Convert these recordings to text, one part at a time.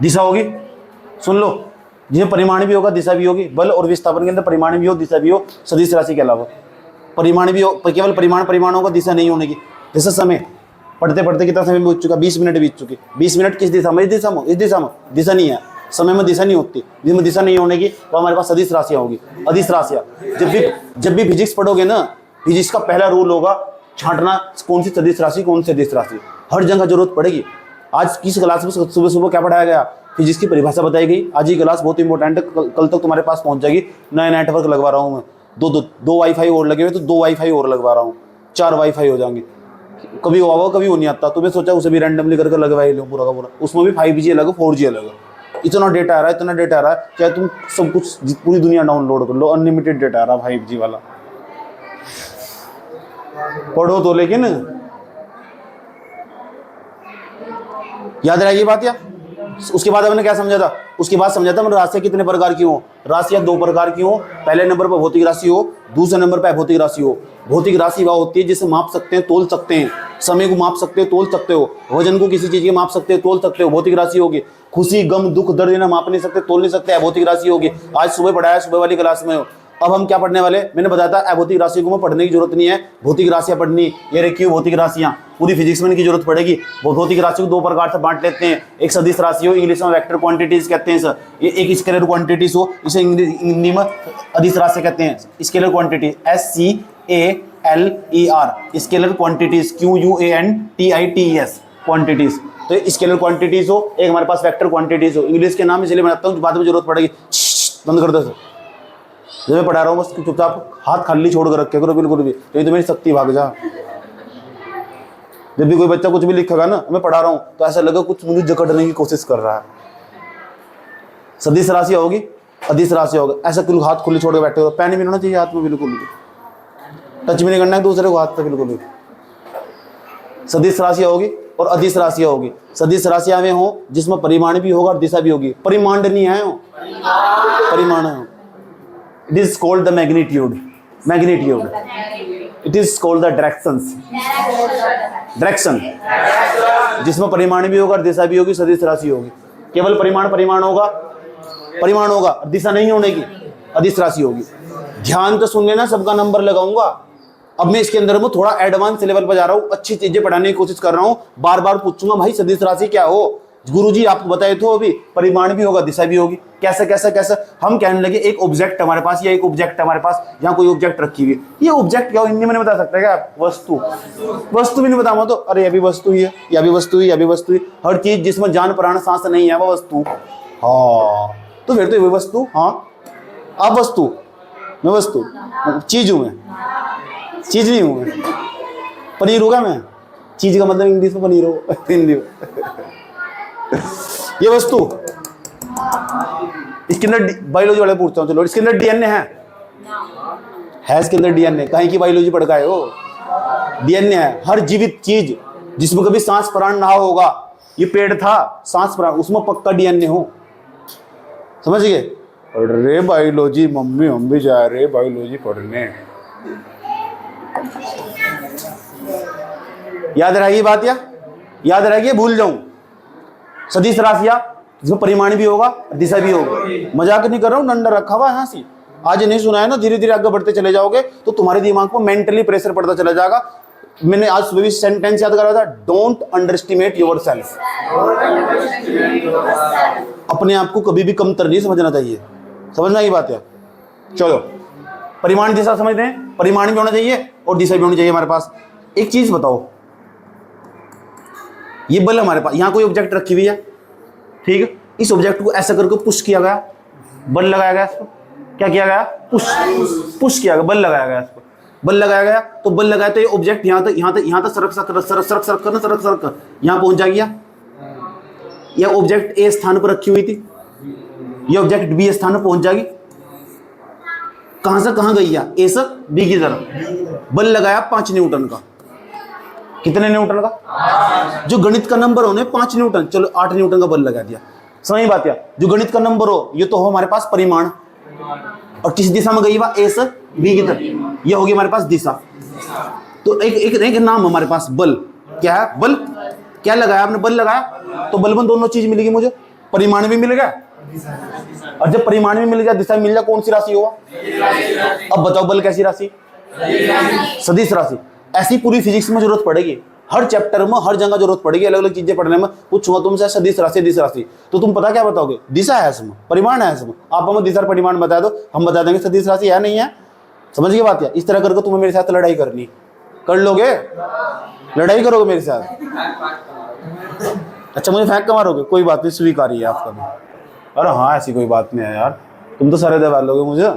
दिशा होगी, सुन लो, जिसमें परिमाण भी होगा दिशा भी होगी। बल और विस्थापन के अंदर परिमाण भी हो दिशा भी हो, सदिश राशि के अलावा परिमाण भी हो, केवल परिमाण होगा, दिशा नहीं होने की। जैसे समय पढ़ते पढ़ते कितना समय बीत चुका, 20 मिनट बीत चुके। 20 मिनट किस दिशा में? इस दिशा में, इस दिशा में दिशा नहीं है। समय में दिशा नहीं होती, जिसमें दिशा नहीं होने की वो हमारे पास सदिश राशियाँ होगी। अदिश राशियाँ जब भी फिजिक्स पढ़ोगे ना, फिजिक्स का पहला रूल होगा छांटना, कौन सी सदिश राशि कौन सी अदिश राशि। हर जगह जरूरत पड़ेगी। आज किस क्लास में सुबह सुबह क्या पढ़ाया गया? फिजिक्स की परिभाषा बताई गई। आज ये क्लास बहुत इंपॉर्टेंट है, कल तक तुम्हारे पास पहुंच जाएगी। नया नेटवर्क लगवा रहा हूँ मैं, दो वाईफाई और लगे हुए, तो 2 वाईफाई और लगवा रहा हूँ, 4 वाईफाई हो जाएंगे। कभी वो आवा कभी वो नहीं आता, तो मैं सोचा उसे भी रैंडमली करके लगवा ही लो पूरा का पूरा। उसमें भी 5G अलग, 4G अलग। इतना डेटा आ रहा है, इतना डेटा आ रहा है, चाहे तुम सब कुछ पूरी दुनिया डाउनलोड कर लो, अनलिमिटेड डेटा आ रहा है 5G वाला। पढ़ो तो, लेकिन याद रहेगी बात। या उसके बाद हमने क्या समझा था? उसके बाद समझा था मैंने राशियां कितने प्रकार की हो। राशियां 2 प्रकार की हो। पहले नंबर पर भौतिक राशि हो, दूसरे नंबर पर अभौतिक राशि हो। भौतिक राशि वह होती है जिसे माप सकते हैं, तोल सकते हैं। समय को माप सकते हो, तोल सकते हो। वजन को किसी चीज के माप सकते हो, तोल सकते हो, भौतिक राशि होगी। खुशी गम दुख दर्द ना माप नहीं सकते, तोल नहीं सकते, अभौतिक राशि होगी। आज सुबह पढ़ाया, सुबह वाली क्लास में हो। अब हम क्या पढ़ने वाले? मैंने बताया था अभौतिक राशि को मैं पढ़ने की जरूरत नहीं है, भौतिक राशियां पढ़नी। ये रखी भौतिक राशियां, पूरी फिजिक्स में इनकी जरूरत पड़ेगी। वो भौतिक राशि को 2 प्रकार से बांट लेते हैं। एक सदिश राशि हो, इंग्लिश में वेक्टर क्वांटिटीज कहते हैं सर। ये एक स्केलर क्वांटिटीज हो, इसे हिंदी में अदिश राशि कहते हैं। Scalar quantity SCALER, scalar quantities, QUANTITES quantities. तो स्केलर क्वांटिटीज हो, एक हमारे पास वेक्टर क्वांटिटीज हो। इंग्लिश के नाम इसलिए बनाता हूँ, बाद में जरूरत पड़ेगी। बंद कर दो सर, जब मैं पढ़ा रहा हूँ बस चुपचाप हाथ खाली छोड़ कर रखे करो, बिल्कुल भी नहीं तो मेरी शक्ति भाग जा। जब भी कोई बच्चा कुछ भी लिखेगा ना, मैं पढ़ा रहा हूँ, तो ऐसा लगा कुछ मुझे जकड़ने की कोशिश कर रहा है। सदिश राशि होगी, अदिश राशि होगा, ऐसा बिल्कुल हाथ खुले छोड़ के बैठे हो। पैन भी नहीं होना चाहिए हाथ में, बिल्कुल भी टच भी नहीं करना है दूसरे को हाथ से, बिल्कुल भी। सदिश राशि होगी और अदिश राशि होगी। सदिश राशियां में हो जिसमें परिमाण भी होगा और दिशा भी होगी। परिमाण नहीं है, परिमाण है। It is called the magnitude. It is called the directions. Direction. जिसमें परिमाण भी होगा और दिशा भी होगी, सदिश राशि होगी। केवल परिमाण होगा, दिशा नहीं होने की, अदिश राशि होगी। ध्यान तो सुन लेना, सबका नंबर लगाऊंगा। अब मैं इसके अंदर में थोड़ा एडवांस लेवल पर जा रहा हूँ, अच्छी चीजें पढ़ाने की कोशिश कर रहा हूँ। बार बार पूछूंगा भाई सदिश राशि क्या हो? गुरुजी आपको बताए तो अभी परिमाण भी होगा, दिशा भी होगी। कैसे हम कहने लगे एक ऑब्जेक्ट हमारे पास, या एक ऑब्जेक्ट हमारे पास, यहाँ कोई ऑब्जेक्ट रखी हुई। ये ऑब्जेक्ट क्या हो हिंदी में नहीं बता सकते क्या आप? वस्तु भी नहीं बताऊंगा तो अरे अभी वस्तु ही है, या भी वस्तु ही, अभी वस्तु ही। हर चीज जिसमें जान प्राण सांस नहीं है वो वस्तु। हाँ तो फिर तो ये वस्तु। हाँ आप वस्तु, मैं वस्तु, चीज हूं मैं, चीज नहीं हूं मैं। पनीर होगा मैं, चीज का मतलब इंग्लिश में पनीर हो, हिंदी में। ये वस्तु, इसके अंदर बायोलॉजी वाले पूछता हूँ, चलो इसके अंदर डीएनए है इसके अंदर डीएनए। कहीं की बायोलॉजी पढ़ का है वो? डीएनए है। हर जीवित चीज जिसमें कभी सांस प्राण ना होगा, ये पेड़ था, सांस प्राण, उसमें पक्का डीएनए हो। समझ गए? अरे बायोलॉजी मम्मी, हम भी जा रहे बायोलॉजी पढ़ने। याद रहेगी बात? या याद रहेगी, भूल जाऊं? सदिश राशियां जिसमें परिमाण भी होगा, दिशा भी होगा। मजाक नहीं कर रहा हूँ, डंडा रखा हुआ है यहाँ से। आज नहीं सुना है ना, धीरे धीरे आगे बढ़ते चले जाओगे तो तुम्हारे दिमाग को मेंटली प्रेशर पड़ता चला जाएगा। मैंने आज सुबह भी सेंटेंस याद करा था, डोंट अंडरस्टिमेट योरसेल्फ। अपने आप को कभी भी कमतर नहीं समझना चाहिए। समझना की बात है? चलो परिमाण दिशा समझते हैं। परिमाण भी होना चाहिए और दिशा भी होनी चाहिए हमारे पास। एक चीज बताओ, ये बल हमारे पास, यहाँ कोई ऑब्जेक्ट रखी हुई है, ठीक है? इस ऑब्जेक्ट को ऐसा करके पुश किया गया, बल लगाया गया इसको। क्या किया गया? पुश किया गया, बल लगाया गया इसको। बल लगाया गया तो बल लगाया तो ये ऑब्जेक्ट यहाँ तक सरक यहाँ पहुंच जाएगी। यह ऑब्जेक्ट ए स्थान पर रखी हुई थी, ये ऑब्जेक्ट बी स्थान पर पहुंच जाएगी। कहां से कहां गई? ए से बी की तरफ। बल लगाया 5 न्यूटन का। कितने न्यूटन का? जो गणित का नंबर हो 5 न्यूटन, चलो 8 न्यूटन का बल लगा दिया। समझ बात है? जो गणित का नंबर हो ये तो हो हमारे पास परिमाण, और किस दिशा में गई? ए से बी की तरफ, ये होगी हमारे पास दिशा। तो एक नाम हमारे पास बल, क्या है बल, क्या लगाया आपने, बल लगाया, तो बल में दोनों चीज मिलेगी मुझे, परिमाण भी मिल गया, और जब परिमाण भी मिल गया दिशा मिल गया, कौन सी राशि होगा? अब बताओ बल कैसी राशि? सदिश राशि। ऐसी पूरी फिजिक्स में जरूरत पड़ेगी, हर चैप्टर में हर जगह जरूरत पड़ेगी, अलग अलग चीजें पढ़ने में पूछूंगा तुमसे सदिश राशि, दिशा राशि, तो तुम पता क्या बताओगे? दिशा है इसमें, परिमाण है इसमें, आप हमें दिशा परिमाण बता दो, हम बता देंगे सदिश राशि है नहीं है। समझ गए बात? है इस तरह करके तुम्हें मेरे साथ लड़ाई करनी, कर लोगे? लड़ाई करोगे मेरे साथ? अच्छा मुझे फेंक के मारोगे? कोई बात नहीं, स्वीकार है आपका भी। अरे हाँ ऐसी कोई बात नहीं है यार, तुम तो सारे दबा लोगे मुझे।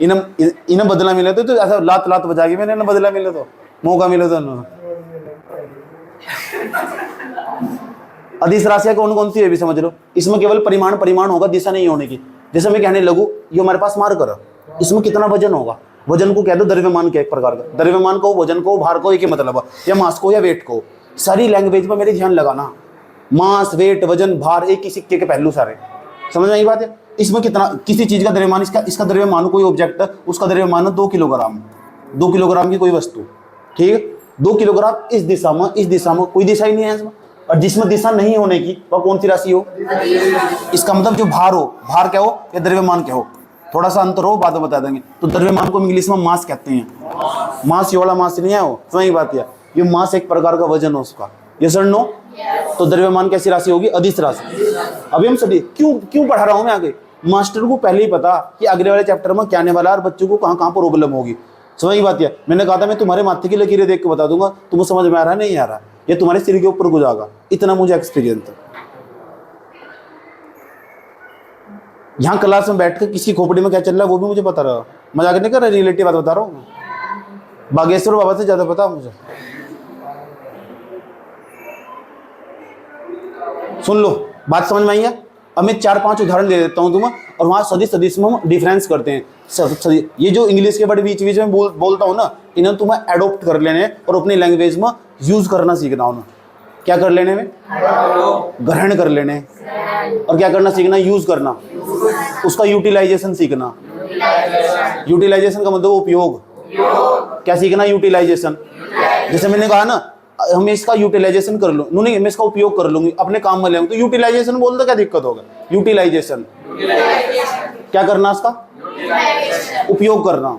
इन्हें बदला मिले तो ऐसा लात लात बजाएगी मैंने, इन्हें बदला मिले तो, मौका मिले तो। अधिस राशियां कौन कौन सी है भी समझ लो, इसमें केवल परिमाण होगा, दिशा नहीं होने की। जैसे मैं कहने लगूं ये हमारे पास मार्कर, इसमें कितना वजन होगा? वजन को कह दो द्रव्यमान के एक प्रकार का, द्रव्यमान को, वजन को, भार को, एक ही मतलब है, या मास को या वेट को। सारी लैंग्वेज पर मेरे ध्यान लगाना, मास, वेट, वजन, भार एक ही सिक्के के पहलू सारे। समझ में आई बात है? इसमें कितना, किसी चीज का द्रव्यमान, इसका द्रव्यमान, कोई ऑब्जेक्ट है उसका द्रव्यमान 2 किलोग्राम, 2 किलोग्राम की कोई वस्तु, ठीक है, 2 किलोग्राम इस दिशा में कोई दिशा ही नहीं है इसमें। और जिसमें दिशा नहीं होने की वह कौन सी राशि हो? इसका मतलब जो भार हो, भार क्या हो या द्रव्यमान क्या हो, थोड़ा सा अंतर हो बाद में बता देंगे। तो द्रव्यमान को इंग्लिश में मास कहते हैं, मास ये वाला मास नहीं है वो, वही बात है, ये मास एक प्रकार का वजन हो उसका, ये सर नो। तो द्रव्यमान कैसी राशि होगी? अधिस राशि। अभी हम सभी क्यों पढ़ा रहा हूं मैं आगे, मास्टर को पहले ही पता कि अगले वाले चैप्टर में क्या आने वाला है और बच्चों को कहां कहां प्रॉब्लम होगी। समझ बात है? मैंने कहा था मैं तुम्हारे माथे की लकीरें देख के बता दूंगा, तुम्हें समझ में आ रहा नहीं आ रहा, ये तुम्हारे सिर के ऊपर गुजागा, इतना मुझे एक्सपीरियंस है। यहाँ क्लास में बैठ कर किसी खोपड़ी में क्या चल रहा है वो भी मुझे पता रहा, मजाक नहीं कर रहा, रिलेटिव बात बता रहा हूँ। बागेश्वर बाबा से ज्यादा पता मुझे। सुन लो, बात समझ में आई है? अब मैं 4-5 उदाहरण दे देता हूँ तुम्हें, और वहाँ सदिश में हम डिफरेंस करते हैं। ये जो इंग्लिश के बड़े बीच बीच में बोलता हूँ ना, इन्हें तुम्हें एडोप्ट कर लेने और अपनी लैंग्वेज में यूज करना सीखना उन्हें। क्या कर लेने में? ग्रहण कर लेने। और क्या करना सीखना? यूज करना, उसका यूटिलाइजेशन सीखना। यूटिलाइजेशन का मतलब उपयोग। क्या सीखना? यूटिलाइजेशन। जैसे मैंने कहा ना, हम इसका यूटिलाइजेशन कर लूँ, नहीं मैं इसका उपयोग कर लूंगी, अपने काम में ले, तो यूटिलाइजेशन बोल दो, क्या दिक्कत होगा? यूटिलाइजेशन क्या करना? इसका उपयोग करना।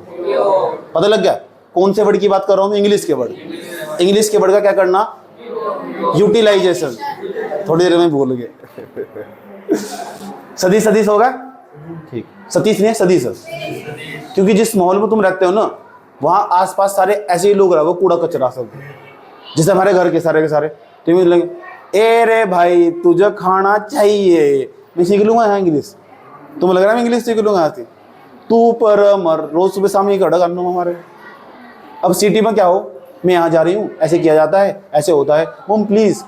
पता लग गया कौन से वर्ड की बात कर रहा हूँ? इंग्लिश के वर्ड। इंग्लिश के वर्ड का क्या करना? यूटिलाइजेशन। थोड़ी देर में भूल गए। सदिश होगा, ठीक, सतीश नहीं सदिश, क्योंकि जिस माहौल में तुम रहते हो ना, वहां आसपास सारे ऐसे ही लोग रहे, वो कूड़ा कचरा सब, जैसे हमारे घर के सारे तो लगे, ए रे भाई तुझे खाना चाहिए, मैं सीख लूंगा यहाँ इंग्लिश, तुम्हें लग रहा है मैं इंग्लिश सीख लूंगा आती, तू पर मर, रोज सुबह शाम ही खड़ा करना हमारे। अब सिटी में क्या हो, मैं यहाँ जा रही हूँ, ऐसे किया जाता है, ऐसे होता है, मोम प्लीज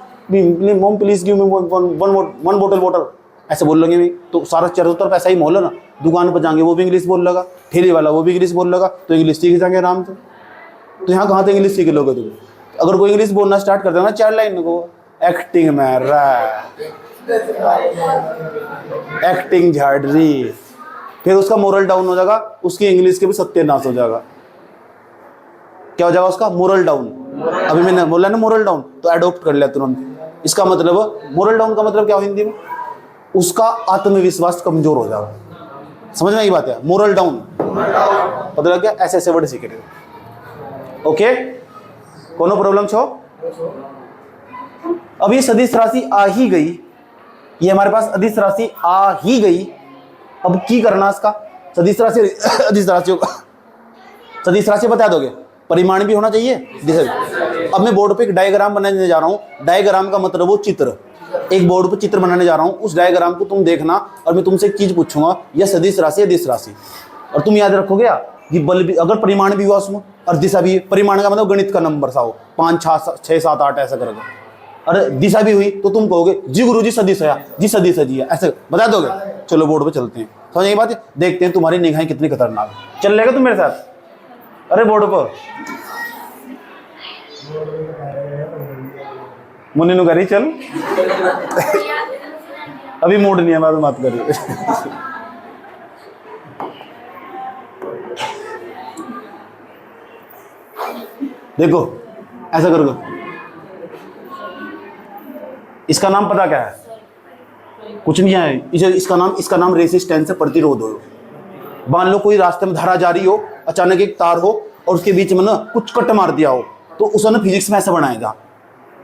गिव मी वन बोतल वाटर, ऐसे बोल लेंगे। तो सारा चारों तरफ ऐसा ही माहौल है ना, दुकान पर जाएंगे वो भी इंग्लिश बोल लगा, ठेले वाला वो भी इंग्लिश बोल लगा, तो इंग्लिश सीख जाएंगे आराम से। तो यहाँ कहाँ से इंग्लिश सीख लोगे तुम? अगर कोई इंग्लिश बोलना स्टार्ट कर देना 4 लाइन को, एक्टिंग में एक्टिंग झाड़ रही, फिर उसका मोरल डाउन हो जाएगा, उसकी इंग्लिश के भी सत्यानाश हो जाएगा। क्या हो जाएगा उसका? Moral down. अभी मैंने बोला ना मोरल डाउन, तो एडॉप्ट कर लिया तुरंत। इसका मतलब मोरल डाउन का मतलब क्या हो हिंदी में? उसका आत्मविश्वास कमजोर हो जाएगा। समझ में आई बात है? मोरल डाउन पता लग गया? ऐसे ऐसे वर्ड सीखे। ओके, कोनो प्रॉब्लम छो? अब ये सदिश राशि आ ही गई, ये हमारे पास अधिस राशि आ ही गई। अब की करना इसका? सदिश राशि अधिस राशियों का सदिश राशि बता दोगे, परिमाण भी होना चाहिए। अब मैं बोर्ड पे एक डायग्राम बनाने जा रहा हूँ। डायग्राम का मतलब वो चित्र, एक बोर्ड पे चित्र बनाने जा रहा हूँ, उस डायग्राम को तुम देखना और मैं तुमसे एक चीज पूछूंगा, यह सदिश राशि है अधिस राशि, और तुम याद रखोगे कि बल भी, अगर परिमाण भी हुआ उसमें और दिशा भी, परिमाण का मतलब गणित का नंबर सा हो, 5 6 7 8 ऐसा करोगे, और दिशा भी हुई तो तुम कहोगे जी गुरुजी सदिश है, जी सदिश है जी है, ऐसे बता दोगे। चलो बोर्ड पे चलते हैं, समझ ये बात है? देखते हैं तुम्हारी निगाहें कितनी खतरनाक। चल लेगा तुम मेरे साथ? अरे बोर्ड पर मुन्नी नु करी चल। अभी मूड नहीं है, मैं बात करिए। देखो ऐसा करोगे, इसका नाम पता क्या है? कुछ नहीं है, इसका नाम रेसिस्टेंस है, प्रतिरोध हो। मान लो कोई रास्ते में धारा जा रही हो, अचानक एक तार हो और उसके बीच में ना कुछ कट मार दिया हो, तो उसने फिजिक्स में ऐसा बनाया था।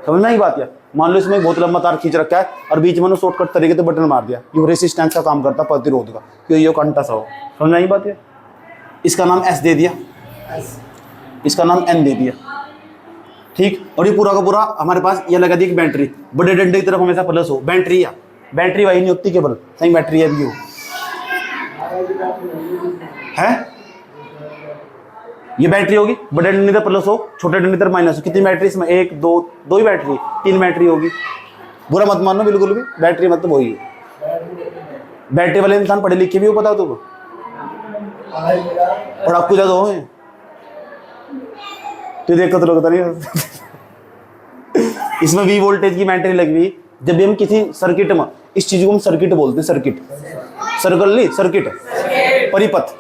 समझ में आई बात? है मान लो इसमें एक बहुत लंबा तार खींच रखा है और बीच में शॉर्टकट तरीके से बटन मार दिया, ये रेसिस्टेंस का काम करता, प्रतिरोध का, क्योंकि ये कंटा सा हो। समझ में आई बात? है इसका नाम एस दे दिया, इसका नाम एन दे दिया, ठीक। और ये पूरा का पूरा हमारे पास ये लगा दी एक बैटरी, बड़े डंडे की तरफ हमेशा प्लस हो, बैटरी या बैटरी वही नहीं होती केवल, सही बैटरी है भी हो है, ये बैटरी होगी, बड़े डंडे तरफ प्लस हो, छोटे डंडे तरफ माइनस हो। कितनी बैटरी इसमें? एक दो ही बैटरी, 3 बैटरी होगी। बुरा मत मानो बिल्कुल भी, बैटरी मतलब वही है। बैटरी वाले इंसान पढ़े लिखे भी हो, पता तुमको? पढ़ाकू ज्यादा हो तो देख तो लगता नहीं इसमें V वोल्टेज की बैटरी लगी हुई। जब भी हम किसी सर्किट में, इस चीज को हम सर्किट बोलते हैं, सर्किट, सर्कल नहीं, सर्किट, परिपथ।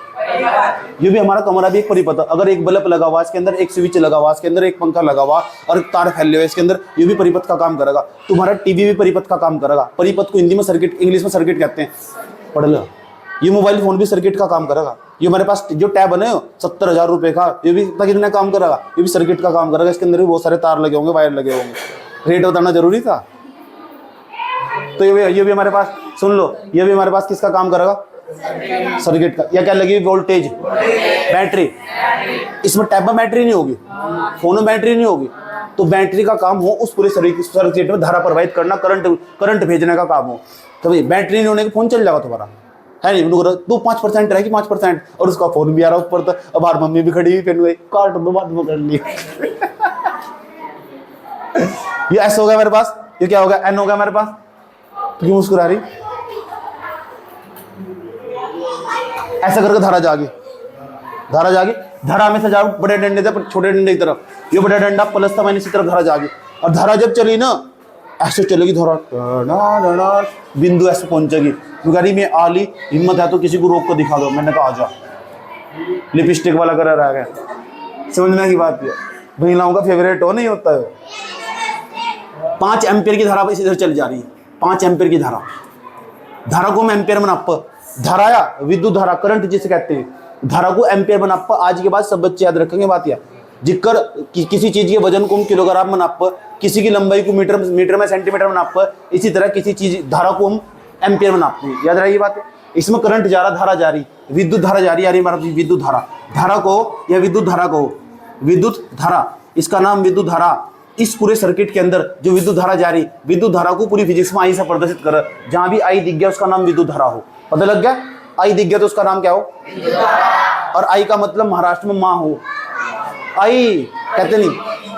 ये भी हमारा कमरा भी एक परिपथ है। अगर एक बल्ब लगा हुआ इसके अंदर, एक स्विच लगा हुआ इसके अंदर, एक पंखा लगा हुआ और तार फैले हुए इसके अंदर, ये भी परिपथ का काम करेगा। तुम्हारा टीवी भी परिपथ का काम करेगा। परिपथ को हिंदी में सर्किट, इंग्लिश में सर्किट कहते हैं, पढ़ लो। ये मोबाइल फोन भी सर्किट का काम करेगा। ये हमारे पास जो टैब बने हो 70,000 रुपए का, ये भी कितना काम करेगा? ये भी सर्किट का काम करेगा। इसके अंदर भी बहुत सारे तार लगे होंगे, वायर लगे होंगे। रेट बताना जरूरी था? तो ये भी हमारे पास, सुन लो, ये भी हमारे पास किसका काम करेगा? सर्किट का। या क्या लगी? Voltage, battery. इसमें टैब में बैटरी नहीं होगी, फोन में बैटरी नहीं होगी, तो बैटरी का काम हो उस पूरे सर्किट में धारा प्रवाहित करना, करंट भेजने का काम हो। तभी बैटरी नहीं होने के फोन चल जाएगा तुम्हारा, है नहीं? तो 5% रहेगी, 5%, और उसका फोन भी आ रहा ऊपर। तो अब बाहर मम्मी भी खड़ी हुई, फिर गई काट दो, बात कर ली ये एस हो गया मेरे पास, ये क्या होगा? एन हो गया मेरे पास। तो क्यों मुस्कुरा रही? ऐसा करके धारा जागी, धारा जागी, धारा हमेशा जाओ बड़े डंडे से छोटे डंडे की तरफ। ये बड़ा डंडा प्लस था, माइनस की तरफ धारा जागी। और धारा जब चली ना, ऐसे चलेगी धारा, बिंदु ऐसे पहुंचेगी। गाड़ी में आली, हिम्मत है तो किसी को रोक कर दिखा दो। मैंने कहा आजा, लिपस्टिक वाला कलर आ गया। समझने की बात है, महिलाओं का फेवरेट हो नहीं होता है। 5 एम्पियर की धारा इधर चली जा रही है, 5 एम्पियर की धारा। धारा को हम एम्पियर में नाप, धारा या विद्युत धारा, करंट जिसे कहते हैं, धारा को एम्पियर में नाप। आज के बाद सब बच्चे याद रखेंगे बात। या जिक्र किसी चीज के वजन को हम किलोग्राम में नाप, किसी की लंबाई को मीटर में, सेंटीमीटर में नाप, इसी तरह किसी चीज धारा को हम एम्पियर में नापते हैं। याद रही ये बात है। इसमें करंट जा रहा, धारा जा रही, विद्युत धारा जा रही है। हमारा विद्युत धारा, धारा को या विद्युत धारा को, विद्युत धारा, इसका नाम विद्युत धारा। इस पूरे सर्किट के अंदर जो विद्युत धारा जा रही, विद्युत धारा को पूरी फिजिक्स में आई से प्रदर्शित कर। जहां भी आई दिख गया उसका नाम विद्युत धारा हो। पता लग गया? आई दिख गया तो उसका नाम क्या हो? और आई का मतलब महाराष्ट्र में माँ हो। आई कहते नहीं,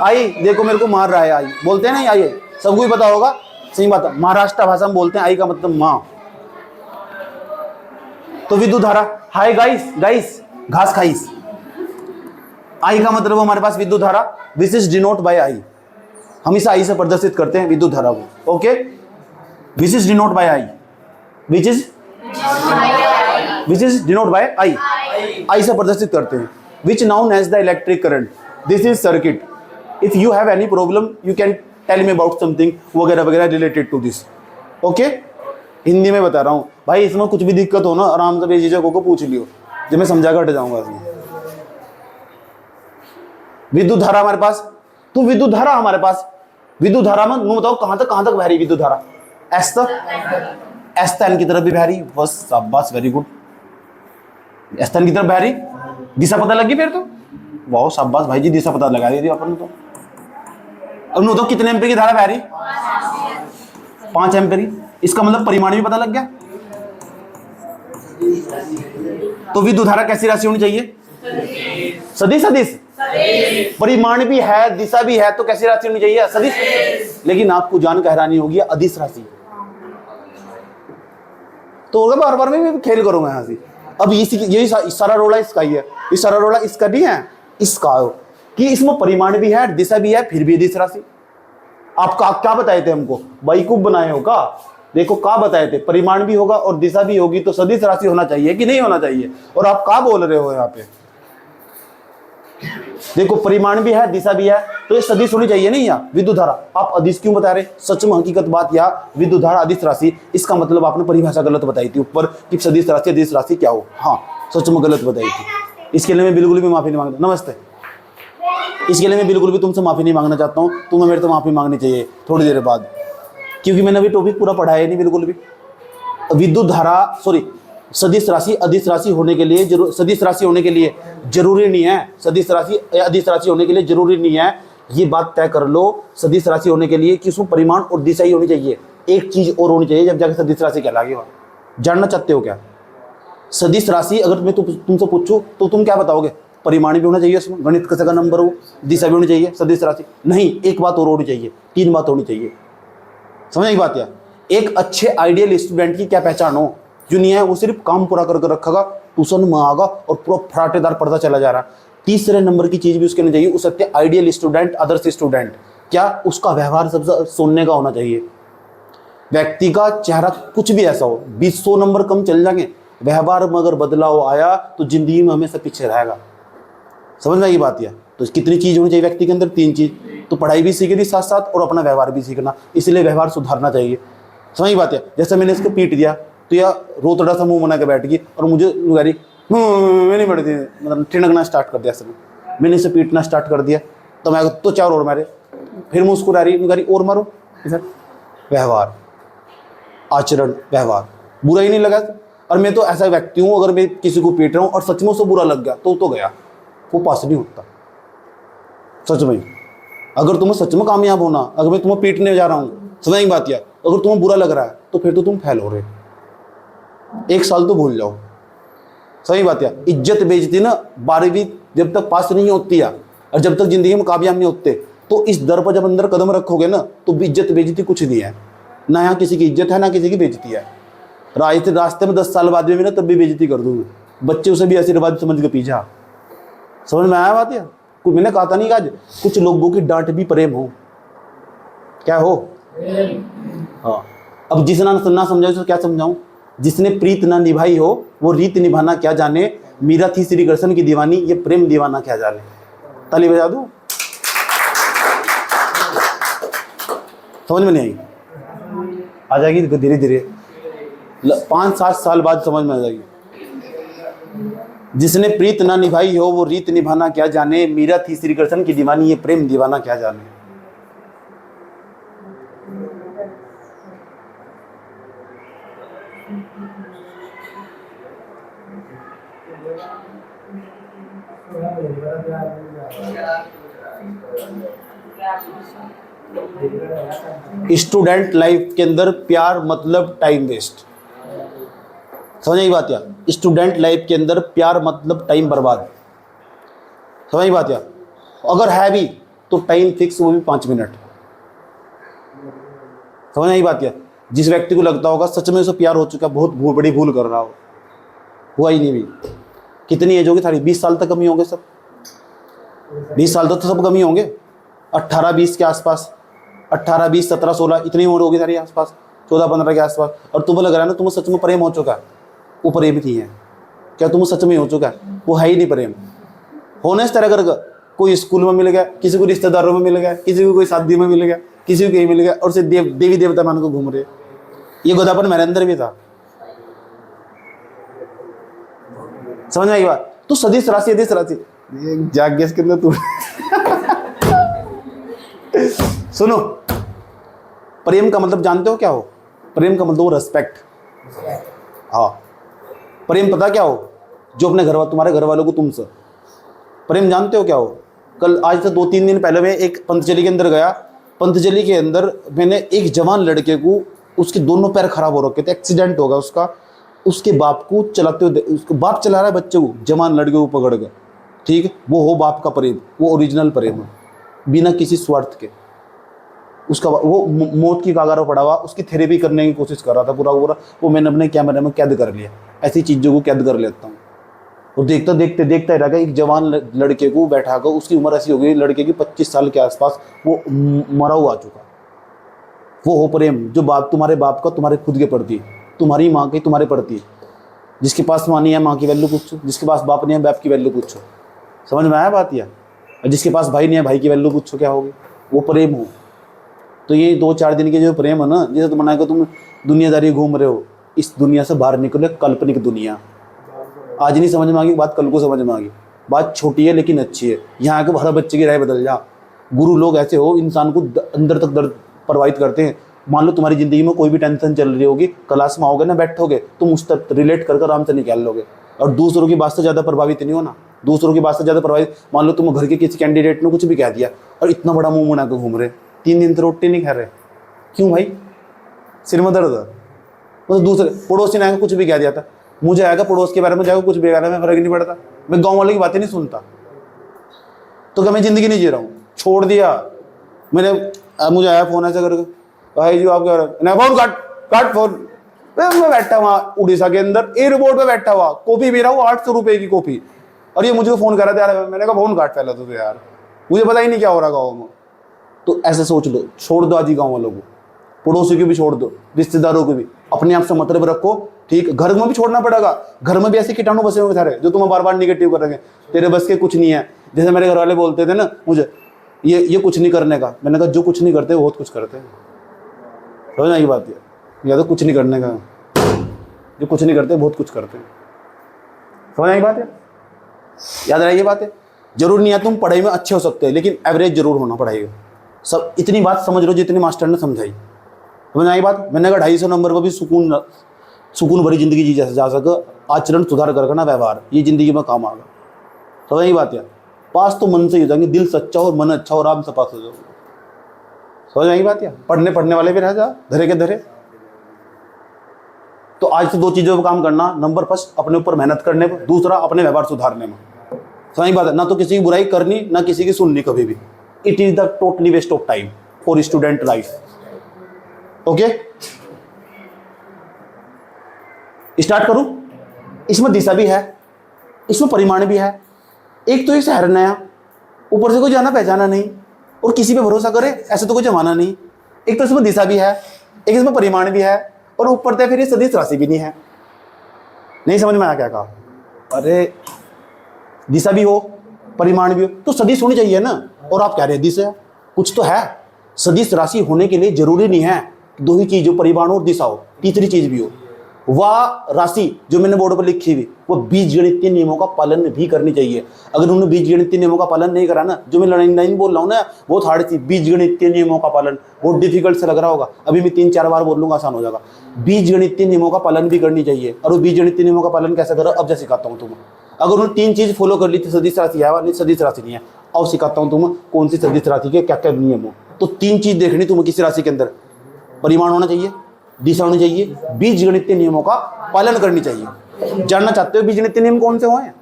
आई देखो मेरे को मार रहा है, आई बोलते हैं ना, आई सबको ही पता होगा। सही बात है, महाराष्ट्र भाषा में बोलते हैं आई का मतलब माँ। तो विद्युत धारा, हाय गाइस घास खाइस, आई का मतलब हमारे पास विद्युत धारा, विच इज डिनोट बाय आई। हम इसे आई से प्रदर्शित करते हैं विद्युत धारा को। Okay, which is denote by I, which is denote by I, I से प्रदर्शित करते हैं। Which known as the electric current, this is circuit. If you have any problem you can tell me about something वगैरह वगैरह related to this. Okay, Hindi में बता रहा हूँ भाई। इसमें कुछ भी दिक्कत हो ना, आराम से बेझिझक को पूछ लियो, जब मैं समझा कर हट जाऊंगा इसमें। विद्युत धारा हमारे पास, तो विद्युत धारा हमारे पास, विद्युत धारा में मैं बताओ कहां तक बह रही विद्युत धारा? एस तक, एस एन की तरफ भी बह रही। बस शाबाश, वेरी गुड। एस एन की तरफ बह रही, दिशा पता लगी फिर तो। वाह शाबाश भाई जी, दिशा पता लगा दी अपन तो। अब तो कितने एम्पीयर की धारा बह रही? 5 एम्पीयर की। इसका मतलब परिमाण भी पता लग गया। तो विद्युत धारा कैसी राशि होनी चाहिए? सदिश। सदिश परिमाण भी है, दिशा भी है, तो कैसी राशि होनी चाहिए? सदिश। लेकिन आपको जान हैरानी होगी, अदिश राशि। तो बार बार मैं खेल करूंगा यहां से। अब यही सारा रोला इसका ही है, ये सारा रोला इसका नहीं है, इसका हो कि इसमें परिमाण भी है, दिशा भी है, फिर भी अदिश राशि। आपका क्या बताए थे हमको? बेवकूफ बनाए हो का? देखो क्या बताए थे, परिमाण भी होगा और दिशा भी होगी, तो सदिश राशि होना चाहिए कि नहीं होना चाहिए? और आप क्या बोल रहे हो यहाँ पे? देखो परिमाण भी है, दिशा भी है, तो ये सदिश होनी चाहिए नहीं यहाँ विद्युत धारा। आप अदिश क्यों बता रहे? सच में हकीकत बात या विद्युत धारा अदिश राशि, इसका मतलब आपने परिभाषा गलत बताई थी ऊपर कि सदिश राशि अदिश राशि क्या हो। हाँ सच में गलत बताई थी, इसके लिए मैं बिल्कुल भी माफी नहीं मांगता। नमस्ते, इसके लिए मैं बिल्कुल भी तुमसे माफी नहीं मांगना चाहता हूँ, तुम्हें मेरे तो माफी मांगनी चाहिए थोड़ी देर बाद, क्योंकि मैंने अभी टॉपिक पूरा पढ़ाया नहीं बिल्कुल भी। विद्युत धारा सॉरी सदिश राशि अदिश राशि होने के लिए सदिश राशि होने के लिए जरूरी नहीं है, सदिश राशि अदिश राशि होने के लिए जरूरी नहीं है, ये बात तय कर लो सदिश राशि होने के लिए कि उसमें परिमाण और दिशा ही होनी चाहिए, एक चीज और होनी चाहिए जब जाके सदिश राशि कहलाएगी। जानना चाहते हो क्या? सदिश राशि अगर मैं तुमसे पूछूं तो तुम क्या बताओगे? परिमाण भी होना चाहिए उसमें, गणित का नंबर हो, दिशा भी होनी चाहिए, सदिश राशि नहीं, एक बात और होनी चाहिए, तीन बात होनी चाहिए। समझ की बात? या एक अच्छे आइडियल स्टूडेंट की क्या पहचान हो? जो नहीं है वो सिर्फ काम पूरा करके रखेगा, ट्यूशन में आगा और पूरा फराटेदार पढ़ता चला जा रहा। तीसरे नंबर की चीज भी उसके नहीं चाहिए, उस सत्य आइडियल स्टूडेंट आदर्श स्टूडेंट क्या? उसका व्यवहार सबसे सोने का होना चाहिए। व्यक्ति का चेहरा कुछ भी ऐसा हो, 20-100 नंबर कम चल जाएंगे, व्यवहार में अगर बदलाव आया तो जिंदगी में हमेशा पीछे रहेगा। समझ में आई बात? या तो कितनी चीज होनी चाहिए व्यक्ति के अंदर? 3 चीज। तो पढ़ाई भी सीखनी साथ साथ और अपना व्यवहार भी सीखना, इसलिए व्यवहार सुधारना चाहिए। समझ की बात है? जैसे मैंने इसको पीट दिया तो यह रोतड़ा सा मुंह बना के बैठ गई और मुझे लुगारी मैं नहीं बैठती, मतलब ठिनकना स्टार्ट कर दिया। सब मैंने इसे पीटना स्टार्ट कर दिया तो मैं तो 4 और मारे, फिर मुस्कुरा रही लुगारी और मारो। व्यवहार आचरण व्यवहार बुरा ही नहीं लगा। और मैं तो ऐसा व्यक्ति हूँ, अगर मैं किसी को पीट रहा हूँ और सच में उसे बुरा लग गया तो गया, वो पास नहीं होता। सच में अगर तुम्हें सच में कामयाब होना, अगर मैं तुम्हें पीटने जा रहा हूँ, समझ की बात? या अगर तुम्हें बुरा लग रहा है तो फिर तो तुम फेल हो रहे, 1 साल तो भूल जाओ। सही बात है? इज्जत बेइज्जती ना 12वीं जब तक पास नहीं होती है और जब तक जिंदगी में कामयाब नहीं होते, तो इस दर पर जब अंदर कदम रखोगे ना तो इज्जत बेइज्जती कुछ नहीं है। ना यहाँ किसी की इज्जत है ना किसी की बेइज्जती है। रास्ते में 10 साल बाद भी ना तब भी बेइज्जती कर दूंगा, बच्चे उसे भी आशीर्वाद समझ के पीछा। समझ में आया बात? या मैंने कहा था नहीं आज कुछ लोगों की डांट भी प्रेम हो, क्या हो? हाँ। अब जिसने ना समझाओ तो क्या समझाऊं? जिसने प्रीत ना निभाई हो वो रीत निभाना क्या जाने, मीरा थी श्री कृष्ण की दीवानी, ये प्रेम दीवाना क्या जाने। ताली बजा दूं? समझ में नहीं आई? आ जाएगी धीरे धीरे, 5-7 साल बाद समझ में आ जाएगी। जिसने प्रीत ना निभाई हो वो रीत निभाना क्या जाने, मीरा थी श्री कृष्ण की दीवानी, ये प्रेम दीवाना क्या जाने। स्टूडेंट लाइफ के अंदर प्यार मतलब टाइम वेस्ट। समझ आई बात? या स्टूडेंट लाइफ के अंदर प्यार मतलब टाइम बर्बाद। समझ आई बात? या अगर है भी तो टाइम फिक्स, वो भी 5 मिनट। समझ आई बात? या जिस व्यक्ति को लगता होगा सच में उसे प्यार हो चुका, बहुत बड़ी भूल कर रहा हो, हुआ ही नहीं भी। कितनी एज होगी थारी? 20 साल तक कम ही होंगे सब, 20 साल तक तो सब कम ही होंगे, 18-20 के आसपास, 18-20 17-16 इतनी उम्र होगी थारी आसपास, 14-15 के आसपास। और तुम्हें लग रहा है ना तुम्हें सच में प्रेम हो चुका है, वो प्रेम नहीं है। क्या तुम्हें सच में हो चुका है? वो है ही नहीं प्रेम। होने इस तरह कर, कोई स्कूल में मिल गया, किसी को रिश्तेदारों में मिल गया, किसी को कोई शादी में मिल गया, किसी को कहीं मिल गया, और सिर्फ देवी देवता मान को घूम रहे। ये गोदापन मेरे अंदर भी था। समझ में आई बात? तो सदिश राशि अदिश राशि जाग गया इसके अंदर तू। सुनो, प्रेम का मतलब जानते हो क्या हो? प्रेम का मतलब रेस्पेक्ट। हाँ, प्रेम पता क्या हो? जो अपने तुम्हारे घर वालों को तुमसे प्रेम जानते हो क्या हो? कल आज से 2-3 दिन पहले मैं एक पंतजलि के अंदर गया। पंतजलि के अंदर मैंने एक जवान लड़के को, उसके दोनों पैर खराब हो रखे थे, एक्सीडेंट होगा उसका, उसके बाप को चलाते हुए, उसको बाप चला रहा है बच्चे को, जवान लड़के को पकड़ कर। ठीक है, वो हो बाप का प्रेम, वो ओरिजिनल प्रेम है, बिना किसी स्वार्थ के। उसका वो मौत की कगार पर पड़ा हुआ, उसकी थेरेपी करने की कोशिश कर रहा था पूरा। वो मैंने अपने कैमरे में कैद कर लिया। ऐसी चीज़ों को कैद कर लेता हूँ। और देखता ही रह गया। एक जवान लड़के को बैठा कर, उसकी उम्र ऐसी हो गई लड़के की 25 साल के आसपास, वो मरा हुआ आ चुका। वो हो प्रेम जो बाप, तुम्हारे बाप का तुम्हारे खुद के प्रति, तुम्हारी माँ की तुम्हारे प्रति। जिसके पास माँ नहीं है माँ की वैल्यू पूछो, जिसके पास बाप नहीं है बाप की वैल्यू पूछो। समझ में आया बात? या और जिसके पास भाई नहीं है, भाई की वैल्यू पूछो क्या होगी, वो प्रेम हो। तो ये 2-4 दिन के जो प्रेम है ना, जैसे तुम बना के तुम दुनियादारी घूम रहे हो, इस दुनिया से बाहर निकलो, काल्पनिक दुनिया। आज नहीं समझ में आ गई बात, कल को समझ में आ गई बात। छोटी है लेकिन अच्छी है। यहाँ के हर बच्चे की राय बदल जा। गुरु लोग ऐसे हो, इंसान को अंदर तक दर्द प्रभावित करते हैं। मान लो तुम्हारी जिंदगी में कोई भी टेंशन चल रही होगी, क्लास में आओगे ना, बैठोगे, तुम उस तक रिलेट कर आराम से निकाल लोगे। और दूसरों की बात से ज़्यादा प्रभावित नहीं होना, दूसरों की बात से ज़्यादा प्रभावित। मान लो तुम घर के किसी कैंडिडेट ने कुछ भी कह दिया और इतना बड़ा मुंह बना के घूम रहे, 3 दिन से रोटी नहीं खा रहे, क्यों भाई? सिर में दर्द है। तो दूसरे पड़ोसी ने आकर कुछ भी कह दिया था, मुझे आएगा पड़ोस के बारे में जाएगा कुछ भी कहना, मैं फर्क नहीं पड़ता, मैं गाँव वाले की बातें नहीं सुनता। तो क्या मैं ज़िंदगी नहीं जी रहा हूँ? छोड़ दिया मैंने। मुझे आया फ़ोन ऐसा करके, भाई जी आप क्या रहे हैं? फ़ोन काट फ़ोन। मैं बैठा वहाँ उड़ीसा के अंदर एयरपोर्ट पे बैठा हुआ, कॉफ़ी पी रहा हूँ 800 रुपये की कॉफ़ी, और ये मुझे फ़ोन कर रहा था यार। मैंने कहा फ़ोन काट पहले तो यार, मुझे पता ही नहीं क्या हो रहा गाँव में। तो ऐसे सोच लो, छोड़ दो आज ही गाँव वालों को, पड़ोसी को भी छोड़ दो, रिश्तेदारों को भी। अपने आप से मतलब रखो, ठीक। घर में भी छोड़ना पड़ेगा, घर में भी ऐसे कीटाणु बसे होंगे सारे जो तुम्हें बार बार निगेटिव करेंगे। तेरे बस के कुछ नहीं है। जैसे मेरे घर वाले बोलते थे ना मुझे, ये कुछ नहीं करने का। मैंने कहा जो कुछ नहीं करते बहुत कुछ करते हैं। समझ आई बात? या तो कुछ नहीं करने का, जो कुछ नहीं करते बहुत कुछ करते हैं। समझ आई बात है? याद रहे ये बात है। जरूर नहीं है तुम पढ़ाई में अच्छे हो सकते हैं, लेकिन एवरेज जरूर होना पढ़ाई में। सब इतनी बात समझ लो जितनी मास्टर ने समझाई। समझ आई बात? मैंने कहा 250 नंबर पर भी सुकून भरी जिंदगी जी जा सके, आचरण सुधार कर ना, व्यवहार, ये जिंदगी में काम आएगा। समझ आई बात? यार पास तो मन से ही हो जाएंगे, दिल सच्चा और मन अच्छा और आराम से पास हो जाओगे। समझ आई बात? यार पढ़ने वाले भी रह जा धरे के धरे। तो आज से 2 चीज़ों पर काम करना। नंबर फर्स्ट अपने ऊपर मेहनत करने पर, दूसरा अपने व्यवहार सुधारने में। समझ बात है? ना तो किसी की बुराई करनी, ना किसी की सुननी कभी भी। It is the totally waste of time for student life. Okay, start करूं? इसमें दिशा भी है, इसमें परिमाण भी है। एक तो ये शहर नया, ऊपर से कोई जाना पहचाना नहीं, और किसी पे भरोसा करे ऐसा तो कोई जमाना नहीं। एक तो इसमें दिशा भी है, एक इसमें परिमाण भी है, और ऊपर से फिर ये सदिश राशि भी नहीं है। नहीं समझ में आया क्या कहा? अरे दिशा भी हो, परिमाण भी हो, तो सदिश होनी चाहिए ना। और आप कह रहे हैं दिशा, कुछ तो है। सदिश राशि होने के लिए जरूरी नहीं है 2 ही चीज हो, परिमाण और दिशा हो, तीसरी चीज भी हो। वह राशि जो मैंने बोर्ड पर लिखी हुई, वो बीजगणितीय नियमों का पालन भी करनी चाहिए। अगर उन्होंने बीजगणितीय नियमों का पालन नहीं करा ना, जो मैं लाइन बोल रहा हूँ ना, वो हार्ड सी। बीजगणितीय नियमों का पालन बहुत डिफिकल्ट से लग रहा होगा, अभी मैं 3-4 बार बोल लूंगा, आसान हो जाएगा। बीजगणितीय नियमों का पालन भी करनी चाहिए। और वो बीजगणितीय नियमों का पालन कैसे करो, अब जैसे सिखाता हूँ तुम्हें। अगर उन्होंने 3 चीज फॉलो कर ली थी, सदिश राशि है नहीं, सदिश राशि नहीं है, अब सिखाता हूँ तुम्हें कौन सी सदिश राशि के क्या क्या नियम हो। तो 3 चीज देखनी तुम्हें किसी राशि के अंदर, परिमाण होना चाहिए, दिशा होनी चाहिए, बीजगणितीय नियमों का पालन करनी चाहिए। जानना चाहते हो बीजगणितीय नियम कौन से हुए हैं?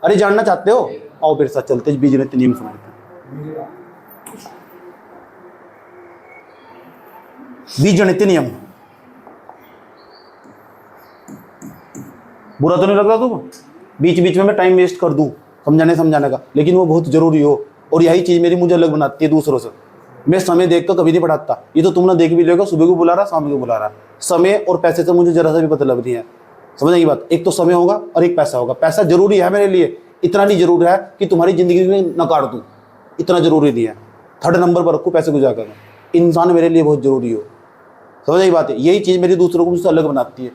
अरे जानना चाहते हो, आओ मेरे साथ चलते बीजगणितीय नियम समझते हैं। बीजगणितीय नियम, बुरा तो नहीं लग रहा तुम? बीच बीच में मैं टाइम वेस्ट कर दूं समझाने का, लेकिन वो बहुत जरूरी हो। और यही चीज मेरी मुझे अलग बनाती है दूसरों से। मैं समय देख कर कभी नहीं पढ़ाता, ये तो तुमने देख भी लेगा, सुबह को बुला रहा, शाम को बुला रहा। समय और पैसे से मुझे जरा सा भी मतलब नहीं है। समझ आई बात? एक तो समय होगा और एक पैसा होगा। पैसा जरूरी है मेरे लिए, इतना नहीं जरूर है कि तुम्हारी जिंदगी में नकार दूं, इतना जरूरी नहीं है। 3rd नंबर पर रखो पैसे को जाकर। इंसान मेरे लिए बहुत जरूरी हो। समझ आई बात है? यही चीज़ मेरी दूसरों को मुझसे अलग बनाती है।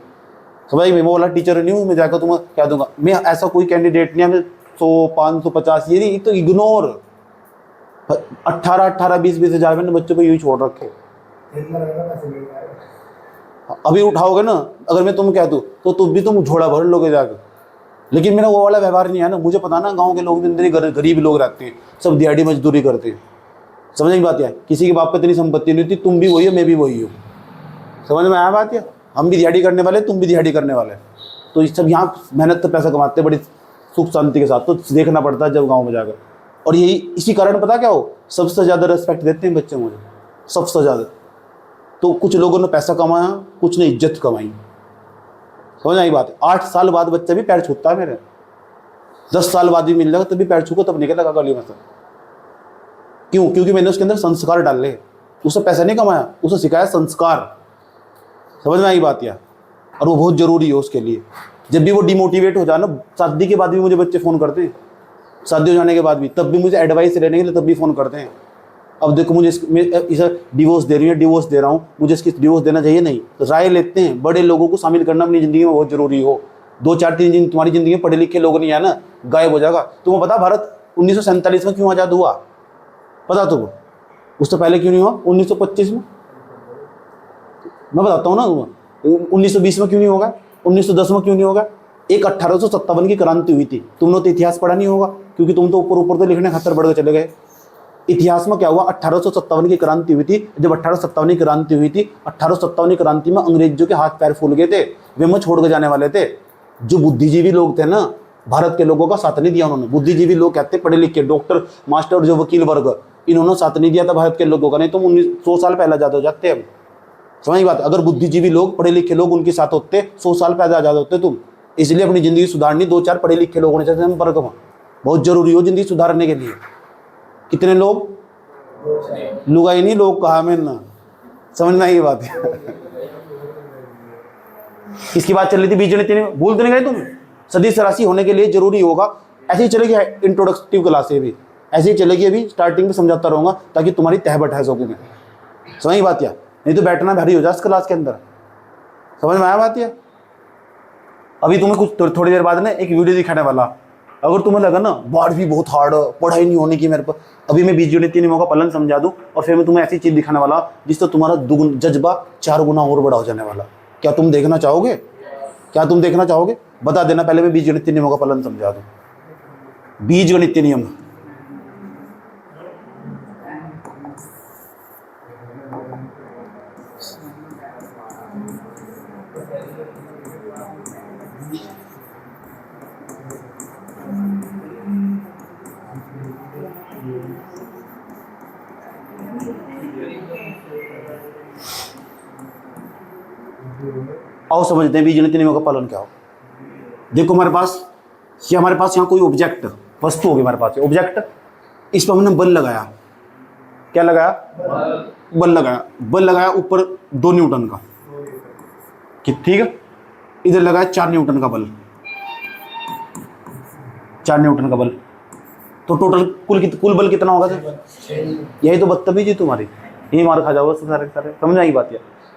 समझ आई? मैं वो वाला टीचर नहीं हूँ मैं जाकर तुम्हें कह दूंगा। मैं ऐसा कोई कैंडिडेट नहीं है, मैं 100, 500, 50 ये नहीं, तो इग्नोर। 18, 20 हज़ार मैंने बच्चों को यही छोड़ रखे। अभी उठाओगे ना, अगर मैं तुम कह दूँ तो तुम भी तुम झोला भर लोगे जाकर। लेकिन मेरा वो वाला व्यवहार नहीं है ना। मुझे पता ना गांव के लोग भी गरीब लोग रहते हैं, सब दिहाड़ी मजदूरी करते हैं। समझ में बात है? किसी के बाप पे इतनी संपत्ति नहीं होती। तुम भी वही हो, मैं भी वही हूँ। समझ में आया बात? है हम भी दिहाड़ी करने वाले, तुम भी दिहाड़ी करने वाले। तो ये सब यहाँ मेहनत तो पैसा कमाते बड़ी सुख शांति के साथ, तो देखना पड़ता है जब गाँव में जाकर। और यही इसी कारण पता क्या हो, सबसे ज़्यादा रेस्पेक्ट देते हैं बच्चे मुझे, सबसे ज़्यादा। तो कुछ लोगों ने पैसा कमाया, कुछ ने इज्जत कमाई। समझ आई बात? 8 साल बाद बच्चा भी पैर छूता है मेरे, 10 साल बाद भी मिल जाएगा तभी पैर छूको, तब निकलेगा गली में से। क्यों? क्योंकि मैंने उसके अंदर संस्कार डाले। उससे पैसा नहीं कमाया, उसे सिखाया संस्कार। समझ में आई बात? यार और वो बहुत जरूरी है उसके लिए। जब भी वो डिमोटिवेट हो जाए ना, शादी के बाद भी मुझे बच्चे फ़ोन करते हैं, शादी हो जाने के बाद भी, तब भी मुझे एडवाइस लेने के लिए तब भी फ़ोन करते हैं। अब देखो मुझे इसे डिवोर्स दे रही है, डिवोर्स दे रहा हूँ, मुझे इसकी डिवोर्स देना चाहिए नहीं, तो राय लेते हैं। बड़े लोगों को शामिल करना अपनी ज़िंदगी में बहुत ज़रूरी हो। 2-4-3 दिन तुम्हारी ज़िंदगी में पढ़े लिखे लोग नहीं है ना, गायब हो जाएगा। तुम्हें पता भारत 1947 में क्यों आज़ाद हुआ? पता तुमको? उससे पहले क्यों नहीं हुआ? 1925 में। मैं बताता हूँ ना तुम्हें। 1920 में क्यों नहीं होगा? 1910 में क्यों नहीं होगा? एक 1857 की क्रांति हुई थी। तुमने तो इतिहास पढ़ा नहीं होगा, क्योंकि तुम तो ऊपर ऊपर तो लिखने खातर बढ़ के चले गए। इतिहास में क्या हुआ? 1857 की क्रांति हुई थी। जब 1857 की क्रांति हुई थी, 1857 की क्रांति में अंग्रेजों के हाथ पैर फूल गए थे, वे में छोड़ के जाने वाले थे। जो बुद्धिजीवी लोग थे ना, भारत के लोगों का साथ नहीं दिया उन्होंने। बुद्धिजीवी लोग कहते पढ़े लिखे, डॉक्टर, मास्टर, जो वकील वर्ग, इन्होंने साथ नहीं दिया था भारत के लोगों का। नहीं तो 100 साल पहले आजाद हो जाते हैं। समझ बात? अगर बुद्धिजीवी लोग, पढ़े लिखे लोग उनके साथ होते, 100 साल पहले आजाद होते तुम। इसलिए अपनी ज़िंदगी सुधारनी 2-4 पढ़े लिखे लोग होने चाहिए संपर्क में, बहुत जरूरी हो ज़िंदगी सुधारने के लिए। कितने लोग? लुगाई नहीं, लोग कहा मैंने, समझना ही बात है। किसकी बात चल रही थी? बीजगणित नहीं, भूल तो नहीं गए तुम? सदिश राशि होने के लिए जरूरी होगा। ऐसे ही चलेगी इंट्रोडक्टिव क्लासें भी, ऐसे ही चलेगी। अभी स्टार्टिंग में समझाता रहूंगा ताकि तुम्हारी तह बट है सो में। समझ बात? या नहीं तो बैठना भारी हो जाए इस क्लास के अंदर। समझ में आया बात? या अभी तुम्हें कुछ थोड़ी देर बाद ना एक वीडियो दिखाने वाला। अगर तुम्हें लगा ना बाढ़ भी बहुत हार्ड, पढ़ाई नहीं होने की मेरे पर, अभी मैं बीजगणित नियमों का पालन समझा दूं और फिर मैं तुम्हें ऐसी चीज दिखाने वाला जिससे तुम्हारा दुगुन जज्बा 4 गुना और बड़ा हो जाने वाला। क्या तुम देखना चाहोगे? क्या तुम देखना चाहोगे? बता देना, पहले मैं बीजगणित नियमों का पालन समझा दूं। बीजगणित नियम, आओ समझते हैं बीजगणित नियमों का पालन क्या हो। देखो हमारे पास यहाँ कोई ऑब्जेक्ट, वस्तु होगी हमारे पास, ऑब्जेक्ट। इस पर हमने बल लगाया। क्या लगाया? बल लगाया ऊपर 2 न्यूटन का, ठीक है। इधर लगाया 4 न्यूटन का बल, 4 न्यूटन का बल। तो टोटल कुल बल कितना होगा सर? यही तो बदतमीजी तुम्हारी, यही मार खा जाओगे सारे। समझ आई बात?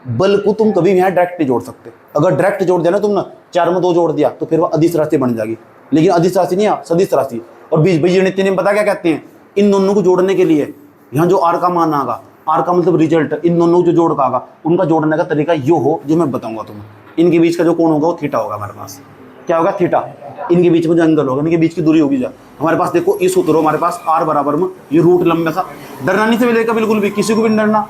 बल को तुम कभी यहाँ डायरेक्ट नहीं जोड़ सकते। अगर डायरेक्ट जोड़ दिया ना तुमने, 4 में 2 जोड़ दिया तो फिर वो अदिश राशि बन जाएगी। लेकिन अदिश राशि नहीं है, सदिश राशि। और बीजगणित नियम पता क्या कहते हैं? इन दोनों को जोड़ने के लिए यहाँ जो आर का मान आगा, आर का मतलब रिजल्ट, इन दोनों को जो जोड़ का आगा, उनका जोड़ने का तरीका यो हो जो मैं बताऊंगा तुम्हें। इनके बीच का जो कोण होगा वो थीटा होगा हमारे पास। क्या होगा? थीटा। इनके बीच में जो एंगल होगा, इनके बीच की दूरी होगी जो हमारे पास, देखो ये सूत्र हो हमारे पास, आर बराबर में ये रूट लंबा सा। डरना नहीं से मिलेगा बिल्कुल भी, किसी को भी नहीं डरना।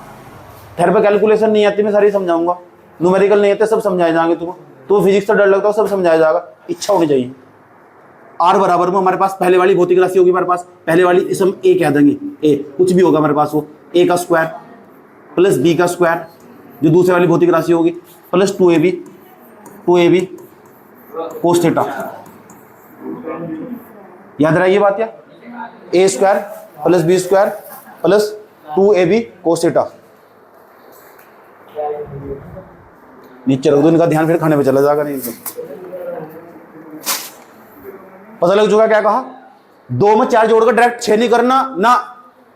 ठहर पे कैलकुलेशन नहीं आती, मैं सारी समझाऊंगा। न्यूमेरिकल नहीं आते, सब समझाए जाएंगे तुम्हें। तो फिजिक्स से डर लगता है, सब समझाया जाएगा। इच्छा होनी चाहिए। आर बराबर में हमारे पास पहले वाली भौतिक राशि होगी हमारे पास, पहले वाली इसे हम ए कह देंगे। ए कुछ भी होगा हमारे पास, वो ए का स्क्वायर प्लस बी का स्क्वायर, जो दूसरे वाली भौतिक राशि होगी, प्लस 2ab कोस थीटा। याद रहा ये बात? या A square plus B square plus 2ab cos theta. नीचे रख दो, इनका ध्यान फिर खाने पे चला जाएगा। नहीं तो पता लग चुका क्या कहा? 2 में 4 जोड़कर डायरेक्ट 6 नहीं करना ना।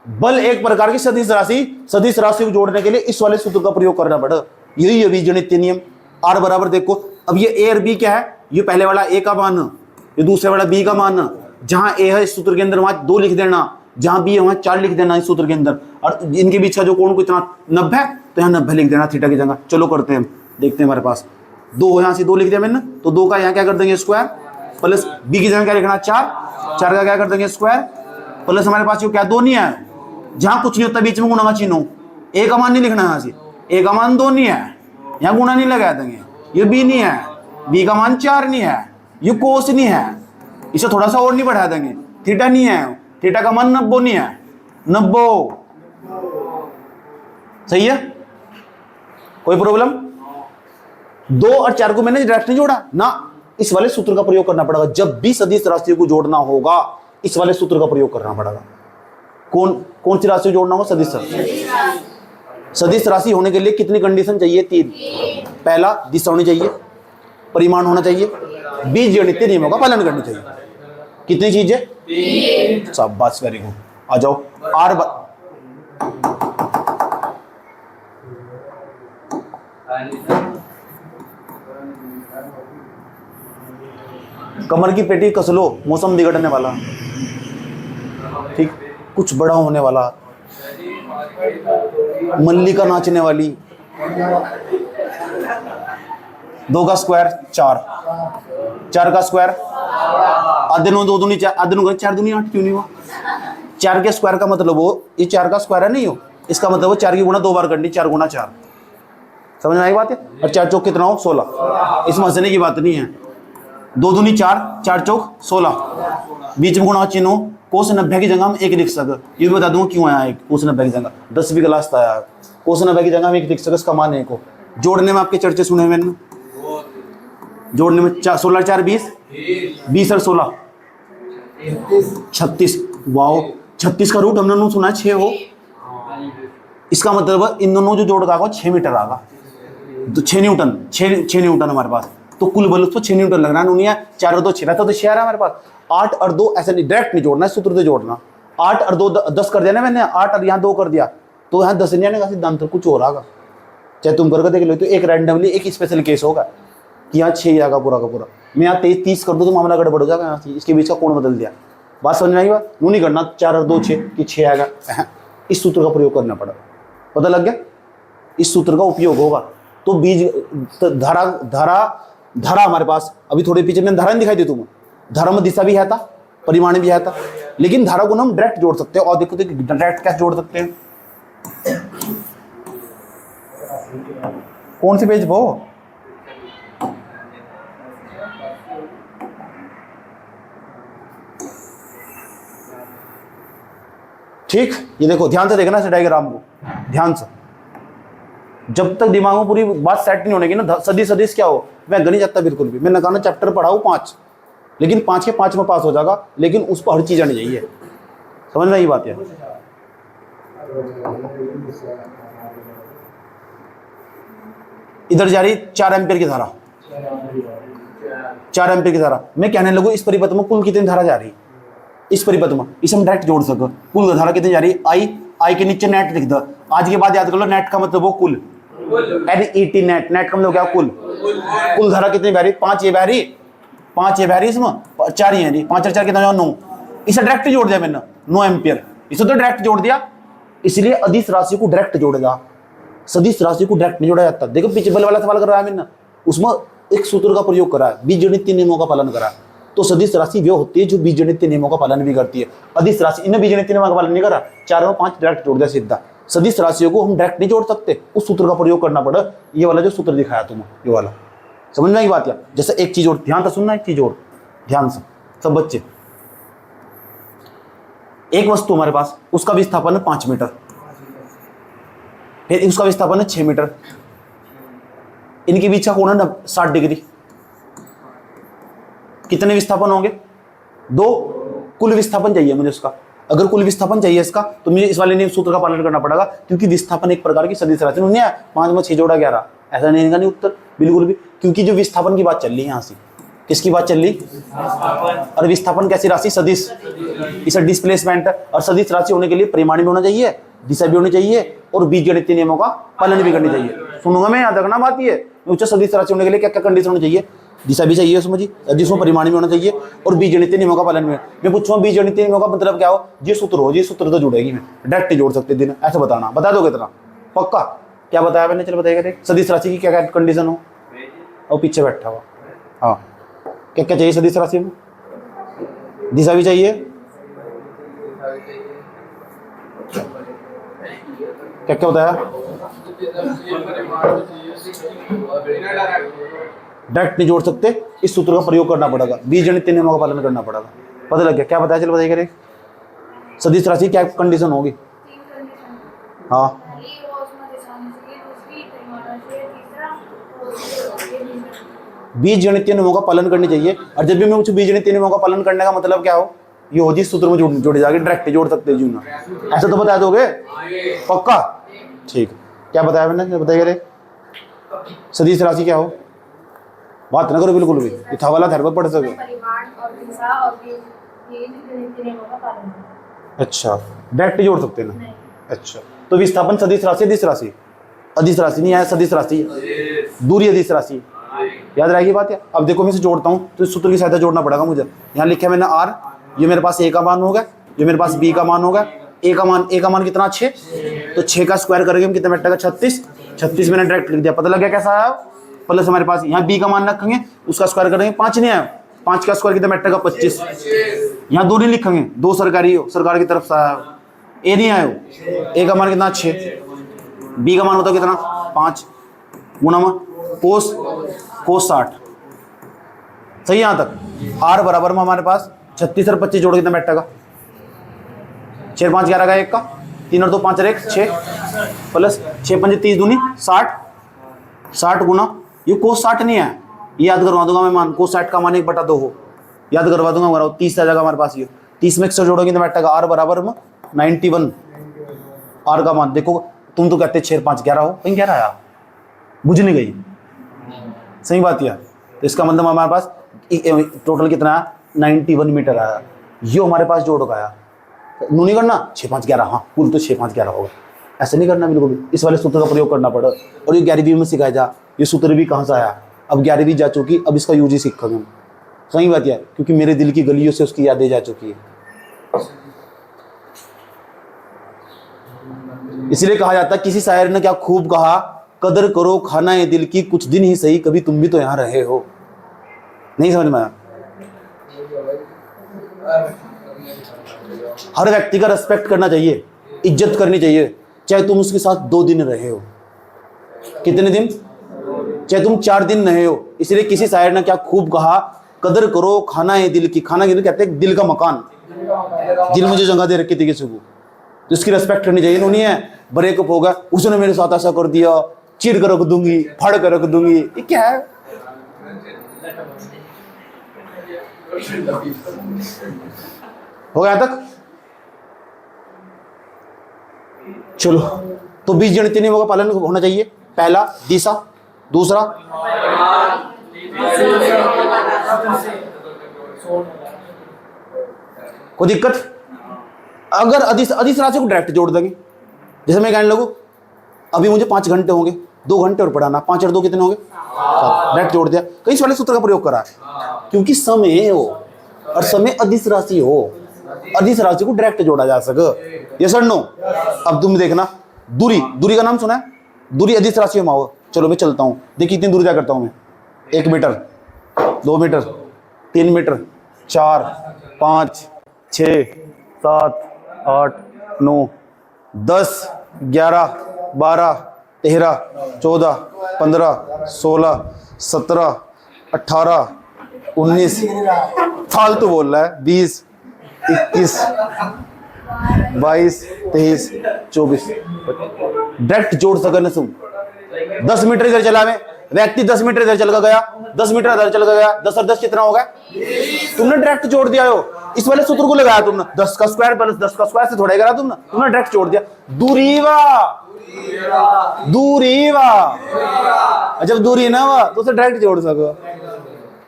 बल एक प्रकार की सदिश राशि को जोड़ने के लिए इस वाले सूत्र का प्रयोग करना पड़ा। यही है बीजगणित नियम। आर बराबर, देखो अब ये ए और बी क्या है? ये पहले वाला ए का मान, ये दूसरे वाला बी का मान। जहां ए है इस सूत्र के अंदर वहां 2 लिख देना, जहां बी है वहां 4 लिख देना इस सूत्र के अंदर। और इनके बीच का जो कोण कितना 90 है, तो यहाँ 90 लिख देना थीटा की जगह। चलो करते हैं, देखते हैं। हमारे पास 2, यहाँ से 2 लिख दिया मैंने, तो 2 का यहाँ क्या कर देंगे? स्क्वायर, प्लस बी की जगह क्या लिखना? 4 का क्या कर देंगे? स्क्वायर, प्लस हमारे पास जो क्या 2 नहीं है, जहां कुछ नहीं होता बीच में गुणा का चिन्ह हो। ए का मान नहीं लिखना, यहाँ से ए का मान 2 नहीं है, यहाँ गुणा नहीं लगा देंगे। ये बी नहीं है, बी का मान 4 नहीं है, ये कोस नहीं है, इसे थोड़ा सा और नहीं बढ़ा देंगे। थीटा नहीं है, थीटा का मान 90 नहीं है, 90। सही है? कोई प्रॉब्लम? 2 और 4 को मैंने डायरेक्ट नहीं जोड़ा ना, इस वाले सूत्र का प्रयोग करना पड़ेगा। जब भी सदिश राशियों को जोड़ना होगा इस वाले सूत्र का प्रयोग करना पड़ेगा। कौन सी राशि को जोड़ना होगा? सदिश राशि। सदिश राशि होने के लिए कितनी कंडीशन चाहिए? 3। पहला, दिशा होनी चाहिए, परिमाण होना चाहिए, बीजगणित नियमों का पालन करना चाहिए। कितनी चीजें? शाबाश, वेरी गुड। आ जाओ आर कमर की पेटी कस लो, मौसम बिगड़ने वाला, ठीक, कुछ बड़ा होने वाला, मल्लिका नाचने वाली। 2 का स्क्वायर 4, 4 का स्क्वायर आधे 9, 2 दूनी 4, आधे 9 4 दूनी 8, क्यों नहीं हुआ? 4 के स्क्वायर का मतलब हो, ये 4 का स्क्वायर है नहीं हो, इसका मतलब वो 4 की गुणा 2 बार करनी, 4 गुणा 4। समझ में आई बात है? और 4 चौक कितना हो? 16। इसमें हंसने की बात नहीं है। 2 दूनी 4, 4 चौक 16, बीच में गुणा चिन्ह हो, कोस 90 की जगह हम 1 लिख सक। ये भी बता दूंगा क्यों आया 1 कोस 90 की जगह, 10वीं क्लास था यार। कोस 90 की जगह हम 1 लिख सक, इसका मान 1 हो। जोड़ने में आपके चर्चे सुने मैंने, जोड़ने में 16 4 20, 20 और 16 36। वाओ, 36 का रूट हमने सुना 6 हो। इसका मतलब इन दोनों जो जोड़ का 6 मीटर आगा, तो 6 न्यूटन, 6 न्यूटन हमारे पास। तो कुल बल उसको 6 न्यूटन लगना है। 4 और 2 6 रहता, तो 6 आ रहा है हमारे पास। 8 और 2 ऐसे नहीं, डायरेक्ट नहीं जोड़ना है, सूत्र से जोड़ना। 8 और 2 10 कर दिया ना मैंने, 8 और यहाँ 2 कर दिया, तो यहाँ 10 नहीं आने का सिद्धांत, कुछ और आगा। चाहे तुम करके देख लो, तो एक रैंडमली एक स्पेशल केस होगा कि यहाँ 6 आएगा पूरा का पूरा। मैं यहाँ 23 30 कर दूँ तो मामला गड़बड़ हो जाएगा। यहाँ से इसके बीच का कोण बदल दिया, बात समझ में आई? बात नहीं करना 4 और 2 6 कि 6 आएगा, इस सूत्र का प्रयोग करना पड़ा। पता लग गया? इस सूत्र का उपयोग होगा। तो बीज धारा धारा धारा हमारे पास अभी थोड़े पीछे में धारा नहीं दिखाई दी तुम्हें, धारा में दिशा भी है था, परिमाण भी है था, लेकिन धारा को हम डायरेक्ट जोड़ सकते हैं। और देखो डायरेक्ट कैसे जोड़ सकते हैं? कौन सी पेज वो? ठीक, ये देखो ध्यान से देखना इस डायग्राम को, ध्यान से। जब तक दिमाग में पूरी बात सेट नहीं होने की ना, सदिश सदिश क्या हो मैं गणित जाता बिल्कुल भी। मैंने कहा ना चैप्टर पढ़ाऊँ 5, लेकिन 5 के 5 में पास हो जाएगा, लेकिन उस पर हर चीज आनी चाहिए। समझ में ये बात है? इधर जा रही 4 एम्पियर की धारा, 4 एम्पियर की धारा। मैं कहने लगूँ इस परिपथ में कुल कितनी धारा जा रही, इस परिपथ में, इसे हम डायरेक्ट जोड़ सको। कुल धारा कितनी जा रही? आई के नीचे नेट लिख दो। आज के बाद याद कर लो, नेट का मतलब वो कुल, NET नेट, नेट का मतलब क्या? कुल। कुल धारा कितनी बह रही? 5 ये बह रही, 5 ये बह रही, इसमें 4 ये रही, 5 और 4 कितना? 9। इसे डायरेक्ट जोड़ दिया मैंने, 9 एम्पियर, इसे तो डायरेक्ट जोड़ दिया। इसलिए अदिश राशि को डायरेक्ट जोड़ेगा, सदिश राशि को डायरेक्ट नहीं जोड़ा जाता। देखो पीछे बल वाला सवाल कर रहा है मैंने, उसमें एक सूत्र का प्रयोग करा है, बीजगणित नियमों का पालन करा। तो सदिश राशि वो होती है जो बीजगणित नियमों का पालन भी करती है। अदिश राशि इन्हें बीजगणित नियमों का पालन नहीं करा, 4 और 5 डायरेक्ट जोड़ दिया सीधा। सदिश राशियों को हम डायरेक्ट नहीं जोड़ सकते, उस सूत्र का प्रयोग करना पड़ा। ये वाला जो सूत्र दिखाया तुम्हें, ये वाला, समझ में आई बात? या जैसे एक चीज और ध्यान से सुनना, एक चीज और ध्यान से सब बच्चे। एक वस्तु हमारे पास, उसका विस्थापन है 5 मीटर, फिर उसका विस्थापन है 6 मीटर, इनके बीच का कोण है 60 डिग्री। कितने विस्थापन होंगे? 2। कुल विस्थापन चाहिए मुझे उसका। अगर कुल विस्थापन चाहिए इसका, तो मुझे इस वाले नियम सूत्र का पालन करना पड़ेगा, क्योंकि विस्थापन एक प्रकार की सदिश राशि नहीं है। 5 में 6 जोड़ा 11, ऐसा नहीं का नहीं उत्तर बिल्कुल भी, क्योंकि जो विस्थापन की बात चल रही है यहाँ से, किसकी बात चल रही? और विस्थापन कैसी राशि? सदिश, इसे डिस्प्लेसमेंट। और सदिश राशि होने के लिए परिमाण भी होना चाहिए, दिशा भी होनी चाहिए, और बीजगणित नियमों का पालन भी करनी चाहिए। सुनूंगा मैं, याद रखना बात ये, उच्च सदिश राशि होने के लिए क्या क्या कंडीशन होनी चाहिए? दिशा भी चाहिए उसमें जी, जिसमें परिमाण भी होना चाहिए, और बीजगणित नियमों का पालन भी। मैं पूछूंगा बीजगणित नियमों का मतलब क्या हो? ये सूत्र हो, ये सूत्र तो जुड़ेगी, मैं डायरेक्ट जोड़ सकते दिन, ऐसा बताना, बता दोगे इतना पक्का? क्या बताया मैंने? चलो बताइएगा। सदिश राशि की क्या क्या कंडीशन हो? और पीछे बैठा हुआ, हाँ, क्या क्या चाहिए सदिश राशि में? दिशा भी चाहिए, क्या क्या बताया? डायरेक्ट नहीं जोड़ सकते, इस सूत्र का प्रयोग करना पड़ेगा, बीजगणित नियमों का पालन करना पड़ेगा। पता लग गया? क्या बताया? चलो बताइए। सदिश राशि क्या कंडीशन होगी? हाँ, बीजगणित नियमों का पालन करनी चाहिए। और जब भी मैं पूछूं बीजगणित नियमों का पालन करने का मतलब क्या हो, ये हो जिस सूत्र में जोड़ी जाके डायरेक्ट जोड़ सकते हैं जीवन, ऐसा तो बता दोगे पक्का? ठीक, क्या बताया मैंने? बताइए सदिश राशि क्या हो? बात ना करो बिल्कुल भी, था वाला घर पर पढ़ सके। अच्छा, डायरेक्ट जोड़ सकते हैं ना। अच्छा, तो विस्थापन सदिश राशि, अदिश राशि, अदिश राशि नहीं आया, सदिश राशि, दूरी अदिश राशि, याद रहेगी बात है। अब देखो मैं इसे जोड़ता हूँ तो इस सूत्र की सहायता जोड़ना पड़ेगा मुझे। यहाँ लिखा है मैंने R, ये मेरे पास A का मान होगा, ये मेरे पास B का मान होगा। A का मान कितना 6, तो 6 का स्क्वायर करेंगे हम कितना बैठेगा 36, 36 मैंने डायरेक्ट लिख दिया, पता लग गया कैसा आया। प्लस हमारे पास यहाँ B का मान रखेंगे, उसका स्क्वायर करेंगे, 5 नहीं आया, 5 का स्क्वायर कितना बैठेगा 25। यहाँ 2 नहीं लिखेंगे, 2 सरकारी हो, सरकार की तरफ से आया। A नहीं आया, A का मान कितना 6, B का मान होता कितना 5 गुना में कोस 60। सही यहाँ तक। R बराबर में हमारे पास 36 और 25 जोड़ कितना बैठेगा 6 5 11 का 1 का 3 और 2 5 और 1 6 प्लस 6 5 30 दूनी 60, 60 गुना ये कोस 60 नहीं है, ये याद करवा दूंगा मैं मान, कोस 60 का मान 1/2 हो, याद करवा दूंगा। 30 आ जाएगा हमारे पास, ये 30 में 100 जोड़ोगे तो बैठेगा R बराबर में 91। R का मान देखो, तुम तो कहते 6 5 11 हो, कहीं 11 आया, बुझ नहीं गई, सही बात है। तो इसका मतलब हमारे पास टोटल कितना आया 91 मीटर आया, ये हमारे पास जोड़ का आया। नू नहीं करना 6 5 11, हाँ कुल तो 6 5 11 होगा, ऐसा नहीं करना बिल्कुल भी, इस वाले सूत्र का प्रयोग करना पड़ा। और ये 11वीं में सिखाया जा, ये सूत्र भी कहाँ से आया, अब 11वीं जा चुकी, अब इसका यूज ही सीखेंगे हम, सही बात है, क्योंकि मेरे दिल की गलियों से उसकी यादें जा चुकी है। इसलिए कहा जाता है, किसी शायर ने क्या खूब कहा, कदर करो खाना है दिल की, कुछ दिन ही सही, कभी तुम भी तो यहाँ रहे हो। नहीं समझ में आया। हर व्यक्ति का रेस्पेक्ट करना चाहिए, इज्जत करनी चाहिए, चाहे तुम उसके साथ 2 दिन रहे हो, कितने दिन, चाहे तुम 4 दिन रहे हो। इसलिए किसी शायर ने क्या खूब कहा, कदर करो खाना है दिल की, खाना दिल कहते हैं दिल का मकान, दिल मुझे जगह दे रखी थी किसी को, तो इसकी रेस्पेक्ट करनी चाहिए। उन्होंने है ब्रेकअप होगा, उसने मेरे साथ ऐसा कर दिया, चीर कर रख दूंगी, फाड़ कर रख दूंगी, ये क्या है। हो गया तक, चलो। तो बीजगणित नियमों का पालन होना चाहिए। पहला दिशा, दूसरा कोई दिक्कत, अगर अधिस राशि को डायरेक्ट जोड़ देंगे, जैसे मैं कहने लगूं अभी मुझे 5 घंटे होंगे, 2 घंटे और पढ़ाना, 5 और 2 कितने होंगे 7, डायरेक्ट जोड़ दिया। कई वाले सूत्र का प्रयोग करा है, क्योंकि समय हो और समय अधिस राशि हो, अधिस राशि को डायरेक्ट जोड़ा जा सके। यस और नो। अब तुम देखना, दूरी का नाम सुना है, दूरी अधिस राशि में हो। चलो मैं चलता हूँ, देखिए कितनी दूरी तय करता हूँ मैं, 1 मीटर, 2 मीटर, 3 मीटर, 4 5 6 7 8 9 10 11 12 13 14 15 16 17 18 19 फालतू बोल रहा है, 20 21 22 23 24 डायरेक्ट जोड़ सकने तुम। 10 मीटर इधर चला मैं, व्यक्ति 10 मीटर इधर चल गया, 10 मीटर इधर चल गया, 10 और 10 कितना होगा, तुमने डायरेक्ट जोड़ दिया हो। इस वाले सूत्र को लगाया तुमने, 10 का स्क्वायर प्लस 10 का स्क्वायर से थोड़ा करा तुमने डायरेक्ट जोड़ दिया। दूरी वा, जब दूरी ना हुआ तो उसे डायरेक्ट जोड़ सको,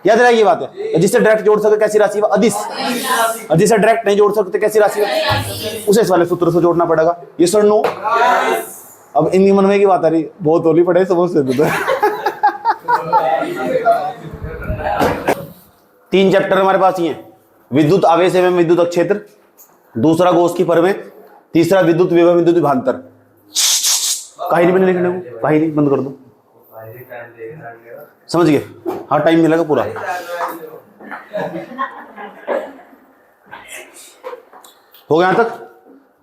याद रहेगी बात है। जिससे डायरेक्ट जोड़ सके कैसी राशि, अधिस से डायरेक्ट नहीं जोड़ सकते कैसी राशि, उसे इस वाले सूत्र से जोड़ना पड़ेगा। ये सर नो। अब इन मन में की बात आ रही, बहुत होली पड़े समझ से। 3 चैप्टर हमारे पास ही हैं, विद्युत आवेश एवं विद्युत क्षेत्र, दूसरा गोस की परमें, तीसरा विद्युत विभव विद्युत विभवांतर। कहीं नहीं लिखने को, कहीं नहीं, बंद कर दो, समझ गए। हाँ टाइम मिलेगा पूरा। हो गया यहां तक,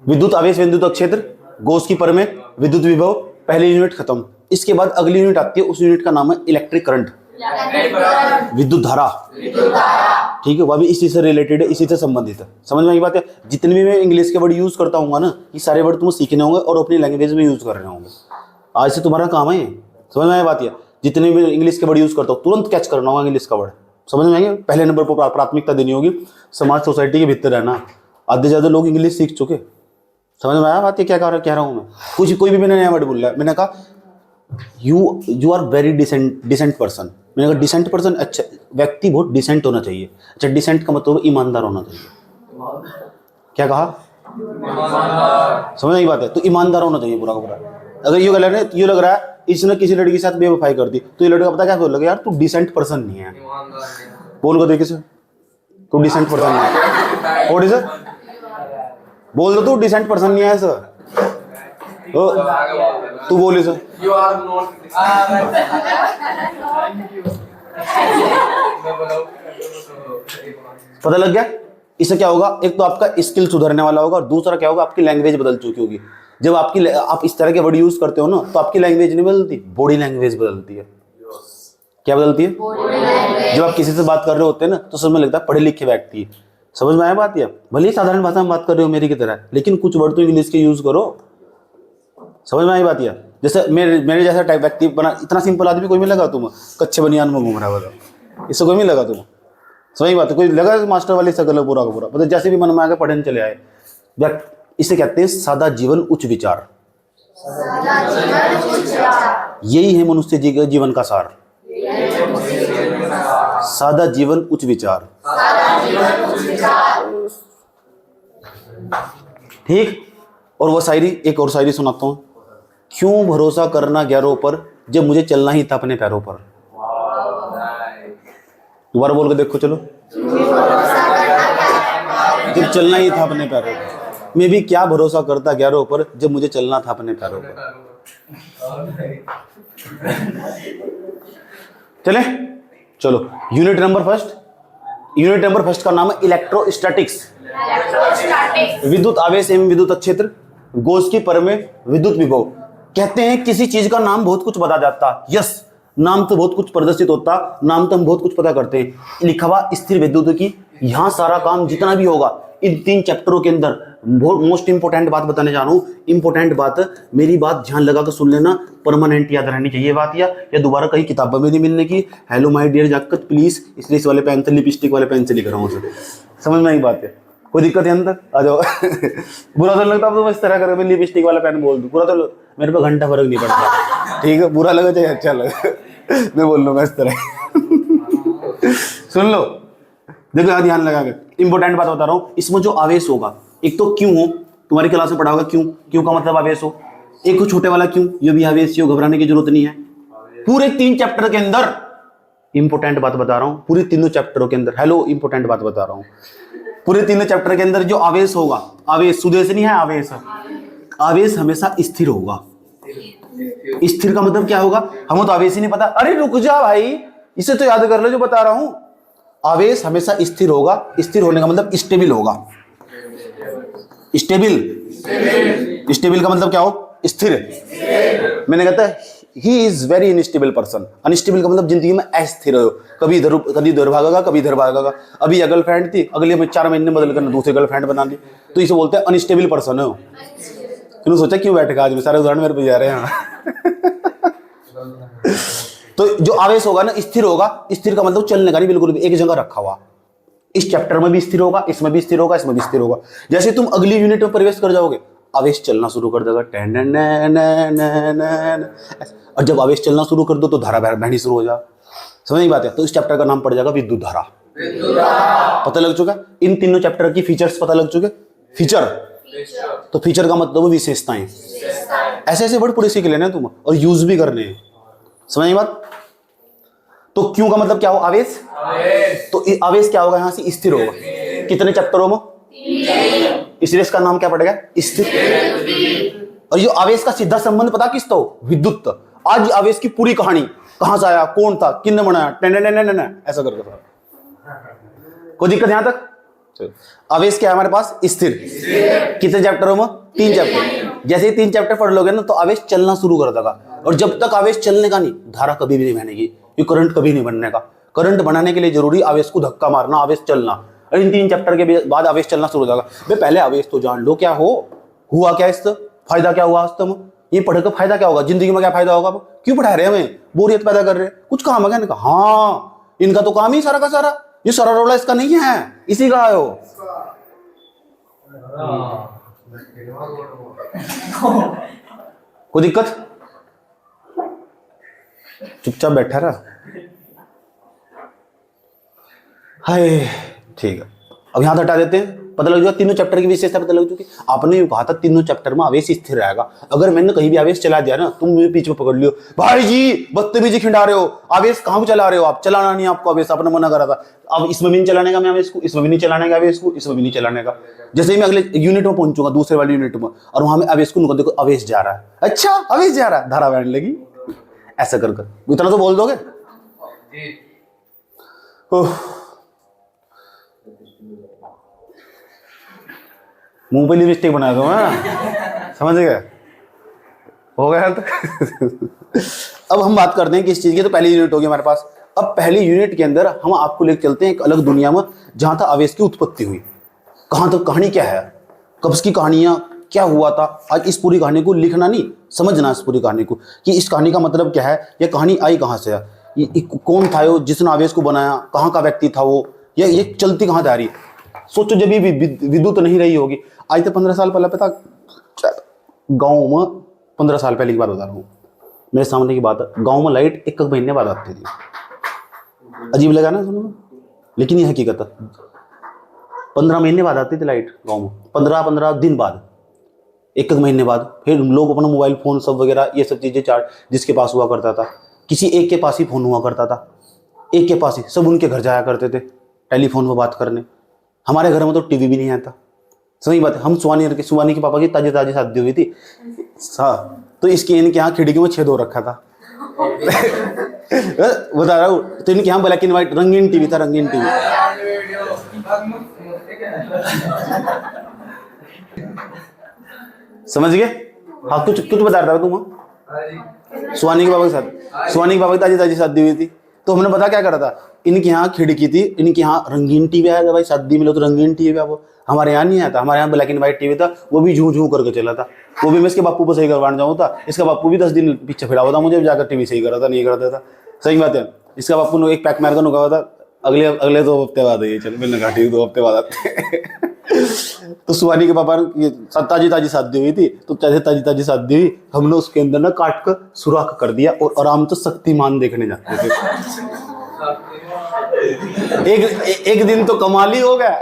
विद्युत आवेश विद्युत क्षेत्र, गोस की परमें, विद्युत विभव, पहली यूनिट खत्म। इसके बाद अगली यूनिट आती है, उस यूनिट का नाम है इलेक्ट्रिक करंट, विद्युत धारा, ठीक है। वह भी इसी से रिलेटेड है, इसी से संबंधित है। समझ में आई बात है। जितने भी मैं इंग्लिश के वर्ड यूज करता हूँ ना, ये सारे वर्ड तुम्हें सीखने होंगे और अपनी लैंग्वेज में यूज कर रहे होंगे। आज से तुम्हारा काम है, समझ में आई बात है। जितने भी इंग्लिश के वर्ड यूज करता हूँ तुरंत कैच करना होगा इंग्लिश का वर्ड, समझ में आएंगे। पहले नंबर पर प्राथमिकता देनी होगी, समाज सोसाइटी के भीतर रहना। आधे ज़्यादा लोग इंग्लिश सीख चुके, समझ में आया बात है क्या कह रहा हूँ मैं। कुछ कोई भी मैंने नया वर्ड बोल रहा है, मैंने कहा you are very decent person. मैंने कहा डिसेंट पर्सन, अच्छा व्यक्ति बहुत डिसेंट होना चाहिए। अच्छा डिसेंट का मतलब ईमानदार होना चाहिए, क्या कहा? समझ नहीं बात है। तो ईमानदार होना चाहिए पूरा का पूरा। अगर ये लग रहा है इसने किसी लड़की के साथ बेवफाई कर दी, तो ये लड़का पता क्या बोल लगे, यार तू डिसेंट पर्सन नहीं है। बोल को देखिए, तू डिसेंट पर्सन नहीं है। What is it? बोल दो तू डिसेंट पर्सन नहीं है सर। तू बोली सर। पता लग गया? इससे क्या होगा, एक तो आपका स्किल सुधरने वाला होगा और दूसरा क्या होगा, आपकी लैंग्वेज बदल चुकी होगी। जब आप इस तरह के वर्ड यूज करते हो ना, तो आपकी लैंग्वेज नहीं बदलती, बॉडी लैंग्वेज बदलती है। क्या बदलती है? जब आप किसी से बात कर रहे होते हैं ना, तो समझ में लगता है पढ़े लिखे व्यक्ति है। समझ में आया बात? या भले ही साधारण भाषा में बात कर रहे हो मेरी की तरह, लेकिन कुछ वर्ड तो इंग्लिश के यूज करो। समझ में आई बात? या जैसे मेरे जैसा टाइप व्यक्ति बना, इतना सिंपल आदमी कोई मिलेगा तुम कच्चे बनियान में घूम रहा है, बताओ इससे कोई मिलेगा तुम? सही बात है। कोई लगा मास्टर वाली शकल है पूरा का पूरा, मतलब जैसे भी मन में आके पढ़ने चले आए। इसे कहते हैं सादा जीवन उच्च विचार। यही है मनुष्य जी के जीवन का सार। सादा जीवन उच्च विचार। ठीक। और वो शायरी, एक और शायरी सुनाता हूं। क्यों भरोसा करना गैरों पर, जब मुझे चलना ही था अपने पैरों पर। दोबारा बोल के देखो, चलो। जब चलना ही था अपने पैरों पर, मैं भी क्या भरोसा करता गैरों पर, जब मुझे चलना था अपने पैरों पर। चले चलो। यूनिट नंबर फर्स्ट का नाम है इलेक्ट्रोस्टैटिक्स। विद्युत आवेश एवं विद्युत क्षेत्र, गोस की पर में विद्युत विभव। कहते हैं किसी चीज का नाम बहुत कुछ बता जाता। यस, नाम तो बहुत कुछ प्रदर्शित होता, नाम तो हम बहुत कुछ पता करते हैं। लिखा हुआ स्थिर विद्युत की, यहां सारा काम जितना भी होगा इन 3 चैप्टरों के अंदर। बहुत मोस्ट इंपोर्टेंट बात बताने जा रहा हूं। इंपोर्टेंट बात, मेरी बात ध्यान लगा कर सुन लेना, परमानेंट याद रहनी चाहिए बात। या दोबारा कहीं किताबों में नहीं मिलने की। हेलो माय डियर जाकत, प्लीज इसलिए इस वाले पेन से, लिपस्टिक वाले पेन से लिख रहा हूँ उसे। समझ में आई बात है? कोई दिक्कत है अंदर? आ जाओ। बुरा तो लगता तो इस तरह कर, मैं लिपस्टिक वाला पेन बोल दूं, बुरा तो मेरे पे घंटा फर्क नहीं पड़ता। ठीक है, बुरा लगे चाहे अच्छा लगे, मैं बोल लूंगा इस तरह। सुन लो, देखो यहाँ ध्यान लगा के, इंपॉर्टेंट बात बता रहा हूँ। इसमें जो आवेश होगा, एक तो क्यों हो, तुम्हारी क्लास में पढ़ा होगा क्यों का मतलब आवेश हो। एक तो छोटे वाला क्यों, ये भी आवेश हो, घबराने की जरूरत नहीं है। पूरे 3 चैप्टर के अंदर इंपॉर्टेंट बात बता रहा हूं, पूरे तीनों चैप्टरों के अंदर। हेलो, इंपॉर्टेंट बात बता रहा हूं। पूरे तीनों चैप्टर के अंदर जो आवेश होगा, आवेश सुदेश नहीं है, आवेश। आवेश हमेशा स्थिर होगा। स्थिर का मतलब क्या होगा, हमें तो आवेश ही नहीं पता। अरे रुक जा भाई, इसे तो याद कर लो जो बता रहा हूं। आवेश हमेशा स्थिर होगा। स्थिर होने का मतलब स्टेबल होगा। स्टेबल का मतलब क्या हो, स्थिर। मैंने कहता है he is very unstable person. Unstable का मतलब जिंदगी में अस्थिर हो, कभी इधर भागेगा, कभी इधर भागेगा। अभी ये गर्लफ्रेंड थी, अगले में 4 महीने बदल कर दूसरी गर्लफ्रेंड बना ली, तो इसे बोलते हैं अनस्टेबल पर्सन हो। तूने सोचा क्यों बैठेगा आज में, सारे उदाहरण मेरे पे जा रहे हैं। तो जो आवेश होगा ना, स्थिर होगा। स्थिर का मतलब चलने का नहीं, बिल्कुल भी एक जगह रखा हुआ। इस चैप्टर में भी स्थिर होगा, इसमें भी स्थिर होगा, इसमें भी स्थिर होगा। जैसे तुम अगली यूनिट में प्रवेश कर जाओगे, आवेश चलना शुरू कर देगा। और जब आवेश चलना शुरू कर दो तो धारा बहनी शुरू हो जा। समझ नहीं बात है? तो इस चैप्टर का नाम पड़ जाएगा विद्युत धारा। पता लग चुका? इन तीनों चैप्टर की फीचर्स पता लग चुके। फीचर, तो फीचर का मतलब विशेषताएं। ऐसे ऐसे वर्ड पूरे सीख लेना तुम और यूज भी करने हैं। समझ नहीं बात? तो क्यों का मतलब क्या हो, आवेश। तो आवेश क्या होगा, यहां से स्थिर होगा। कितने चैप्टरों में? इसलिए इसका नाम क्या पड़ेगा, स्थिर। और ये आवेश का सीधा संबंध पता किस तो, विद्युत। आज आवेश की पूरी कहानी, कहां से आया, कौन था, किसने बनाया, ऐसा करके। कोई दिक्कत यहां तक? आवेश क्या है हमारे पास, स्थिर। कितने चैप्टरों में? 3 चैप्टर। जैसे ही 3 चैप्टर पढ़ लोगे ना, तो आवेश चलना शुरू कर देगा। और जब तक आवेश चलने का नहीं, धारा कभी भी नहीं बनेगी। ये करंट कभी नहीं बनने का। करंट बनाने के लिए जरूरी आवेश को धक्का मारना, आवेश चलना। और इन 3 चैप्टर के बाद आवेश चलना शुरू हो जाएगा। भाई पहले आवेश तो जान लो क्या हो, हुआ क्या, इससे फायदा क्या हुआ, तुम ये पढ़ कर फायदा क्या होगा, जिंदगी में क्या फायदा होगा, क्यों पढ़ा रहे हमें, बोरियत पैदा कर रहे हैं, कुछ काम है क्या? हाँ, इनका तो काम ही सारा का सारा, ये सारा रोला इसका नहीं है, इसी का आयो। कोई दिक्कत? चुपचाप बैठा रहा। हाय, ठीक है, अब यहां हटा देते हैं। पता लग जाएगा, तीनों चैप्टर की विशेषता पता लग चुकी। आपने भी कहा था तीनों चैप्टर में आवेश स्थिर रहेगा। अगर मैंने कहीं भी आवेश चला दिया ना, तुम मुझे पीछे पकड़ लियो, भाई जी बदतमीजी खिंडा रहे हो, आवेश कहाँ को चला रहे हो आप, चलाना नहीं आपको आवेश, आपने मना करा था। अब इसमें भी नहीं चलाने का मैं आवेश को, इसमें भी नहीं चलाने का आवेश को, इसमें भी नहीं चलाने का। जैसे ही मैं अगले यूनिट में पहुंचूंगा, दूसरे वाले यूनिट में, और वहां में आवेश को देखो आवेश जा रहा है, अच्छा आवेश जा रहा है, धारा बहने लगी, ऐसा कर कर इतना तो बोल दोगे। मुंह पे लिपस्टिक बना दो मैं, समझ गए, हो गया तो। अब हम बात करते हैं किस चीज की, तो पहली यूनिट होगी हमारे पास। अब पहली यूनिट के अंदर हम आपको लेकर चलते हैं एक अलग दुनिया में, जहां था आवेश की उत्पत्ति हुई, कहां तक कहानी क्या है, कब्ज की कहानियां क्या हुआ था। आज इस पूरी कहानी को लिखना नहीं, समझना इस पूरी कहानी को कि इस कहानी का मतलब क्या है, यह कहानी आई कहां से है, ये कौन था वो जिसने आवेश को बनाया, कहाँ का व्यक्ति था वो, ये चलती कहाँ जा रही। सोचो जब भी विद्युत नहीं रही होगी, आज तो 15 साल पहले पता गाँव में, 15 साल पहले की बात बता रहा हूँ, मेरे सामने की बात है, गाँव में लाइट एक महीने बाद आती थी। अजीब लगा ना सुनो, लेकिन ये हकीकत है, 15 महीने बाद आती थी लाइट गाँव में, 15 दिन बाद, एक महीने बाद। फिर लोग अपना मोबाइल फोन सब वगैरह ये सब चीजें चार्ज जिसके पास हुआ करता था, किसी एक के पास ही फोन हुआ करता था, एक के पास ही, सब उनके घर जाया करते थे टेलीफोन पर बात करने। हमारे घर में तो टीवी भी नहीं आता, सही बात है। हम सुवानी के पापा की ताजी ताजी शादी हुई थी, हाँ, तो इसके इनके यहाँ खिड़की में छेद हो रखा था। बता रहा हूँ, तो इनके यहाँ ब्लैक एंड व्हाइट रंगीन टीवी था, रंगीन टीवी। समझ गए? हाँ, कुछ बता रहा था तुम। सुवानी के बाबा के साथ, सुवानी के बाबा की ताजी ताजी शादी हुई थी, तो हमने पता क्या करा था, इनके यहाँ खिड़की थी, इनके यहाँ रंगीन टीवी आया था, भाई शादी में लो तो रंगीन टीवी है, वो हमारे यहाँ नहीं आता। हमारे यहाँ ब्लैक एंड व्हाइट टीवी था, वो भी झूं करके चला था, वो भी मैं इसके बापू को सही करवाने जाऊँ था, इसका बापू भी 10 दिन पीछे फिरा हुआ था, मुझे जाकर टीवी सही करा था, नहीं करता था। सही बात है, इसका बापू ने एक पैक मार कर नुका हुआ था, अगले 2 हफ्ते बाद है, चल मैंने कहा ठीक 2 हफ्ते बाद आते। तो सुवानी के पापा की ताजी ताजी शादी हुई थी, तो ताजी ताजी शादी हुई, हमने उसके अंदर ना काट कर सुराख कर दिया और आराम से शक्तिमान देखने जाते थे। एक दिन तो कमाल ही हो गया।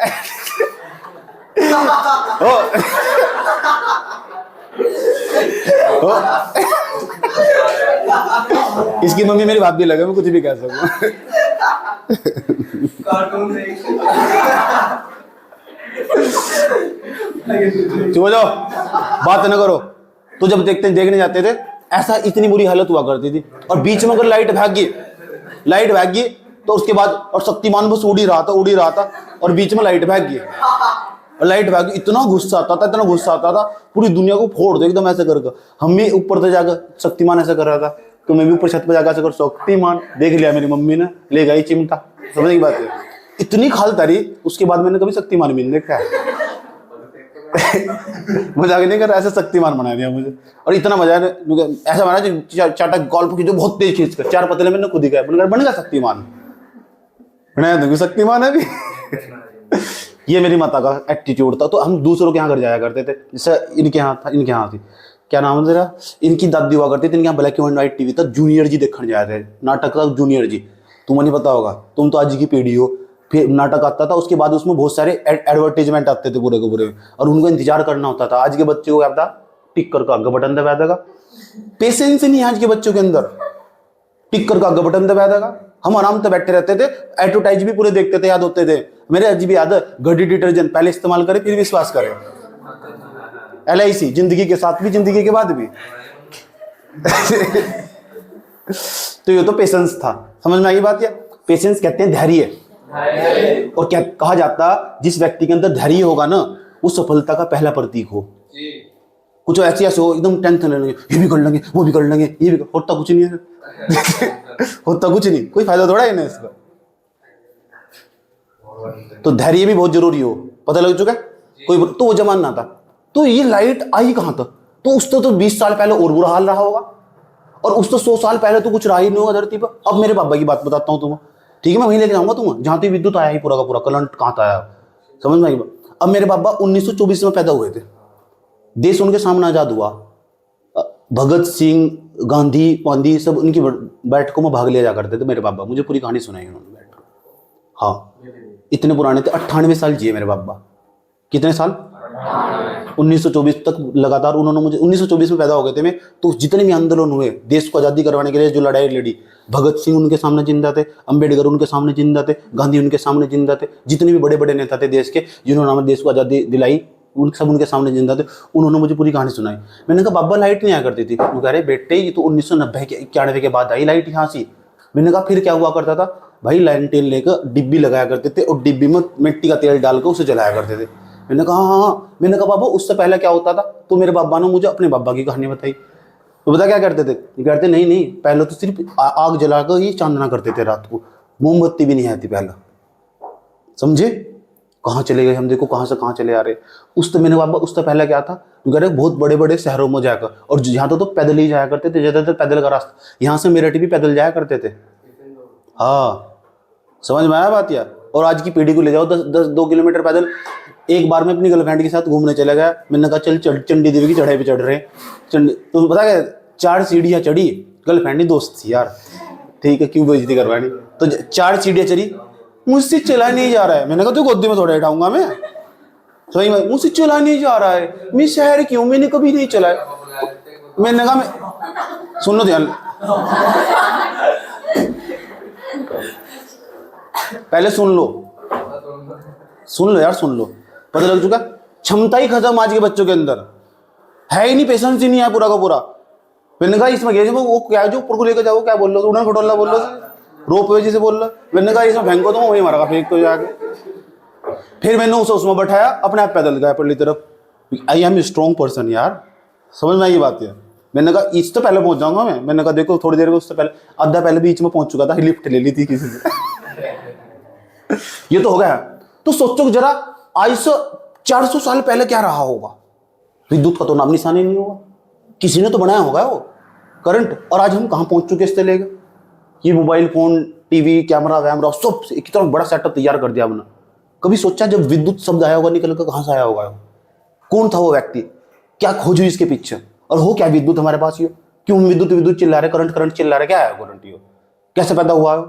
इसकी मम्मी मेरी बात भी लगे, मैं कुछ भी कह सकूं। चुप हो जाओ, बात न करो। तो जब देखने जाते थे, ऐसा इतनी बुरी हालत हुआ करती थी, और बीच में अगर लाइट भाग गई तो उसके बाद, और शक्तिमान बस उड़ ही रहा था, और बीच में लाइट भाग गई, और लाइट भाग गई, इतना गुस्सा आता था, पूरी दुनिया को फोड़ दो एकदम ऐसे करके। हम भी ऊपर से जाकर शक्तिमान ऐसा कर रहा था, तो मैं भी ऊपर छत पर जाकर ऐसा कर, शक्तिमान देख लिया मेरी मम्मी ने, ले गई चिमटा। समझ की बात है, इतनी खाल तारी, उसके बाद मैंने कभी शक्तिमान भी नहीं देखा है। मजाक नहीं कर रहा, ऐसा शक्तिमान बना दिया मुझे, और इतना मजा है, ऐसा बना जो चाटा गोल्फ की जो बहुत तेज खींच कर 4 पतले मैंने खुद ही कहा, बन गया शक्तिमान, बनाया तो शक्तिमान है भी। ये मेरी माता का एटीट्यूड था। तो हम दूसरों के यहाँ घर जाया करते थे, जैसे इनके यहाँ थी, क्या नाम है तेरा, इनकी दादी हुआ करती थी, इनके यहाँ ब्लैक एंड व्हाइट टीवी था, जूनियर जी देखने जाए थे, नाटक था जूनियर जी, तुम्हें नहीं पता होगा, तुम तो आज की पीढ़ी हो। फिर नाटक आता था, उसके बाद उसमें बहुत सारे एडवर्टीजमेंट आते थे पूरे के पूरे, और उनको इंतजार करना होता था। आज के बच्चे को क्या था, टिक कर आगे बटन दबा देगा, पेशेंस नहीं है आज के बच्चों के अंदर, टिक कर आगे बटन दबा देगा। हम आराम से बैठे रहते थे, एडवर्टाइज भी पूरे देखते थे, याद होते थे मेरे, अजीब याद है, घड़ी डिटर्जेंट पहले इस्तेमाल करें फिर विश्वास करें, LIC जिंदगी के साथ भी जिंदगी के बाद भी। तो ये तो पेशेंस था, समझ में आई बात। या पेशेंस कहते हैं धैर्य, और क्या कहा जाता, जिस व्यक्ति के अंदर धैर्य होगा ना, वो सफलता का पहला प्रतीक हो। कुछ ऐसे हो एकदम टेंशन लेंगे, ये भी कर लेंगे, वो भी कर लेंगे, ये भी होता कुछ नहीं है। होता कुछ नहीं, कोई फायदा थोड़ा है ना इसका। तो धैर्य भी बहुत जरूरी हो, पता लग चुका है। कोई तो वो जमाना था, तो ये लाइट आई कहां तक, तो उस तो 20 साल पहले और बुरा हाल रहा होगा, और उस तो 100 साल पहले तो कुछ रहा ही नहीं होगा धरती पर। अब मेरे पापा की बात बताता हूँ तुम्हें, ठीक है, मैं वहीं लेके जाऊंगा तुम्हें जहां तक विद्युत आया ही पूरा का पूरा, करंट कहां था आया, समझ में आई बात। अब मेरे पापा 1924 में पैदा हुए थे, देश उनके सामने आजाद हुआ, भगत सिंह, गांधी सब उनकी बैठकों में भाग लिया जा करते थे मेरे पापा, मुझे पूरी कहानी सुनाई उन्होंने बैठ। हाँ, इतने पुराने थे, 98 साल जिए मेरे पापा, कितने साल? 1924 तक लगातार उन्होंने मुझे, 1924 में पैदा हो गए थे मैं, तो जितने भी आंदोलन हुए देश को आज़ादी करवाने के लिए, जो लड़ाई लड़ी, भगत सिंह उनके सामने जिंदा थे, अंबेडकर उनके सामने जिंदा थे, गांधी उनके सामने जिंदा थे, जितने भी बड़े बड़े नेता थे देश के जिन्होंने हमारे देश को आज़ादी दिलाई, उन सब उनके सामने जिंदा थे। उन्होंने मुझे पूरी कहानी सुनाई। मैंने कहा बाबा लाइट नहीं आया करती थी। वो कह रहे बेटे ये तो 1990 के 91 के बाद आई लाइट यहाँ से। मैंने कहा फिर क्या हुआ करता था? भाई लैंटेन लेकर डिब्बी लगाया करते थे और डिब्बी में मिट्टी का तेल डालकर उसे जलाया करते थे। मैंने कहा हाँ। मैंने कहा बाबा उससे पहले क्या होता था? तो मेरे बाबा ने मुझे अपने बाबा की कहानी बताई। तो बता क्या करते थे? ये कहते नहीं पहले तो सिर्फ आग जलाकर ही चांदना करते थे रात को, मोमबत्ती भी नहीं आती पहले। समझे? कहाँ चले गए हम, देखो कहाँ से कहाँ चले आ रहे। उस तो मैंने बाबा उससे पहले क्या था? कह रहे बहुत बड़े बड़े शहरों में जाकर, और यहाँ तो पैदल ही जाया करते थे, ज़्यादातर पैदल का रास्ता। यहाँ से मेरठ भी पैदल जाया करते थे। हाँ समझ में आया बात यार? और आज की पीढ़ी को ले जाओ 2 किलोमीटर पैदल। एक बार मैं अपनी गर्लफ्रेंड के साथ घूमने चला गया। मैंने कहा चल चंडी देवी की चढ़ाई पे चढ़ रहे हैं। चंडी तो पता क्या, 4 सीढ़ियाँ चढ़ी। गर्लफ्रेंड नहीं दोस्त थी यार, ठीक है क्यों बेइज्जती करवानी। तो 4 सीढ़ियाँ चढ़ी, मुझसे चला नहीं जा रहा है। मैंने कहा तू गोदी में थोड़ा उठाऊंगा मैं, सही में मुझसे चला नहीं जा रहा है। मैं शहर क्यों, मैंने कभी नहीं चलाया। मैंने कहा मैं, सुन लो ध्यान, पहले सुन लो यार, सुन लो। पता लग चुका, क्षमता ही खत्म आज के बच्चों के अंदर, है ही नहीं, पेशेंस ही नहीं है पूरा का पूरा। मैंने कहा इसमें गए वो क्या जो ऊपर को लेकर जाओ, क्या बोल लो, उड़न खटोला बोल लो, रोपवे जी से बोल लो। मैंने कहा इसमें फेंको तो वही मारा फेंक तो जाके। फिर मैंने उसे उसमें बैठाया, अपने आप पैदल गया पल्ली तरफ। आई एम स्ट्रॉन्ग पर्सन यार, समझ में आई ये बात है। मैंने कहा इससे पहले पहुंच जाऊंगा मैं। मैंने कहा देखो थोड़ी देर में, उससे पहले आधा पहले बीच में पहुंच चुका था, लिफ्ट ले ली थी किसी से। ये तो हो गया। तो सोचो जरा आज से 400 साल पहले क्या रहा होगा। विद्युत का तो नाम निशान ही नहीं होगा, किसी ने तो बनाया होगा वो करंट। और आज हम कहां पहुंच चुके इससे लेकर, ये मोबाइल फोन, टीवी, कैमरा वैमरा सब एक तरफ बड़ा सेटअप तैयार कर दिया हमने। कभी सोचा जब विद्युत शब्द आया होगा निकल कर कहां से आया होगा, कौन था वो व्यक्ति, क्या खोज हुई इसके पीछे, और हो क्या विद्युत हमारे पास ही हो। क्यों विद्युत चिल्ला रहे, करंट चिल्ला रहे, क्या है करंट, ये कैसे पैदा हुआ है।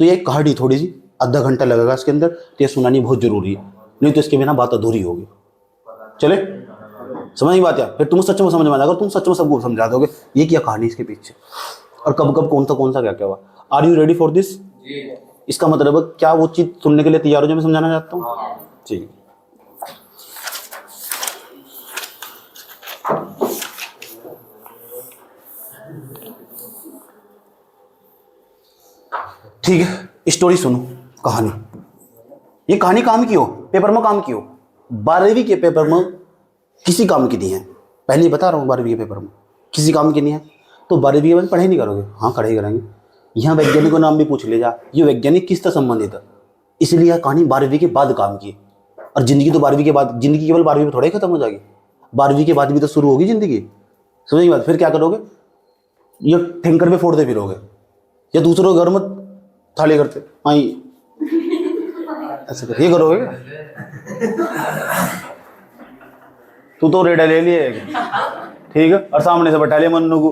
तो ये कहानी थोड़ी सी आधा घंटा लगेगा इसके अंदर, तो ये सुनानी बहुत जरूरी है, नहीं तो इसके बिना बात अधूरी होगी। चले समझ नहीं बात यार। फिर तुम सच में समझ में आएगा, अगर तुम सच में सबको समझा दोगे ये क्या कहानी इसके पीछे, और कब कब कौन सा क्या हुआ। Are you ready for this? इसका मतलब क्या वो चीज सुनने के लिए तैयार हो जो मैं समझाना चाहता हूँ? ठीक, ठीक है स्टोरी सुनो, कहानी। ये कहानी काम की हो, पेपर में काम की हो, 12वीं के पेपर में किसी काम की नहीं है। पहले ही बता रहा हूँ 12वीं के पेपर में किसी काम की नहीं है। तो 12वीं के बाद पढ़ाई नहीं करोगे? हाँ पढ़ाई करेंगे। यहाँ वैज्ञानिक का नाम भी पूछ ले जा, ये वैज्ञानिक किससे संबंधित है, इसलिए यह कहानी 12वीं के बाद काम की। और जिंदगी तो 12वीं के बाद, जिंदगी केवल 12वीं में थोड़ा ही खत्म हो जाएगी, 12वीं के बाद भी तो शुरू होगी जिंदगी। समझ बात? फिर क्या करोगे, ये ठेंकर पे फोड़ते फिरोगे, या दूसरों के घर में थाली करते आई ऐसे ये करोगे। तू तो रेडियो ले लिए ठीक है, और सामने से बैठा लिया मन्नू को,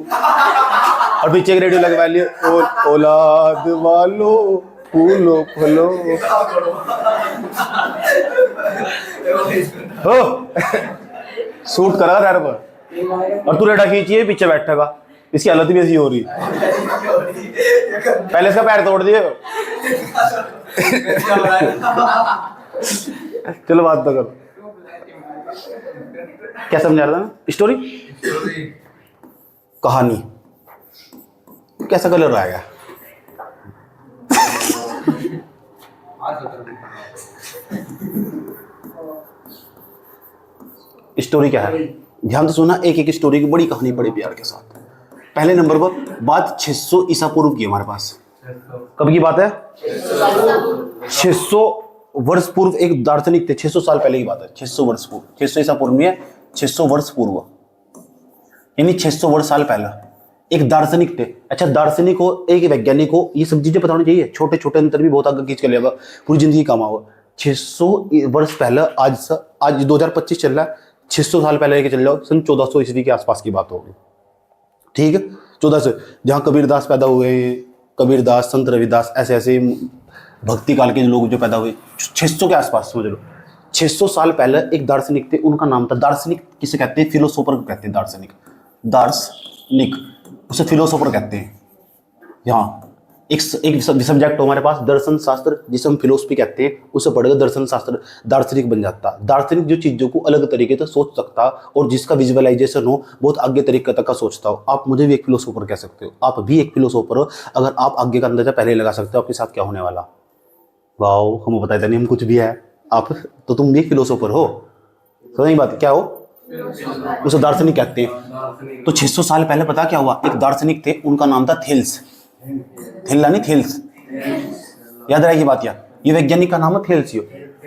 और पीछे एक रेडियो लगवा लिए, औलाद वालो फूलो फलो हो सूट करा तेरे पर, और तू रेडा खींचिए पीछे बैठेगा। इसकी हालत भी ऐसी हो रही, पहले इसका पैर तोड़ दिए। चलो बात तो करो, क्या समझा रहा था ना स्टोरी, कहानी। कैसा कलर आएगा? स्टोरी क्या है, ध्यान से सुना। एक एक स्टोरी की बड़ी कहानी बड़े प्यार के साथ। पहले नंबर पर बात 600 ईसा पूर्व की हमारे पास। कब की बात है? 600 वर्ष पूर्व एक दार्शनिक थे, 600 साल पहले की बात है। 600 वर्ष पूर्व, 600 ईसा पूर्व में है, 600 वर्ष पूर्व यानी 600 वर्ष साल पहला एक दार्शनिक थे। अच्छा दार्शनिक हो, एक वैज्ञानिक हो, ये सब चीजें पता होनी चाहिए। छोटे छोटे अंतर भी बहुत आगे खींच कर लेगा, पूरी जिंदगी कमा हुआ। 600 वर्ष पहले, आज 2025 चल रहा है, 600 साल पहले लेके चल जाओ, सन 1400 ईस्वी के आसपास की बात होगी। ठीक है 1400, जहाँ कबीरदास पैदा हुए, कबीरदास, संत रविदास, ऐसे ऐसे भक्ति काल के लोग जो पैदा हुए 600 के आसपास समझ लो। 600 साल पहले एक दार्शनिक थे, उनका नाम था, दार्शनिक किसे कहते हैं? फिलोसोफर को कहते हैं दार्शनिक, दार्शनिक उसे फिलोसोफर कहते हैं। यहाँ एक सब्जेक्ट हो हमारे पास दर्शन शास्त्र, जिसे हम फिलोसफी कहते हैं, उसे पढ़ेगा दर्शन शास्त्र, दार्शनिक बन जाता। दार्शनिक जो चीज़ों को अलग तरीके से सोच सकता और जिसका विजुअलाइजेशन हो बहुत आगे तरीके तक का सोचता हो। आप मुझे भी एक फिलोसोफर कह सकते हो, आप भी एक फिलोसोफर हो अगर आप आगे का अंदाजा पहले लगा सकते हो आपके साथ क्या होने वाला। वाओ, हमें बताया था नहीं हम कुछ भी है, आप तो तुम भी एक फिलोसोफर हो। समझ नहीं बात क्या हो, उसे दार्शनिक कहते हैं। तो 600 साल पहले पता क्या हुआ, एक दार्शनिक थे, उनका नाम था थेल्स, थेल्ला नहीं थेल्स, याद रहेगी बात। ये वैज्ञानिक का नाम है थेल्सियो,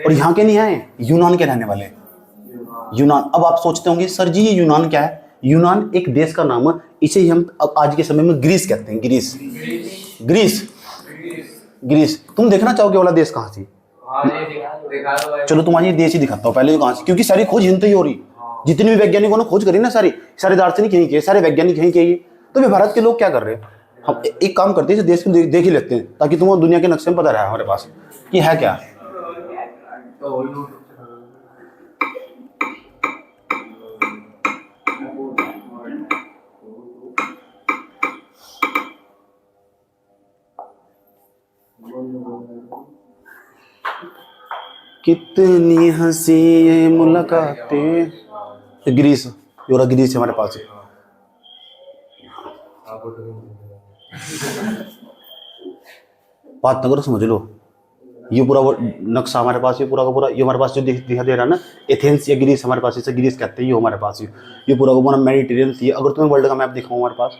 और यहाँ के नहीं आए, यूनान के रहने वाले, यूनान। अब आप सोचते होंगे सर जी ये यूनान क्या है? यूनान एक देश का नाम है, इसे ही हम अब आज के समय में ग्रीस कहते हैं। Grease, grease, grease. तुम देखना चाहोगे वाला देश कहाँ से? चलो तुम्हारी देश ही दिखाता हूँ पहले, कहाँ से, क्योंकि सारी खोज हिंद ही हो रही, जितने भी वैज्ञानिकों ने खोज करी ना, सारे दार्शनिक यहीं के, सारे वैज्ञानिक यहीं के। तो वे भारत के लोग क्या कर रहे हैं? हम एक काम करते हैं, देश को देख ही लेते हैं, ताकि तुम्हें दुनिया के नक्शे में पता रहे हमारे पास कि है क्या। कितनी हंसी ये मुलाकातें, ग्रीस, योरा ग्रीस हमारे पास है। बात नगर समझ लो, ये पूरा नक्शा हमारे पास, ये पूरा का पूरा, ये हमारे पास जो दिखा दे रहा है ना, एथेंस या ग्रीस हमारे पास, इसे ग्रीस कहते हैं। ये हमारे पास ये पूरा का पूरा मेडिटेरियन सी। अगर तुम्हें वर्ल्ड का मैप दिखाऊं हमारे पास,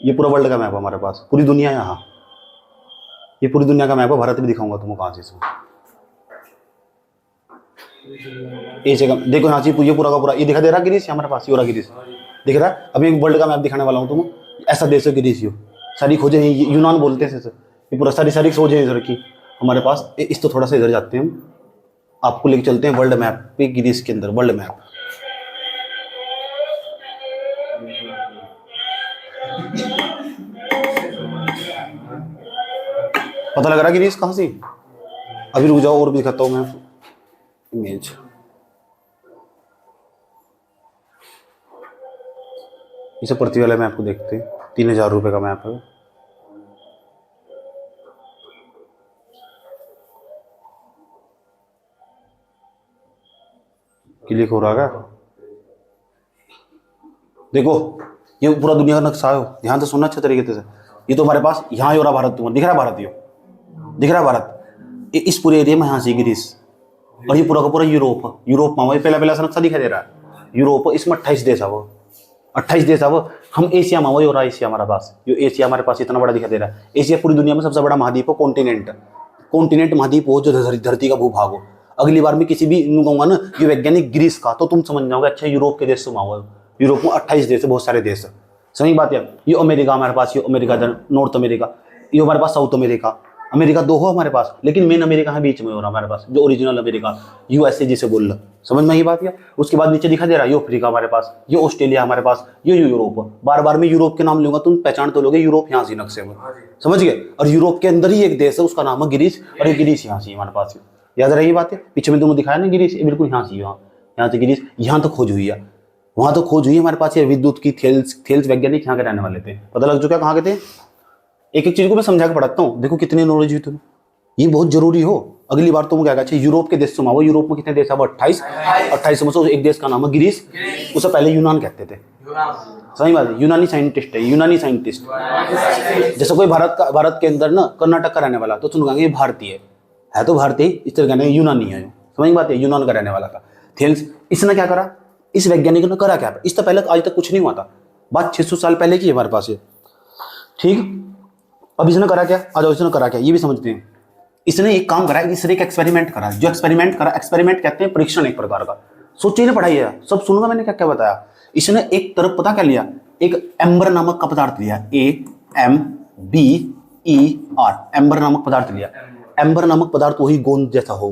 ये पूरा वर्ल्ड का मैप है हमारे पास, पूरी दुनिया यहाँ, ये पूरी दुनिया का मैप है। भारत भी दिखाऊंगा तुमको कहाँ से, इसमें एशिया का देखो यहाँ से, ये पूरा का पूरा ये दिखा दे रहा है ग्रीस हमारे पास, ये हो रहा ग्रीस दिख रहा है। अभी एक वर्ल्ड का मैप दिखाने वाला हूँ तुम, ऐसा देश है ग्रीस। सारी खोजें यूनान बोलते हैं सर, ये पूरा सारी खोजें इधर की हमारे पास। इस तो थोड़ा सा इधर जाते हैं हम, आपको लेके चलते हैं वर्ल्ड मैप पे, ग्रीस के अंदर वर्ल्ड मैप। पता लग रहा है ग्रीस कहाँ से? अभी रुक जाओ और भी दिखाता हूँ मैं इमेज। इसे पृथ्वी वाले मैप को देखते हैं, 3000 रुपये का मैप है। क्लिक हो रहा है? देखो ये पूरा दुनिया का नक्शा है, ध्यान से सुनना अच्छे तरीके से। ये तो हमारे पास यहाँ हो रहा भारत, तुम्हें दिख रहा है भारत, ये दिख रहा है भारत, इस पूरे एरिया में यहाँ से ग्रीस, और ये पूरा का पूरा यूरोप। यूरोप में पहला नक्शा दिखाई दे रहा है यूरोप, इसमें 28 देश है, वो 28 देश है वो। हम एशिया में, वही हो रहा है एशिया हमारे पास, ये एशिया हमारे पास इतना बड़ा दिखाई दे रहा है। एशिया पूरी दुनिया में सबसे बड़ा महाद्वीप हो, कॉन्टिनेंट महाद्वीप हो, जो धरती का भूभाग हो। अगली बार मैं किसी भी कहूंगा ना ये वैज्ञानिक ग्रीस का, तो तुम समझ जाओगे अच्छा यूरोप के देश से हुआ। यूरोप में 28 देश है, बहुत सारे देश है। सही बात है। ये अमेरिका हमारे पास, ये अमेरिका नॉर्थ अमेरिका, ये हमारे पास साउथ अमेरिका। अमेरिका 2 हो हमारे पास, लेकिन मेन अमेरिका है बीच में हो रहा हमारे पास, जो ओरिजिनल अमेरिका, यूएसए जिसे बोल रहा। समझ में ये बात है। उसके बाद नीचे दिखा दे रहा है ये अफ्रीका हमारे पास, ये ऑस्ट्रेलिया हमारे पास, ये यूरोप। बार बार मैं यूरोप के नाम लूंगा, तुम पहचान तो लोगे यूरोप यहाँ से नक्शे में, समझ गए। और यूरोप के अंदर ही एक देश है, उसका नाम है ग्रीस, और ये ग्रीस यहाँ से हमारे पास। याद रही बात है, पीछे में तुमने दिखाया ना ग्रीस, बिल्कुल यहाँ से, यहाँ से ग्रीस, यहाँ तो खोज हुई है, वहां तो खोज हुई है हमारे पास। ये विद्युत की थेल्स वैज्ञानिक यहाँ के रहने वाले थे, पता लग चुका कहाँ के थे। एक एक चीज को मैं समझा के पढ़ाता हूँ, देखो कितनी नॉलेज हुई तुम्हें, ये बहुत जरूरी हो। अगली बार तुम क्या कहते हैं यूरोप के देश से माओ। यूरोप में कितने देश है? 28 में से एक देश का नाम है ग्रीस, उसे पहले यूनान कहते थे। सही बात है, यूनानी साइंटिस्ट है, यूनानी साइंटिस्ट। जैसे कोई भारत के अंदर ना कर्नाटक का रहने वाला, तो सुन ये भारतीय है तो भारतीय, इस तरह कहने यूनानी है। समझ बात है, यूनान का रहने वाला था थेल्स। इसने क्या करा, इस वैज्ञानिक ने करा क्या? इससे पहले आज तक कुछ नहीं हुआ था, बात 600 साल पहले की हमारे पास है, ठीक। अब इसने करा क्या? आ जाओ, इसने करा क्या ये भी समझते हैं। इसने एक काम करा, इसने एक एक्सपेरिमेंट करा। जो एक्सपेरिमेंट करा, एक्सपेरिमेंट कहते हैं परीक्षण एक प्रकार का। सोचिए ना, पढ़ाई है सब सुनूंगा मैंने क्या क्या बताया। इसने एक तरफ पता क्या लिया, एक एम्बर नामक का पदार्थ लिया, AMBER, एम्बर नामक पदार्थ लिया। एम्बर नामक पदार्थ वही गोंद जैसा हो,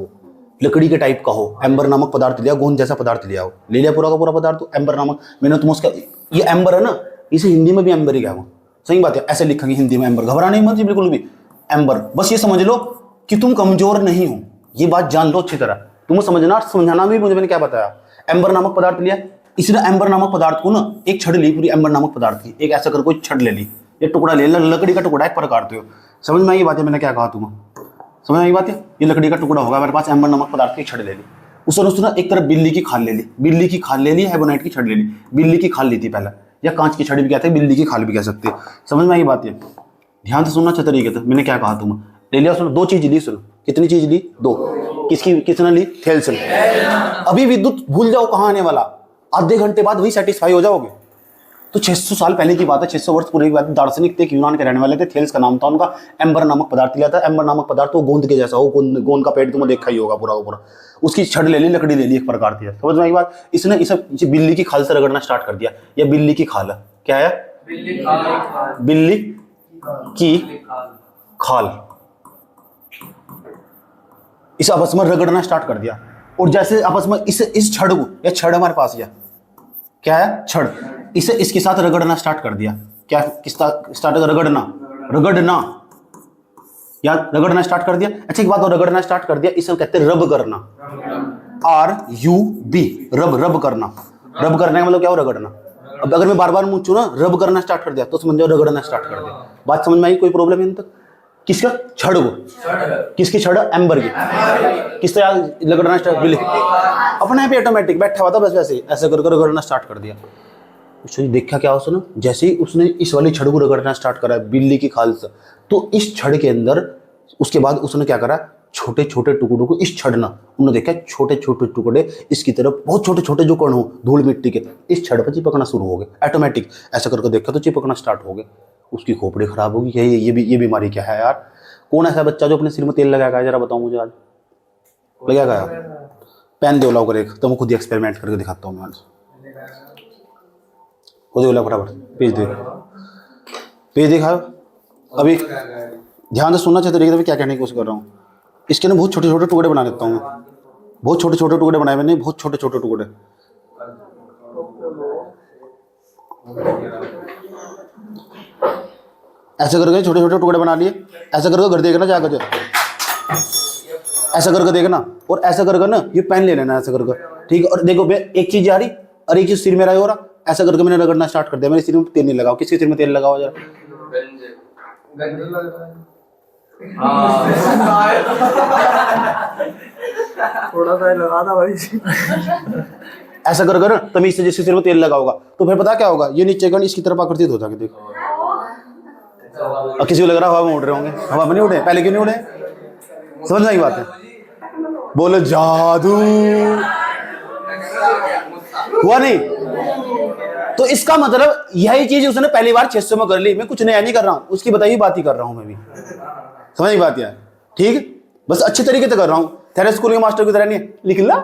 लकड़ी के टाइप का हो। एम्बर नामक पदार्थ लिया, गोंद जैसा पदार्थ लिया हो, ले लिया पूरा का पूरा पदार्थ एम्बर नामक। मैंने तुम उसका, ये एम्बर है ना, इसे हिंदी में भी एम्बर ही कहा। सही बात है, ऐसे लिखेंगे हिंदी में एम्बर, घबराने मत बिल्कुल भी, एम्बर। बस ये समझ लो कि तुम कमजोर नहीं हो, ये बात जान लो अच्छी तरह, तुम्हें समझना समझाना भी मुझे मैंने क्या बताया। एम्बर नामक पदार्थ लिया, इसने एम्बर नामक पदार्थ को ना एक छड़ ली पूरी एम्बर नामक पदार्थ की, एक ऐसा कर कोई छड़ ले ली, ये टुकड़ा ले लिया, लकड़ी का टुकड़ा एक प्रकार हो, समझ में आई बात है मैंने क्या कहा तुम्हें, समझ में आई बात है। ये लकड़ी का टुकड़ा होगा मेरे पास, एम्बर नामक पदार्थ की छड़ ले ली, उसने एक तरफ बिल्ली की खाल ले ली, बिल्ली की खाल ले ली, हेबोनाइट की छड़ ले ली, बिल्ली की खाल ली थी पहले, या कांच की छड़ भी कहते हैं, बिल्ली की खाल भी कह सकते हैं, समझ में आई बात है। ध्यान से सुनना अच्छे तरीके से, मैंने क्या कहा तुम्हें, ले लिया सुनो, दो चीज ली सुनो, कितनी चीज ली, दो, किसकी किसने ली, थेल्स ने। अभी विद्युत भूल जाओ कहाँ आने वाला, आधे घंटे बाद वही सेटिस्फाई हो जाओगे। तो 600 साल पहले की बात है, 600 वर्ष पूर्व की बात है, दार्शनिक थे, यूनान के रहने वाले थे, थेल्स का नाम था उनका, एम्बर नामक पदार्थ लिया था, एम्बर नामक पदार्थ वो गोंद के जैसा हो, गोंद का पेड़ तुम्हें देखा ही होगा पूरा पूरा, उसकी छड़ ले ली, लकड़ी ले ली, एक प्रकार थी, समझ में आई बात। इसने इसे बिल्ली की खाल से रगड़ना स्टार्ट कर दिया, या बिल्ली की खाल है, क्या है, बिल्ली की खाल, इसे आपस में रगड़ना स्टार्ट कर दिया, और जैसे आपस में इस छड़ को, या छड़ हमारे पास या क्या है, छड़, इसे इसके साथ रगड़ना स्टार्ट कर दिया, क्या किसका स्टार्ट, रगड़ना, रगड़ना, यार रगड़ना स्टार्ट कर दिया। अच्छा एक बात और, रगड़ना स्टार्ट कर दिया, इसे कहते हैं रब करना, RUB, रब, रब करना, रब करने का मतलब क्या हो, रगड़ना। अब अगर मैं बार बार मुंह छू ना, रब करना स्टार्ट कर दिया तो समझ जाओ रगड़ना स्टार्ट कर दिया। बात समझ में आई, कोई प्रॉब्लम है तक, किसका छड़ को, किसकी छड़, एम्बर की, किससे रगड़ना स्टार्ट, बिल्ली, अपने यहाँ पे ऑटोमेटिक बैठा हुआ था बस, वैसे ऐसे कर रगड़ना स्टार्ट कर दिया। उसने देखा क्या, उसने जैसे ही उसने इस वाली छड़ को रगड़ना स्टार्ट करा बिल्ली की खाल से, तो इस छड़ के अंदर उसके बाद उसने क्या करा, छोटे छोटे टुकड़ों को इस छड़ ना, उन्होंने देखा छोटे छोटे टुकड़े इसकी तरफ, बहुत छोटे छोटे जो कण हो धूल मिट्टी के, इस छड़ पर चिपकना शुरू हो गए ऑटोमेटिक, ऐसा करके देखा तो चिपकना स्टार्ट हो गए। उसकी खोपड़ी खराब होगी, ये बीमारी क्या है यार। कौन ऐसा बच्चा जो अपने सिर में तेल लगाएगा, जरा बताओ मुझे, आज लगाएगा, पेन दो लाओ कर एक, तो मैं खुद ही एक्सपेरिमेंट करके दिखाता हूँ मैं आज, खुद ही फटाफट पेज दिखाओ। अभी ध्यान से सुनना चाहिए तरीके से क्या कहने की कोशिश कर रहा हूँ। इसके ना बहुत छोटे छोटे टुकड़े बना लेता हूँ मैं, बहुत छोटे छोटे टुकड़े बनाए मैंने, बहुत छोटे छोटे टुकड़े, ऐसे करके छोटे छोटे टुकड़े बना लिए, ऐसा करके घर देखना जाकर, ऐसा करके देखना, और ऐसा करके ना ये पेन ले लेना ऐसा करके, ठीक है। और देखो एक चीज आ रही और एक चीज सिर में रही हो रहा, ऐसा करके मैंने रगड़ना स्टार्ट कर दिया। मेरे सिर में तेल नहीं लगाओ, किसके सिर में तेल लगाओ जरा, थोड़ा सा लगा था भाई, ऐसा कर ना तमीज से जिसके सिर में तेल लगाओगा तो फिर पता क्या होगा, ये नीचे गण इसकी तरफ आकर्षित हो जाएंगे, देखो। और किसी को लग रहा हवा में उड़ रहे होंगे, हवा में नहीं उड़े, पहले क्यों नहीं उड़े, समझ में आई बात है, बोलो जादू हुआ नहीं। तो इसका मतलब यही चीज उसने पहली बार 600 में कर ली, मैं कुछ नया नहीं कर रहा हूं, उसकी बताई बात ही कर रहा हूं मैं भी, समझ में बात यार, ठीक, बस अच्छे तरीके से कर रहा हूं, तेरे स्कूल के मास्टर की तरह नहीं लिख ला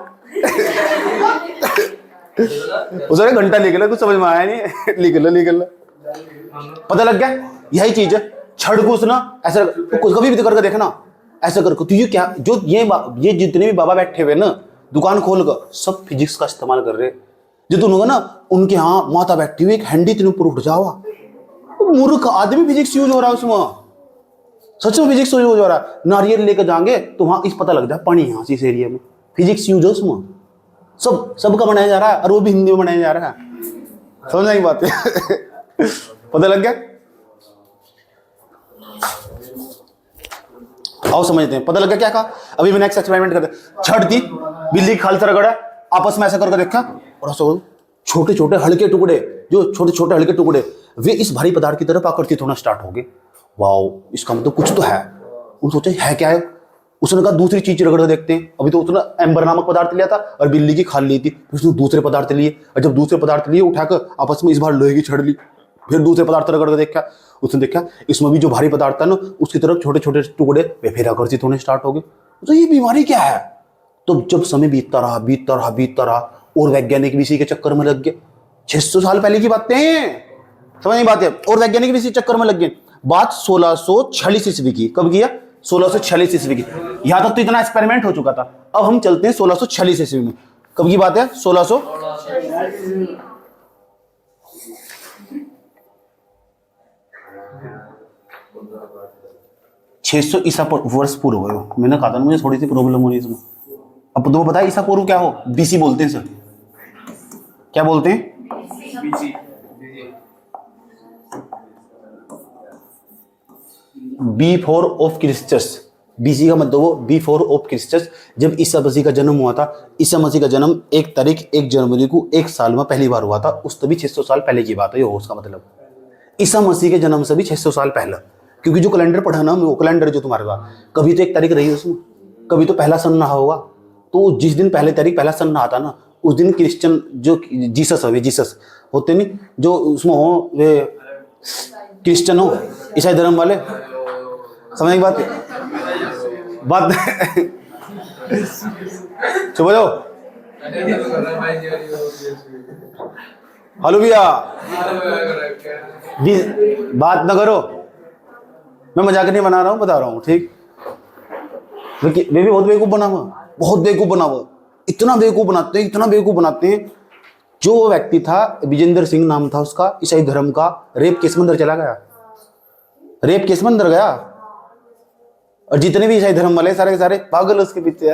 उसने घंटा लिख ला, कुछ समझ में आया नहीं लिख ला, पता लग गया यही चीज है। छड़ को उसना ऐसा कभी भी करके देखना, ऐसा करके तो ये क्या, जो ये जितने भी बाबा बैठे हुए ना दुकान खोल कर, सब फिजिक्स का इस्तेमाल कर रहे, जो तुम होगा ना उनके यहाँ माता बैठी हुई एक हैंडी तीनों ऊपर उठ जावा, मूर्ख आदमी फिजिक्स यूज हो रहा है उसमें, सच में फिजिक्स यूज हो रहा है। नारियल लेकर जाएंगे तो वहां इस पता लग जाए पानी यहाँ इस एरिया में, फिजिक्स यूज है उसमें, सबका बनाया जा रहा है, और वो भी हिंदी में बनाया जा रहा है, समझ नहीं बात पता लग गया। आओ समझते हैं, पता लग गया क्या कहा। अभी मैंने एक्सपेरिमेंट कर दिया, छड़ दी, बिल्ली खाल से रगड़ा, आपस में ऐसा करके देखा, और छोटे छोटे हल्के टुकड़े, जो छोटे छोटे हल्के टुकड़े वे इस भारी पदार्थ की तरफ आकर्षित होना स्टार्ट हो गए। वाओ, इसका मतलब कुछ तो है। उन्होंने सोचा है क्या है, उसने कहा दूसरी चीज रगड़ देखते हैं। अभी तो उसने एम्बर नामक पदार्थ लिया था और बिल्ली की खाल ली थी, उसने दूसरे पदार्थ लिए, और जब दूसरे पदार्थ लिए उठाकर आपस में इस बार लोहे की छड़ ली, फिर दूसरे पदार्थ रगड़ कर देखा, उसने देखा इसमें भी जो भारी पदार्थ था ना उसकी तरफ छोटे छोटे टुकड़े वे फिर आकर्षित होने स्टार्ट हो गए। तो ये बीमारी क्या है। तो जब समय बीतता रहा और वैज्ञानिक भी इसी के चक्कर में लग गए। 600 साल पहले की बातें हैं, समझ नहीं बात है, और वैज्ञानिक भी इसी चक्कर में लग गए। बात 1646 ईस्वी की, कब किया, 1646 ईस्वी की। यहां तक तो इतना एक्सपेरिमेंट हो चुका था। अब हम चलते हैं 1646 ईस्वी में। कब की बात है, 1600 46 600 ईसा वर्ष पूर्व हो गए। मैंने कहा था ना मुझे थोड़ी सी प्रॉब्लम हो रही है इसमें। अब तुम्हें पता है ईसा पूर्व क्या हो? बीसी बोलते हैं सर। क्या बोलते हैं? Before of क्रिस्टस। बीसी का मतलब वो बिफोर ऑफ क्रिस्टस। जब ईसा मसीह का जन्म हुआ था, ईसा मसीह का जन्म 1 तारीख 1 जनवरी को 1 साल में पहली बार हुआ था। उस तभी 600 साल पहले की बात है। ये हो उसका मतलब ईसा मसीह के जन्म से भी 600 साल पहले। क्योंकि जो कैलेंडर पढ़ा ना, वो कैलेंडर जो तुम्हारे पास, कभी तो 1 तारीख रही उसमें, कभी तो पहला सन रहा होगा। तो जिस दिन पहले तारीख पहला सन आता ना, उस दिन क्रिश्चियन जो जीसस है, जीसस होते नहीं जो उसमें हो, वे क्रिश्चियन हो, ईसाई धर्म वाले, समझ की बात चुप हो जाओ। हेलो भैया, बात ना करो, मैं मजाक नहीं बना रहा हूँ, बता रहा हूँ, ठीक। वे भी बहुत बेवकूफ बना हुआ, बहुत बेवकूफ बना हुआ, इतना बेवकूफ बनाते हैं, इतना बेवकूफ बनाते हैं। जो वो व्यक्ति था, विजेंद्र सिंह नाम था उसका, ईसाई धर्म का, रेप केस में अंदर चला गया, रेप केस में अंदर गया। और जितने भी ईसाई धर्म वाले सारे के सारे पागल उसके पीछे।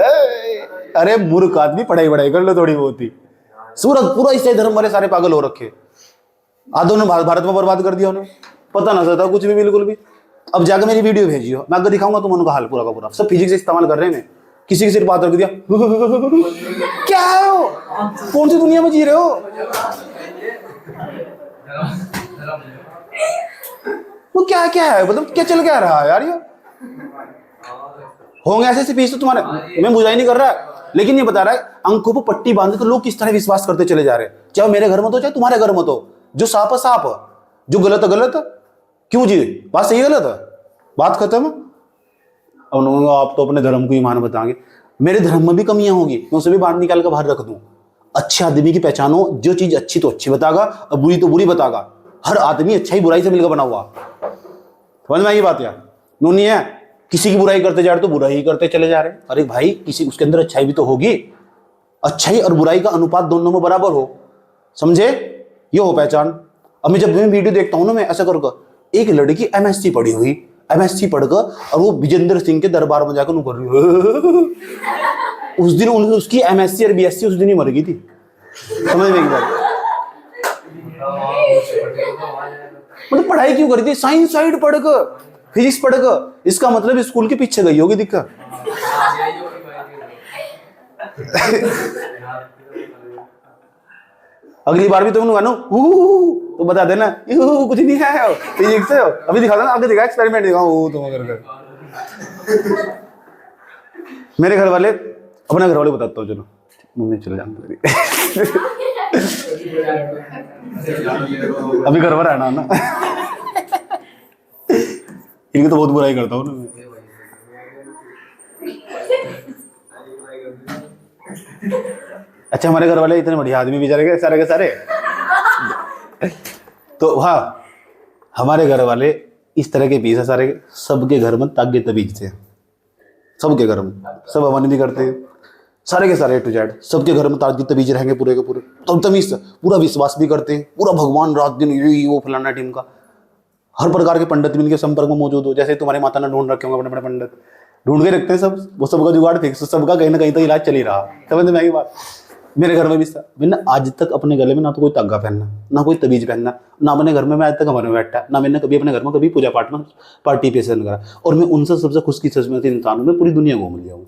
अरे मूर्ख आदमी, पढ़ाई वढ़ाई कर लो थोड़ी बहुत ही। सूरत पूरा ईसाई धर्म वाले सारे पागल हो रखे। आधों ने भारत में बर्बाद कर दिया, उन्हें पता ना चलता कुछ भी, बिल्कुल भी। अब जाकर मेरी वीडियो भेजियो, मैं अगर दिखाऊंगा तुम उनका हाल पूरा का पूरा। सब फिजिक्स इस्तेमाल कर रहे हैं, किसी के सिर बात रख दिया। क्या है वो? कौन सी दुनिया में जी रहे हो? वो क्या क्या है, मतलब क्या चल क्या रहा है यार? ये होंगे ऐसे पीस तो तुम्हारे, मैं बुझाई नहीं कर रहा, लेकिन ये बता रहा है अंकों पर पट्टी बांध कर लोग किस तरह विश्वास करते चले जा रहे हैं। चाहे मेरे घर में तो, चाहे तुम्हारे घर में तो, जो सांप है सांप, जो गलत है गलत। क्यों जी? बात सही गलत है, बात खत्म। अब आप तो अपने धर्म को ईमान बताएंगे, मेरे धर्म में भी कमियां होगी, मैं उसे भी बाहर निकाल कर बाहर रख दूं। अच्छे आदमी की पहचानो, जो चीज अच्छी तो अच्छी बतागा और बुरी तो बुरी बतागा। हर आदमी अच्छाई बुराई से मिलकर बना हुआ, समझ में आई बात? यार नूनी है, किसी की बुराई करते जा रहे तो बुराई ही करते चले जा रहे। अरे भाई, किसी उसके अंदर अच्छाई भी तो होगी, अच्छाई और बुराई का अनुपात दोनों में बराबर हो, समझे? ये हो पहचान। अब मैं जब मैं वीडियो देखता हूं ना, मैं ऐसा कर, एक लड़की एमएससी पढ़ी हुई, एमएससी पढ़कर और वो विजेंद्र सिंह के दरबार में जाकर कर रही उस दिन उसकी एमएससी और बीएससी उस दिन ही मर गई थी, समझ में? मतलब पढ़ाई क्यों करती है? साइंस साइड पढ़कर, फिजिक्स पढ़कर, इसका मतलब स्कूल के पीछे गई होगी दिक्कत। अगली बार भी तुम गानो तो बता देना कुछ नहीं है, फिजिक्स है। अभी दिखा देना, आगे दिखा, एक्सपेरिमेंट दिखाओ तुम अगर। मेरे घर वाले, अपने घर वाले बताता हूँ, चलो मम्मी चले जाते अभी घर पर आना ना। इनकी तो बहुत बुराई करता हूँ ना। अच्छा, हमारे घर वाले इतने बढ़िया आदमी बेचारे के सारे तो हाँ, हमारे घर वाले इस तरह के पीस है सारे, सबके घर में तागे तबीज थे, सबके घर में, सब हवन भी करते हैं, सारे के सारे टू जेड, सबके घर में तागे तबीज रहेंगे पूरे के पूरे, तो तमीज पूरा विश्वास भी करते हैं, पूरा भगवान रात दिन ये वो फलाना टीम का। हर प्रकार के पंडित भी इनके संपर्क में मौजूद हो, जैसे तुम्हारी माता ने ढूंढ रखे होंगे अपने अपने पंडित, ढूंढ के रखते हैं सब, वो सबका जुगाड़ फिक्स, सबका कहीं ना कहीं तो इलाज चल ही रहा। समझ में आई बात? मेरे घर में भी मैंने आज तक अपने गले में ना तो कोई तागा पहनना, ना कोई तबीज पहनना, ना अपने घर में मैं आज तक हमारे में बैठा, ना मैंने कभी अपने घर में कभी पूजा पाठ में पार्टिसिपेशन करा। और मैं उनसे सबसे खुशकिस्मत इंसान हूँ, मैं पूरी दुनिया घूम लिया हूँ,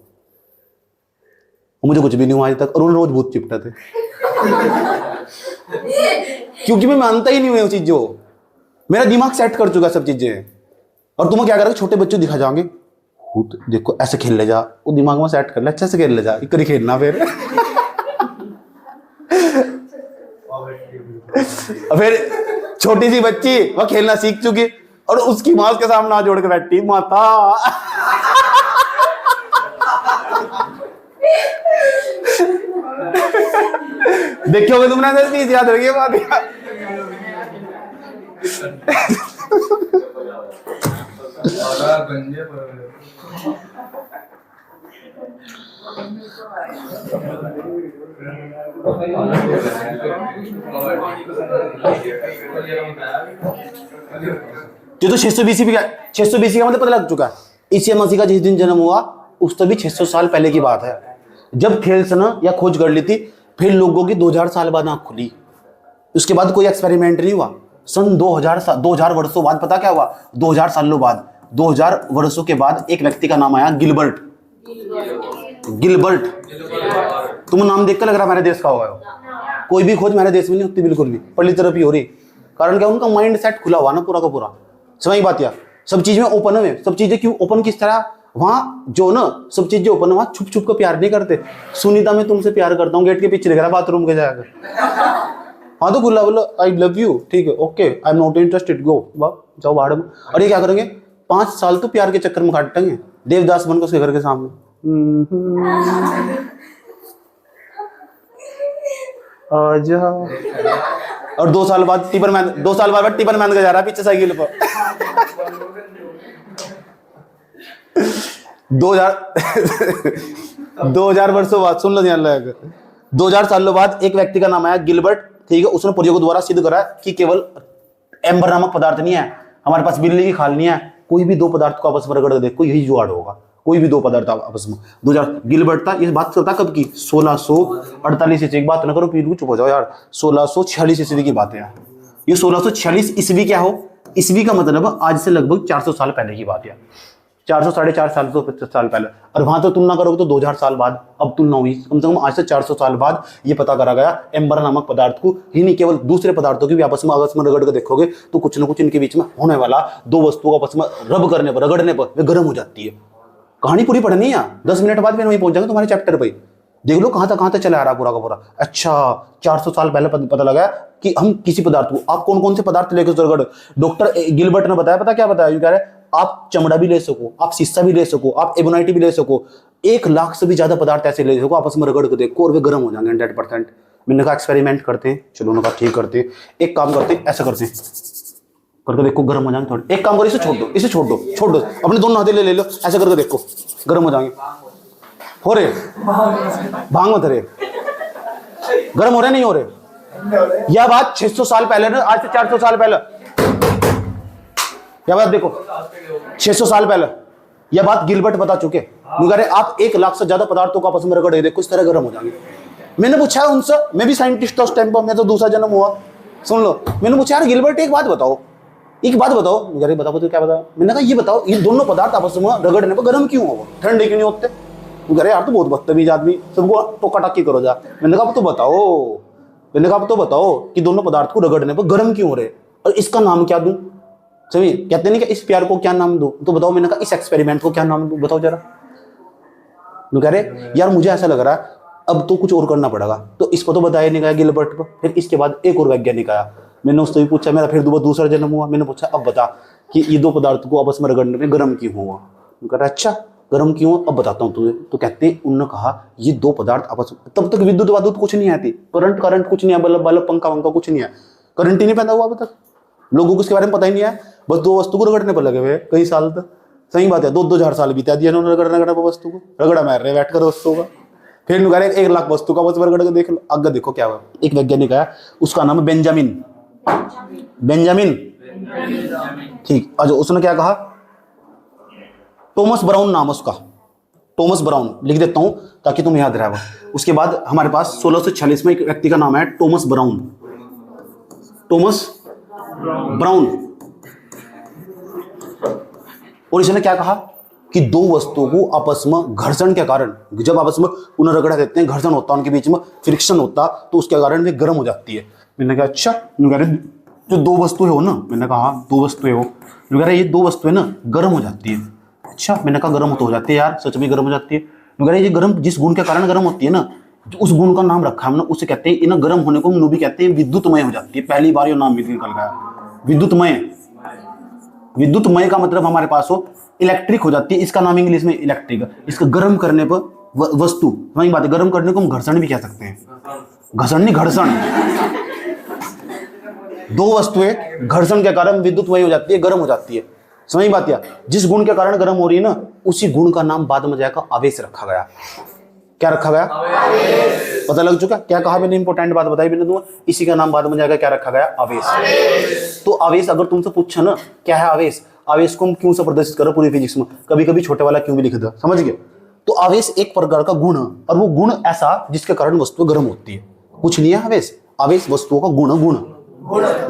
मुझे कुछ भी नहीं हुआ आज तक। और उन रोज भूत चिपटा थे क्योंकि मैं मानता ही नहीं हूँ वो चीज, जो मेरा दिमाग सेट कर चुका सब चीजें। और तुम्हें क्या करोगे, छोटे बच्चों दिखा जाओगे, भूत देखो ऐसे खेल ले जा, वो दिमाग में सेट कर ले, अच्छे से खेल ले जा, एक करी खेलना फिर छोटी सी बच्ची वह खेलना सीख चुकी और उसकी मां के सामने हाथ जोड़ के बैठी, माता देखोगे तुमने ऐसे चीज याद रखिए बात यार। जो तो 620 का मतलब पता लग चुका है, ईसा मसीह का जिस दिन जन्म हुआ उस तो भी 600 साल पहले की बात है। जब थेल्स ने या खोज कर ली थी, फिर लोगों की 2000 साल बाद आंख खुली। उसके बाद कोई एक्सपेरिमेंट नहीं हुआ। सन 2000 वर्षों बाद पता क्या हुआ? 2000 सालों बाद, 2000 वर्षों के बाद एक व्यक्ति का नाम आया, गिलबर्ट। गिलबर्ट, तुम नाम देख कर लग रहा हमारे देश का होगा। कोई भी खोज हमारे देश में नहीं होती बिल्कुल भी, पहली तरफ ही हो रही। कारण क्या? उनका माइंड सेट खुला हुआ ना पूरा का पूरा। समझ बात? या सब चीज में ओपन है। सब चीजें क्यों ओपन? किस तरह? वहां जो ना सब चीजें ओपन है, वहां छुप छुप कर प्यार नहीं करते। सुनीता, मैं तुमसे प्यार करता हूँ, गेट के पीछे रह रहा बाथरूम के जाकर। हाँ तो खुला बोलो आई लव यू, ठीक है, okay, I am not interested, go, जाओ बाहर में। और ये क्या करेंगे? 5 साल तो प्यार के चक्कर में काटेंगे, देवदास बनकर उसके घर के सामने। आजा। और 2 साल बाद टिपरमैन, 2 साल बाद टिपरमैन का जा रहा है पीछे साइकिल पर। 2000 वर्षों बाद, सुन लो ध्यान लगा, 2000 सालों बाद एक व्यक्ति का नाम आया, गिलबर्ट। ठीक है, उसने प्रयोगों द्वारा सिद्ध करा कि केवल एम्बर नामक पदार्थ नहीं है, हमारे पास बिल्ली की खाल नहीं है, कोई भी 2 पदार्थ को आपस में रगड़ देखो, यही जुगाड़ होगा। कोई भी 2 पदार्थ आपस में। 2000 गिलबर्ट था। ये बात करता कब की? 1648 ईस्वी। एक बात न करो, फिर चुप हो जाओ यार। 1646 ईस्वी की बात है यार। ये 1646 ईस्वी क्या हो? ईस्वी का मतलब आज से लगभग 400 साल पहले की बात है। 400 साढ़े 4 साल तो 50 साल पहले। और वहां तो तुलना करोगे तो 2000 साल बाद। अब तुलना हुई कम से कम आज से 400 साल बाद ये पता करा गया, एम्बर नामक पदार्थ को ही नहीं, केवल दूसरे पदार्थों की भी आपस में रगड़ कर देखोगे तो कुछ ना कुछ इनके बीच में होने वाला। 2 वस्तुओं को आपस में रब करने पर, रगड़ने पर वे गर्म हो जाती है। कहानी पूरी पढ़नी है, 10 मिनट बाद फिर वहीं पहुंच जाएंगे तुम्हारे चैप्टर पे। देख लो कहां तक चला आ रहा पूरा का पूरा। अच्छा, 400 साल पहले पता लगा कि हम किसी पदार्थ को, आप कौन कौन से पदार्थ लेके रगड़। डॉक्टर गिलबर्ट ने बताया, पता क्या बताया? यू कह रहे आप चमड़ा भी ले सको, आप शीशा भी ले सको, आप एबोनाइटी भी ले सको, 1 लाख से भी ज्यादा पदार्थ ऐसे ले सको, आपस में रगड़ के देखो और वे गर्म हो जाएंगे 100%। मैंने कहा एक्सपेरिमेंट करते हैं। चलो उन्होंने कहा ठीक करते हैं। एक काम करते हैं, ऐसा करते हैं, करके देखो गर्म हो जाएंगे थोड़े। एक काम करो, इसे छोड़ दो, इसे छोड़ दो, छोड़ दो, अपने दोनों हाथे ले लो, ऐसे करके देखो गर्म हो जाएंगे। हो रहे? भांग मत रहे, गर्म हो रहे नहीं हो रहे? यह बात 600 साल पहले ना, आज से 400 साल पहले। यह बात देखो 600 साल पहले यह बात गिलबर्ट बता चुके। मगर आप 1 लाख से ज्यादा पदार्थों को आपस में रगड़ देखो, इस तरह गर्म हो जाएंगे। मैंने पूछा उनसे, मैं भी साइंटिस्ट था उस टाइम पर, मैं तो दूसरा जन्म हुआ। सुन लो, मैंने पूछा यार गिलबर्ट एक बात बताओ, एक बात बताओ। मुझे बताओ तो क्या बताओ? मैंने कहा ये बताओ, ये दोनों पदार्थ आपस में रगड़ने पर गर्म क्यों हो, ठंडे क्यों नहीं होते? मुझे यार तो बहुत बदतमीज आदमी, सबको टोका टाकी करो जा। मैंने कहा तो बताओ, मैंने कहा तो बताओ कि दोनों पदार्थ को रगड़ने पर गर्म क्यों हो रहे, और इसका नाम क्या दूं? सभी कहते नहीं कि इस प्यार को क्या नाम दूं, तो बताओ। मैंने कहा इस एक्सपेरिमेंट को क्या नाम दूं, बताओ जरा। कह रहे यार मुझे ऐसा लग रहा है अब तो कुछ और करना पड़ेगा। तो इसको तो बताया नहीं गया गिलबर्ट को। फिर इसके बाद एक और वैज्ञानिक आया, मैंने उससे भी पूछा, मेरा फिर दूसरा जन्म हुआ। मैंने पूछा अब बता कि ये 2 पदार्थ को आपस में रगड़ने में गर्म क्यों हुआ? कह रहा अच्छा गर्म क्यों, अब बताता हूँ तुझे। तो कहते उन्होंने कहा ये 2 पदार्थ आपस में, तब तक विद्युत वाद्युत कुछ नहीं आती, करंट कुछ नहीं है, बल्ब बल्ब पंखा वंखा कुछ नहीं है, करंट ही नहीं पैदा हुआ अब तक, लोगों को इसके बारे में पता ही नहीं है। बस 2 वस्तु को रगड़ने पर लगे हुए कई साल तक। सही बात है, 2-2 हजार बिता दिया उन्होंने रगड़ने पर वस्तु को, रगड़ा मार रहे बैठ कर वस्तु का। फिर कह रहे 1 लाख वस्तु का बस रगड़ के देख लो। आगे देखो क्या हुआ। एक वैज्ञानिक आया, उसका नाम है बेंजामिन। ठीक, अच्छा उसने क्या कहा? टॉमस ब्राउन नाम उसका, टॉमस ब्राउन लिख देता हूं ताकि तुम याद रहे। उसके बाद हमारे पास 1646 में एक व्यक्ति का नाम है टॉमस ब्राउन। Thomas brown. और इसने क्या कहा कि 2 वस्तुओं को आपस में घर्षण के कारण, जब आपस में उन्हें रगड़ा देते हैं, घर्षण होता है उनके बीच में, फ्रिक्शन होता, तो उसके कारण वे गर्म हो जाती है। मैंने कहा अच्छा, जो 2 वस्तुएं हो ना, मैंने कहा 2 वस्तुएं हो, ये 2 वस्तुएं ना गर्म हो जाती है। अच्छा, मैंने कहा गर्म तो हो जाती है यार, सच में गर्म हो जाती है। ये गर्म जिस गुण के कारण गर्म होती है ना, उस गुण का नाम रखा हमने, उसे कहते हैं, इन गर्म होने को हम भी कहते हैं विद्युतमय हो जाती है। पहली बार ये नाम भी निकल गया, विद्युतमय। विद्युतमय का मतलब हमारे पास हो इलेक्ट्रिक हो जाती है, इसका नाम इंग्लिश में इलेक्ट्रिक। इसका गर्म करने पर वस्तु, वही बात है, गर्म करने को हम घर्षण भी कह सकते हैं। घर्षण नहीं, घर्षण। 2 वस्तुएं घर्षण के कारण विद्युतमय हो जाती है, गर्म हो जाती है। समझ बात या? जिस गुण के कारण गर्म हो रही है ना, उसी गुण का नाम बाद में जाकर आवेश रखा गया। क्या रखा गया? पता लग चुका? क्या कहा मैंने? इंपॉर्टेंट बात बताई मैंने तुम्हें, इसी का नाम बाद में जाकर क्या रखा गया? आवेश। तो आवेश अगर तुमसे पूछा ना क्या है आवेश, आवेश को हम क्यों से प्रदर्शित कर रहे हैं पूरी फिजिक्स में, कभी कभी छोटे वाला क्यों भी लिख दो, समझ गए। तो आवेश एक प्रकार का गुण है, और वो गुण ऐसा जिसके कारण वस्तु गर्म होती है। कुछ नहीं है आवेश, आवेश वस्तुओं का गुण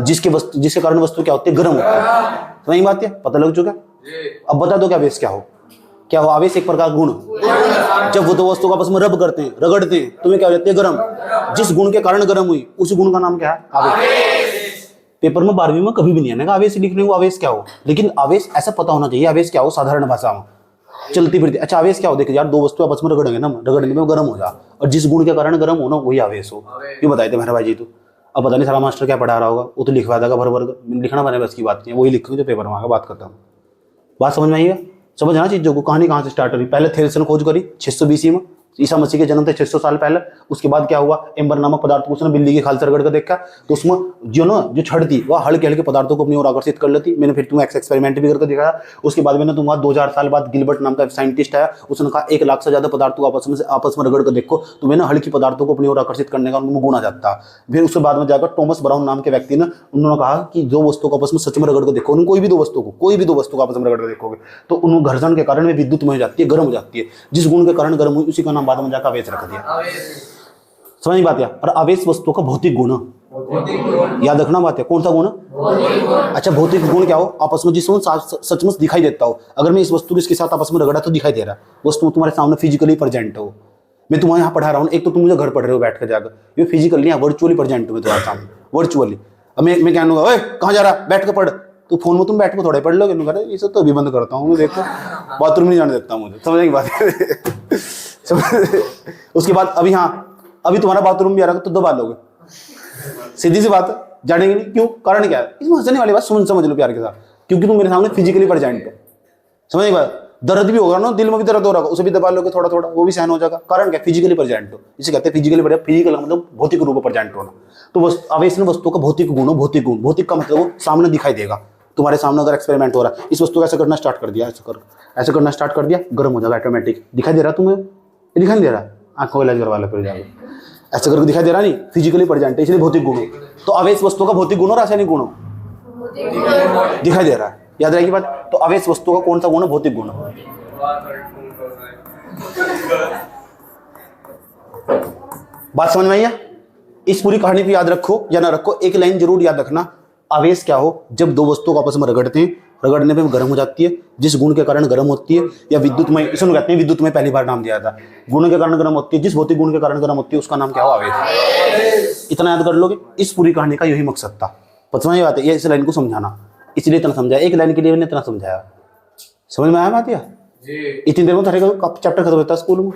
जिसके कारण वस्तु क्या होती है, गर्म होती है। समझ बात है, पता लग चुका। अब बता दो कि आवेश क्या हो। आवेश एक प्रकार गुण, जब वो दो वस्तु का आपस में रब करते हैं, रगड़ते हैं, तुम्हें क्या हो जाती है, गर्म। जिस गुण के कारण गर्म हुई उस गुण का नाम क्या है, आवेश। पेपर में 12वीं में कभी भी नहीं आने आवेश लिखने को आवेश क्या हो, लेकिन आवेश ऐसा पता होना चाहिए आवेश क्या हो साधारण भाषा में, चलती फिरती। अच्छा आवेश क्या हो, देखिए यार दो वस्तु आपस में रगड़ेंगे ना, रगड़ने में गर्म हो जा, और जिस गुण के कारण गर्म होना वही आवेश हो। ये बताए थे मेरे भाई जी। तो अब पता नहीं सारा मास्टर क्या पढ़ा रहा होगा, वो तो लिखवा देगा भर भर, लिखना मैंने बस की बात नहीं है, वही लिखूंगी जो पेपर में आगे बात करता हूँ। बात समझ में आइएगा, समझना चीजों को। कहानी कहाँ से स्टार्ट हुई, पहले थेरेस ने खोज करी 600 BC में, ईसा मसीह के जन्म थे 600 साल पहले। उसके बाद क्या हुआ, एम्बर नामक पदार्थ को उसने बिल्ली की खाल से रगड़ कर देखा, तो उसमें जो छड़ थी वह हल्के हल्के पदार्थों को अपनी ओर आकर्षित कर लेती। मैंने फिर तुम्हें एक्सपेरिमेंट भी करके दिखाया। उसके बाद मैंने तुम्हारा 2000 साल बाद गिलबर्ट नाम का साइंटिस्ट आया, उसने कहा 1 लाख से ज्यादा पदार्थों को आपस में रगड़ कर देखो, तुम्हें ना हल्की पदार्थों को अपनी ओर आकर्षित करने का उनमें गुण आ जाता। फिर उसके बाद में जाकर टॉमस ब्राउन नाम के व्यक्ति ने उन्होंने कहा कि जो वस्तु को आपस में सच में रगड़ कर देखो, कोई भी दो वस्तु को आपस में रगड़ कर देखोगे तो उन घर्षण के कारण वे विद्युत में हो जाती है, गर्म हो जाती है। जिस गुण के कारण गर्म हुई उसी का नाम बाद में जाकर आवेश रख दिया। समझ बात है। और आवेश वस्तु का भौतिक गुण, याद रखना बात है, कौन सा गुण। अच्छा भौतिक गुण क्या हो, आपस में जिसमें सचमुच दिखाई देता हो। अगर मैं इस वस्तु को इसके साथ आपस में रगड़ा तो दिखाई दे रहा, वस्तु तुम्हारे सामने फिजिकली प्रेजेंट हो। मैं तुम्हारे यहाँ पढ़ा रहा हूँ, एक तो तुम मुझे घर पढ़ रहे हो बैठ कर जाकर, ये फिजिकली वर्चुअली प्रेजेंट हो तुम्हारे सामने, वर्चुअली। अब मैं क्या कहूँगा, कहाँ जा रहा बैठ कर पढ़, तो फोन में तुम बैठ कर थोड़े पढ़ लोगे, ये सब तो अभी बंद करता हूँ मैं, देखो बाथरूम नहीं जाने देता मुझे, समझने की बात है। उसके बाद अभी तुम्हारा बाथरूम भी आ रहा तो दबा लोगे, सीधी सी बात है, जानेंगे नहीं। क्यों, कारण क्या है, इसमें हंसने वाली बात समझ लो प्यार के साथ, क्योंकि तुम मेरे सामने फिजिकली प्रेजेंट हो। समझ बात, दर्द भी होगा ना, दिल में भी दर्द हो रहा है, उसे भी दबा लोगे थोड़ा थोड़ा, वो भी सहन हो जाएगा। कारण क्या, फिजिकली प्रेजेंट हो, इसे कहते हैं फिजिकल मतलब भौतिक रूप में प्रेजेंट होना। तो आवेश में वस्तु का भौतिक गुण हो, भौतिक का मतलब सामने दिखाई देगा तुम्हारे सामने। अगर एक्सपेरिमेंट हो रहा है, इस वस्तु को ऐसा करना स्टार्ट कर दिया, ऐसा करना स्टार्ट कर दिया, गर्म हो जाएगा ऑटोमेटिक। दिखाई दे रहा तुम्हें, दिखाई नहीं दे रहा, आंखों इलाज करवा लो फिर जाकर, ऐसा करके दिखाई दे रहा नहीं, फिजिकली प्रेजेंट है इसलिए भौतिक गुण हो। तो आवेश वस्तु का भौतिक गुण और रासायनिक गुण दिखाई दे रहा है, याद रहेगी बात। तो आवेश वस्तु का कौन सा गुण है, भौतिक गुण। बात समझ में आई है। इस पूरी कहानी को याद रखो या ना रखो, एक लाइन जरूर याद रखना, आवेश क्या हो, जब दो वस्तुओं को आपस में रगड़ते हैं, रगड़ने पे गर्म हो जाती है, जिस गुण के कारण गर्म होती है, या विद्युतमय, इसमें कहते हैं विद्युतमय, पहली बार नाम दिया था। गुण के कारण गर्म होती है, जिस भौतिक गुण के कारण गर्म होती है उसका नाम क्या हो, आवेश। इतना याद कर लोगे, इस पूरी कहानी का यही मकसद था। समझ में बात है, ये इस लाइन को समझाना, इसलिए इतना समझाया, एक लाइन के लिए मैंने इतना समझाया। समझ में आया बात या इतनी देर में थारे का चैप्टर खत्म होता है स्कूल में।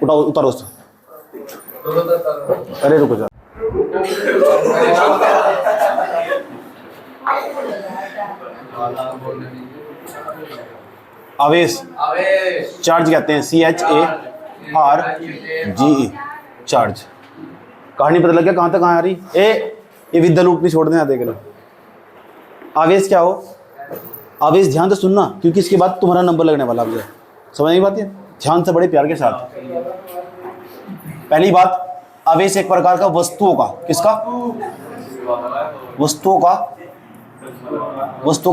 उठाओ, उतारो, अरे रुको जा। आवेश चार्ज कहते हैं, CHARGE, चार्ज। कहानी पता लग गया कहां तक कहां आ रही। ये विद्या लूट नहीं छोड़ने, देख लो। आवेश क्या हो, आवेश ध्यान से सुनना, क्योंकि इसके बाद तुम्हारा नंबर लगने वाला है। समझ नहीं बात है, ध्यान से, बड़े प्यार के साथ। पहली बात, आवेश एक प्रकार का वस्तुओं का, किसका, वस्तुओं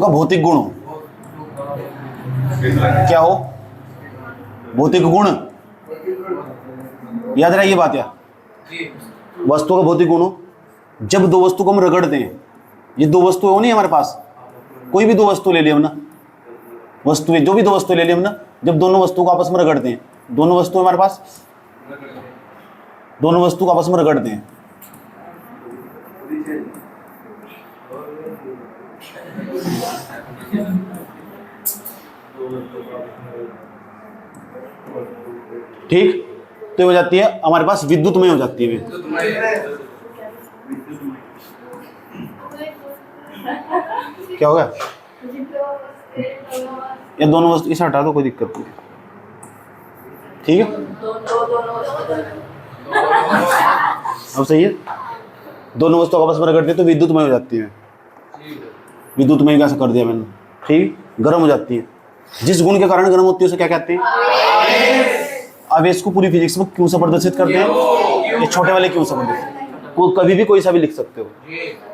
का भौतिक गुण हो। क्या हो, भौतिक गुण, याद रहे ये बात। या वस्तुओं का भौतिक गुण हो, जब दो वस्तु को हम रगड़ते हैं, ये दो वस्तुएं हो नहीं हमारे पास, कोई भी दो वस्तु ले लिया हम ना, वस्तुएं, जो भी दो वस्तु ले लिया हम ना, जब दोनों वस्तुओं को आपस में रगड़ते हैं, दोनों वस्तुएं हमारे पास, दोनों वस्तु को आपस में रगड़ते हैं, ठीक, तो हो जाती है हमारे पास विद्युत में हो जाती है। क्या हो गया, ये दोनों वस्तु इसे हटा दो, कोई दिक्कत नहीं, ठीक है। अब सही है, दोनों वस्तु आपस में रगड़ते हैं तो विद्युतमय हो जाती है। विद्युतमय कैसे कर दिया मैंने, ठीक, गर्म हो जाती है। जिस गुण के कारण गर्म होती है उसे क्या कहते हैं, आवेश को पूरी फिजिक्स में क्यों से प्रदर्शित करते हैं, ये छोटे वाले क्यों से प्रदर्शित, कभी भी कोई सा भी लिख सकते हो।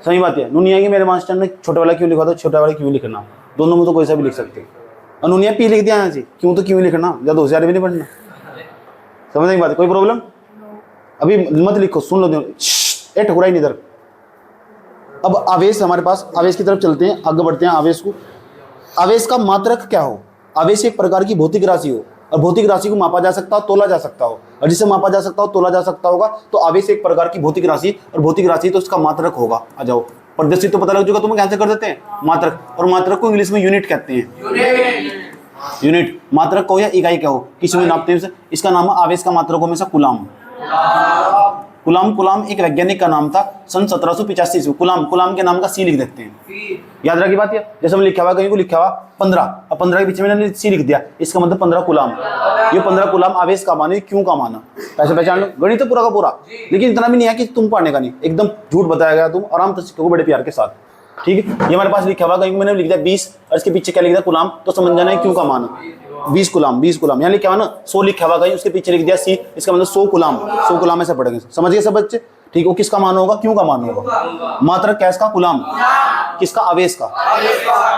सही बात है। नुनिया की मेरे मास्टर ने छोटा वाला क्यों लिखा था, छोटा वाला क्यों लिखना, दोनों में तो कोई सा भी लिख सकते हो। और नुनिया पी लिख दिया यहाँ से, क्यों तो क्यों लिखना, ज़्यादा होशियार भी नहीं बनना। समझने की बात है, कोई प्रॉब्लम? अभी मत लिखो, सुन लो। ए ठकुराई नहीं इधर। अब आवेश हमारे पास, आवेश की तरफ चलते हैं, आगे बढ़ते हैं। आवेश को, आवेश का मात्रक क्या हो? आवेश एक प्रकार की भौतिक राशि हो, और भौतिक राशि को मापा जा सकता हो, तोला जा सकता हो, और जिसे मापा जा सकता हो, तोला जा सकता होगा, तो आवेश एक प्रकार की भौतिक राशि, और भौतिक राशि तो उसका मात्रक होगा। आ जाओ, प्रदर्शित तो पता लग चुका तुम्हें, कैसे कर देते हैं मात्रक, और मात्रक को इंग्लिश में यूनिट कहते हैं। यूनिट मात्रक को या इकाई क्या हो, किसी में नापते हैं। इसका नाम है आवेश का मात्रकों में से कुलाम। कुलाम एक वैज्ञानिक का नाम था, सन 1785 ईस्वी। कुलाम के नाम का सी लिख देते हैं। याद रखी बात है। जैसे हम लिखा हुआ, कहीं को लिखा हुआ 15, अब 15 के पीछे मैंने सी लिख दिया, इसका मतलब 15 कुलाम। ये 15 कुलाम आवेश का माना, क्यों का माना, पैसे पहचान लो। गणित तो पूरा का पूरा, लेकिन इतना भी नहीं है कि तुम पढ़ने का नहीं, एकदम झूठ बताया गया, तुम आराम से सीखोगे बड़े प्यार के साथ। ठीक है, ये हमारे पास लिखा हुआ, कहीं मैंने लिख दिया 20, और इसके पीछे क्या लिख दिया कुलाम, तो समझ जाना है क्यों का माना। 20 कुलाम यहाँ लिखा हुआ ना, 100 लिखा हुआ, कहीं उसके पीछे लिख दिया सी, इसका मतलब 100 कुलाम ऐसे पढ़ेंगे। समझ गए सब बच्चे? ठीक, वो किसका मान होगा, क्यों का मान होगा। मात्रक कैसका, कुलाम। किसका, आवेश का।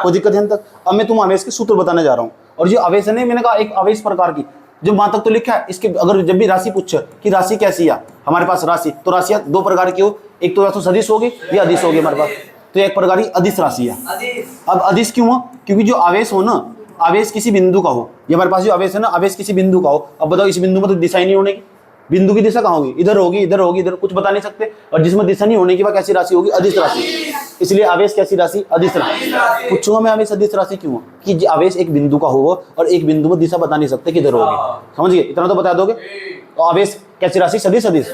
कोई दिक्कत है तक? अब मैं तुम आवेश के सूत्र बताने जा रहा हूँ, और जो आवेश है, मैंने कहा एक आवेश प्रकार की, जो मात्रक तो लिखा है, इसके अगर जब भी राशि पूछे कि राशि कैसी है हमारे पास राशि, तो राशियां दो प्रकार की हो, एक तो सदिश होगी या अदिश होगी हमारे पास, तो एक प्रकार की अदिश राशि है। अब अदिश क्यों हो, क्योंकि जो आवेश हो ना, आवेश किसी बिंदु का हो, ये हमारे पास जो आवेश है ना, आवेश किसी बिंदु का हो। अब बताओ, इस बिंदु में तो दिशा ही नहीं होने की, बिंदु की दिशा कहाँ होगी, इधर होगी, इधर होगी, इधर, कुछ बता नहीं सकते। और जिसमें दिशा नहीं होने की वह कैसी राशि होगी, अदिश राशि। इसलिए आवेश कैसी राशि, अदिश राशि। पूछूंगा मैं, आवेश अदिश राशि क्यों, कि आवेश एक बिंदु का होगा, और एक बिंदु में दिशा बता नहीं सकते किधर होगी। समझ गए, इतना तो बता दोगे। तो आवेश कैसी राशि, सदिश अदिश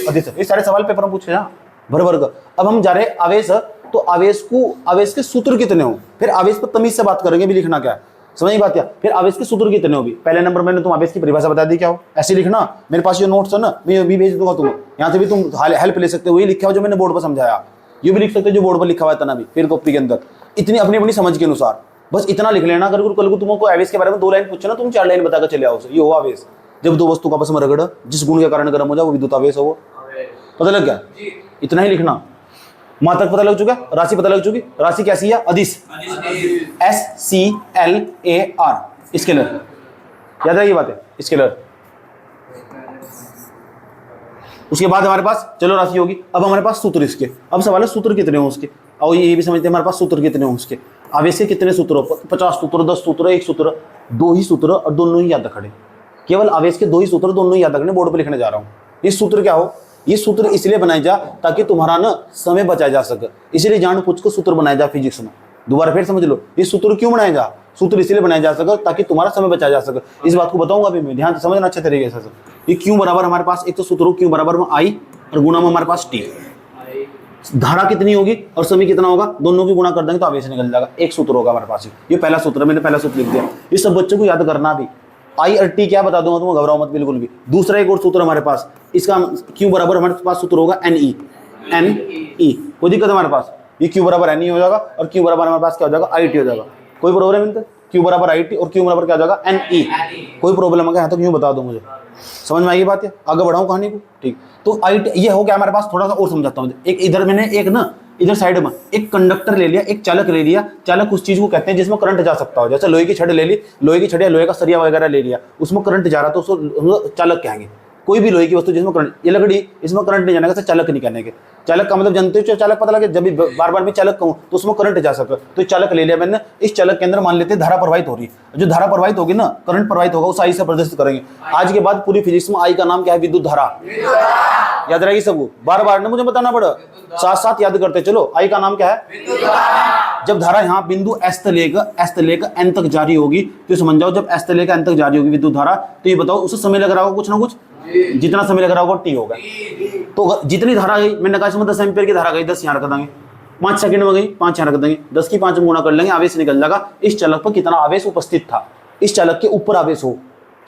अदिश। ये सारे सवाल पेपर में पूछे ना, भर भर कर। अब हम जा रहे आवेश, तो आवेश के सूत्र कितने हो, फिर आवेश पर तमीज से बात करेंगे, भी लिखना क्या है, समझ बात क्या। फिर आवेश के सूत्र कितने हो भी, पहले नंबर मैंने तुम आवेश की परिभाषा बता दी क्या हो, ऐसे लिखना। मेरे पास ये नोट्स है ना, मैं भी भेज दूंगा तुम्हें, यहाँ से भी तुम हेल्प ले सकते हो। वही लिखा हो जो मैंने बोर्ड पर समझाया, ये भी लिख सकते हो जो बोर्ड पर लिखा हुआ है तना भी, फिर कॉपी के अंदर। इतनी अपनी अपनी समझ के अनुसार बस इतना लिख लेना। अगर कल को तुमको आवेश के बारे में 2 लाइन पूछे ना, तुम 4 लाइन बताकर चले आओ। ये हो आवेश, जब दो वस्तु का आपस में रगड़, जिस गुण के कारण गर्म हो जाए वो विद्युत आवेश हो। वो पता लग गया, इतना ही लिखना। मात्रक पता लग चुका, राशि पता लग चुकी। राशि कैसी है, अदिश, SCLAR, स्केलर। याद रखिए बात है, स्केलर। उसके बाद हमारे पास चलो राशि होगी, अब हमारे पास सूत्र इसके। अब सवाल है सूत्र कितने हो उसके, और ये भी समझते हैं हमारे पास सूत्र कितने हो उसके। आवेश के कितने सूत्र हो, 50 सूत्र, 10 सूत्र, 1 सूत्र, 2 ही सूत्र, और दोनों ही याद रखने। केवल आवेश के 2 ही सूत्र, दोनों ही याद रखने, बोर्ड पर लिखने जा रहा हूँ। ये सूत्र क्या हो, ये सूत्र इसलिए बनाए जा ताकि तुम्हारा ना समय बचाया जा सके, इसलिए जान पूछ को सूत्र बनाया जा फिजिक्स में। दोबारा फिर समझ लो, ये सूत्र क्यों बनाया जा, सूत्र इसलिए बनाया जा सके ताकि तुम्हारा समय बचाया जा सके। इस बात को बताऊंगा अभी मैं, ध्यान से समझना अच्छे तरीके से। ये क्यों बराबर हमारे पास, एक तो सूत्र हो क्यों बराबर में I, और गुणा में हमारे पास T। धारा कितनी होगी और समय कितना होगा, दोनों की गुणा कर देंगे तो आवेश निकल जाएगा। एक सूत्र होगा हमारे पास, ये पहला सूत्र, मैंने पहला सूत्र लिख दिया। ये सब बच्चों को याद करना भी। I और T क्या बता दूंगा तुम, घबराओ मत बिल्कुल भी। दूसरा एक और सूत्र हमारे पास, इसका क्यों बराबर हमारे पास सूत्र होगा NE। कोई दिक्कत हमारे पास, ये क्यों बराबर NE हो जाएगा, और क्यों बराबर हमारे पास क्या हो जाएगा, IT हो जाएगा। कोई प्रॉब्लम नहीं, क्यों बराबर IT और क्यों बराबर क्या हो जाएगा, NE। कोई प्रॉब्लम है तो क्यों बता दो मुझे, समझ में आएगी बात है। आगे बढ़ाऊं कहानी को, ठीक। तो IT ये हो गया हमारे पास। थोड़ा सा और समझाता हूँ। एक इधर मैंने एक ना, इधर साइड में एक कंडक्टर ले लिया, एक चालक ले लिया। चालक उस चीज को कहते हैं जिसमें करंट जा सकता हो। जैसे लोहे की छड़ ले ली, लोहे की छड़ या लोहे का सरिया वगैरह ले लिया, उसमें करंट जा रहा तो उसको चालक कहेंगे। कोई भी लोहे की वस्तु जिसमें करंट, ये लकड़ी, इसमें करंट नहीं जाने का चालक नहीं कहने के। चालक का मतलब जानते हो, चालक पता लगे, जब भी बार बार मैं चालक कहूँ तो उसमें करंट जा सके, तो चालक ले लिया मैंने। इस चालक के अंदर मान लेते हैं धारा प्रवाहित हो रही है। जो धारा प्रवाहित होगी ना, करंट प्रवाहित होगा, उस आई से प्रदर्शित करेंगे। आज के बाद पूरी फिजिक्स में आई का नाम क्या है, विद्युत धारा। याद रहेगी सबको, बार बार ना मुझे बताना पड़ा, साथ साथ याद करते चलो। आई का नाम क्या है, जब धारा यहाँ बिंदु S से लेकर N तक जारी होगी, तो समझ जाओ जब S से लेकर N तक जारी होगी विद्युत धारा, तो ये बताओ उसे समय लग रहा होगा कुछ ना कुछ, जितना समय लग रहा होगा T होगा। तो जितनी धारा गई, मैंने कहा इसमें 10 एम्पीयर की धारा गई, 10 यहाँ रख देंगे, 5 सेकंड में गई, 5 यहाँ रख देंगे, 10 की 5 गुणा कर लेंगे, आवेश निकल जाएगा। इस चालक पर कितना आवेश उपस्थित था, इस चालक के ऊपर आवेश हो,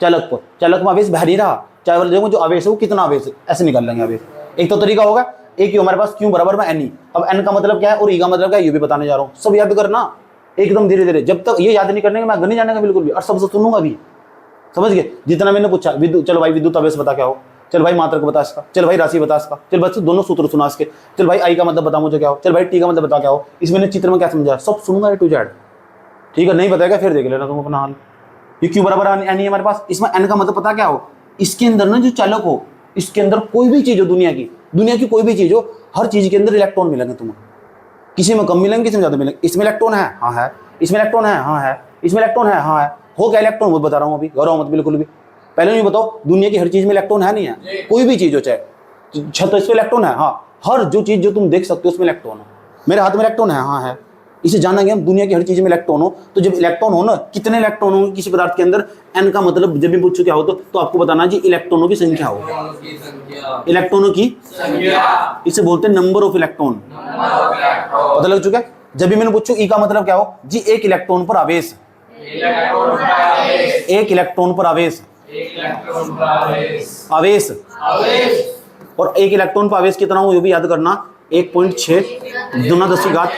चालक पर, चालक में आवेश बाहर ही रहा, चाहे देखो जो आवेश है वो कितना आवेश है, ऐसे निकाल लेंगे आवेश। एक तो तरीका होगा, एक ही हमारे पास क्यों बराबर में NE। अब N का मतलब क्या है और E का मतलब क्या है, ये भी बताने जा रहा हूँ। सब याद करना एकदम धीरे धीरे, जब तक ये याद नहीं करने का मैं आगे नहीं जाने का बिल्कुल भी, और सबसे सुनूंगा भी। समझ गए, जितना मैंने पूछा विद्युत, चलो भाई विद्युत आवेश बता क्या हो। चल भाई मात्रक बता इसका, चल भाई राशि बता इसका, चल बस दोनों सूत्र सुना इसके, चल भाई आई का मतलब बता मुझे क्या हो, चल भाई टी का मतलब बता क्या हो, इसमें चित्र में क्या समझा, सब सुनूंगा A to Z। ठीक है, नहीं बताएगा फिर देख लेना तुम अपना हाल। ये क्यू बराबर एन है हमारे पास, इसमें एन का मतलब पता क्या हो, इसके अंदर ना जो चालक हो, इसके अंदर कोई भी चीज हो दुनिया की कोई भी चीज हो, हर चीज के अंदर इलेक्ट्रॉन मिलेंगे तुम्हें, किसी में कम मिलेंगे किसी में ज्यादा मिलेंगे। इसमें इलेक्ट्रॉन है, हाँ है, इसमें इलेक्ट्रॉन है, हाँ है, इसमें इलेक्ट्रॉन है, हाँ है, हो क्या इलेक्ट्रॉन वो बता रहा हूँ अभी, घबराओ मत बिल्कुल भी। पहले नहीं बताओ दुनिया की हर चीज में इलेक्ट्रॉन है नहीं है, कोई भी चीज हो, चाहे छत तो इसमें इलेक्ट्रॉन है, हाँ, हर जो चीज जो तुम देख सकते हो उसमें इलेक्ट्रॉन है। मेरे हाथ में इलेक्ट्रॉन है, हाँ है, इसे जानेंगे हम, दुनिया की हर चीज में इलेक्ट्रॉन हो। तो जब इलेक्ट्रॉन हो ना, कितने इलेक्ट्रॉन होंगे किसी पदार्थ के अंदर, एन का मतलब जब भी पूछो क्या हो तो आपको बताना जी इलेक्ट्रॉनों की संख्या हो, इलेक्ट्रॉनों की संख्या, इसे बोलते हैं नंबर ऑफ इलेक्ट्रॉन। पता लग चुका है। जब भी मैंने पूछो ई का मतलब क्या हो जी, एक इलेक्ट्रॉन पर आवेश, एक इलेक्ट्रॉन पर आवेश, आवेश, और एक इलेक्ट्रॉन पर आवेश कितना हो ये भी याद करना, 1.6 गुना 10 की घात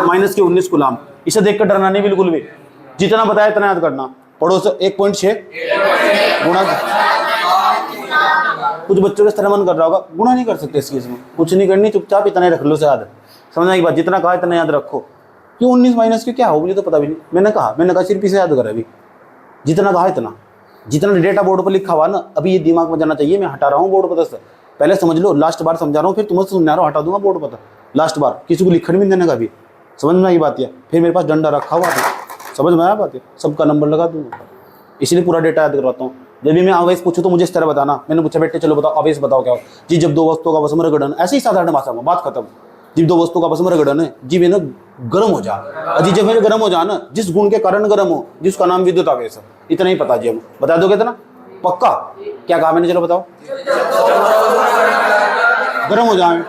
-19 कूलम। इसे देखकर डरना नहीं बिल्कुल भी, जितना बताया इतना याद करना। पढ़ो 1.6 गुणा, कुछ बच्चों के तरह मन कर रहा होगा, गुणा नहीं कर सकते इस चीज में, कुछ नहीं करनी, चुपचाप इतना ही रख लो से याद, समझना की बात, जितना कहा इतना याद रखो। क्यों 19 माइनस क्यों क्या हो मुझे तो पता भी नहीं, मैंने कहा सिर्फ इसे याद कर, अभी जितना कहा इतना, जितना डेटा बोर्ड पर लिखा हुआ ना अभी ये दिमाग में जाना चाहिए। मैं हटा रहा हूँ बोर्ड पर, से पहले समझ लो, लास्ट बार समझा रहा हूँ, फिर तुम्हें समझा रहा हूँ, हटा दूंगा बोर्ड पर लास्ट बार, किसी को लिखने भी देने का भी, समझ में आई बात है। फिर मेरे पास डंडा रखा हुआ है, समझ में आया बात है, सबका नंबर लगा दूंगा, इसलिए पूरा डेटा याद करवाता हूँ। जब भी मैं आवेश पूछूँ तो मुझे इस तरह बताना। मैंने पूछा बेटे चलो बताओ आवेश बताओ क्या हो जी, जब दो वस्तुओं का आपस में रगड़न, ऐसे ही साधारण भाषा में बात खत्म, जब दो वस्तुओं का आपस में रगड़न है जी, वे ना गर्म हो जा, अजी जब मेरे गर्म हो जा ना, जिस गुण के कारण गर्म हो जिसका नाम विद्युत आवेश है, इतना ही पता जी, हम बता दोगे इतना पक्का? क्या कहा मैंने, चलो बताओ। गर्म हो जाए,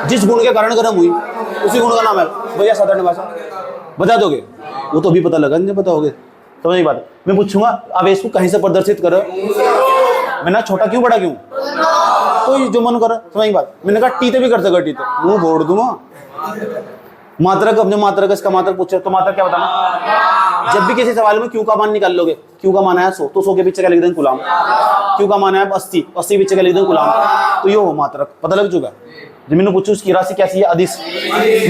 जिस गुण के कारण गर्म हुई उसी गुण का नाम है भैया, साधारण भाषा बता दोगे? वो तो अभी पता लगा नहीं बताओगे, समझ नहीं बात। मैं पूछूंगा आवेश को कहीं से प्रदर्शित करो, मैंने छोटा क्यों बड़ा क्यों, कोई जो मन कर, समझ बात। मैंने कहा टी तो भी कर सकता, टी तो मुंह बोड़ दूंगा। मात्रक, अब जो मात्रक इसका मात्रक पूछे तो मात्रक क्या बताना। जब भी किसी सवाल में क्यू का मान निकाल लोगे, क्यू का मान है 100 तो 100 के पीछे क्या लिख देंगे कूलम, क्यू का मान है 80 80 पीछे क्या लिख देंगे कूलम, तो ये हो मात्रक। पता लग चुका। जब मैंने पूछू उसकी राशि कैसी है, अदिश,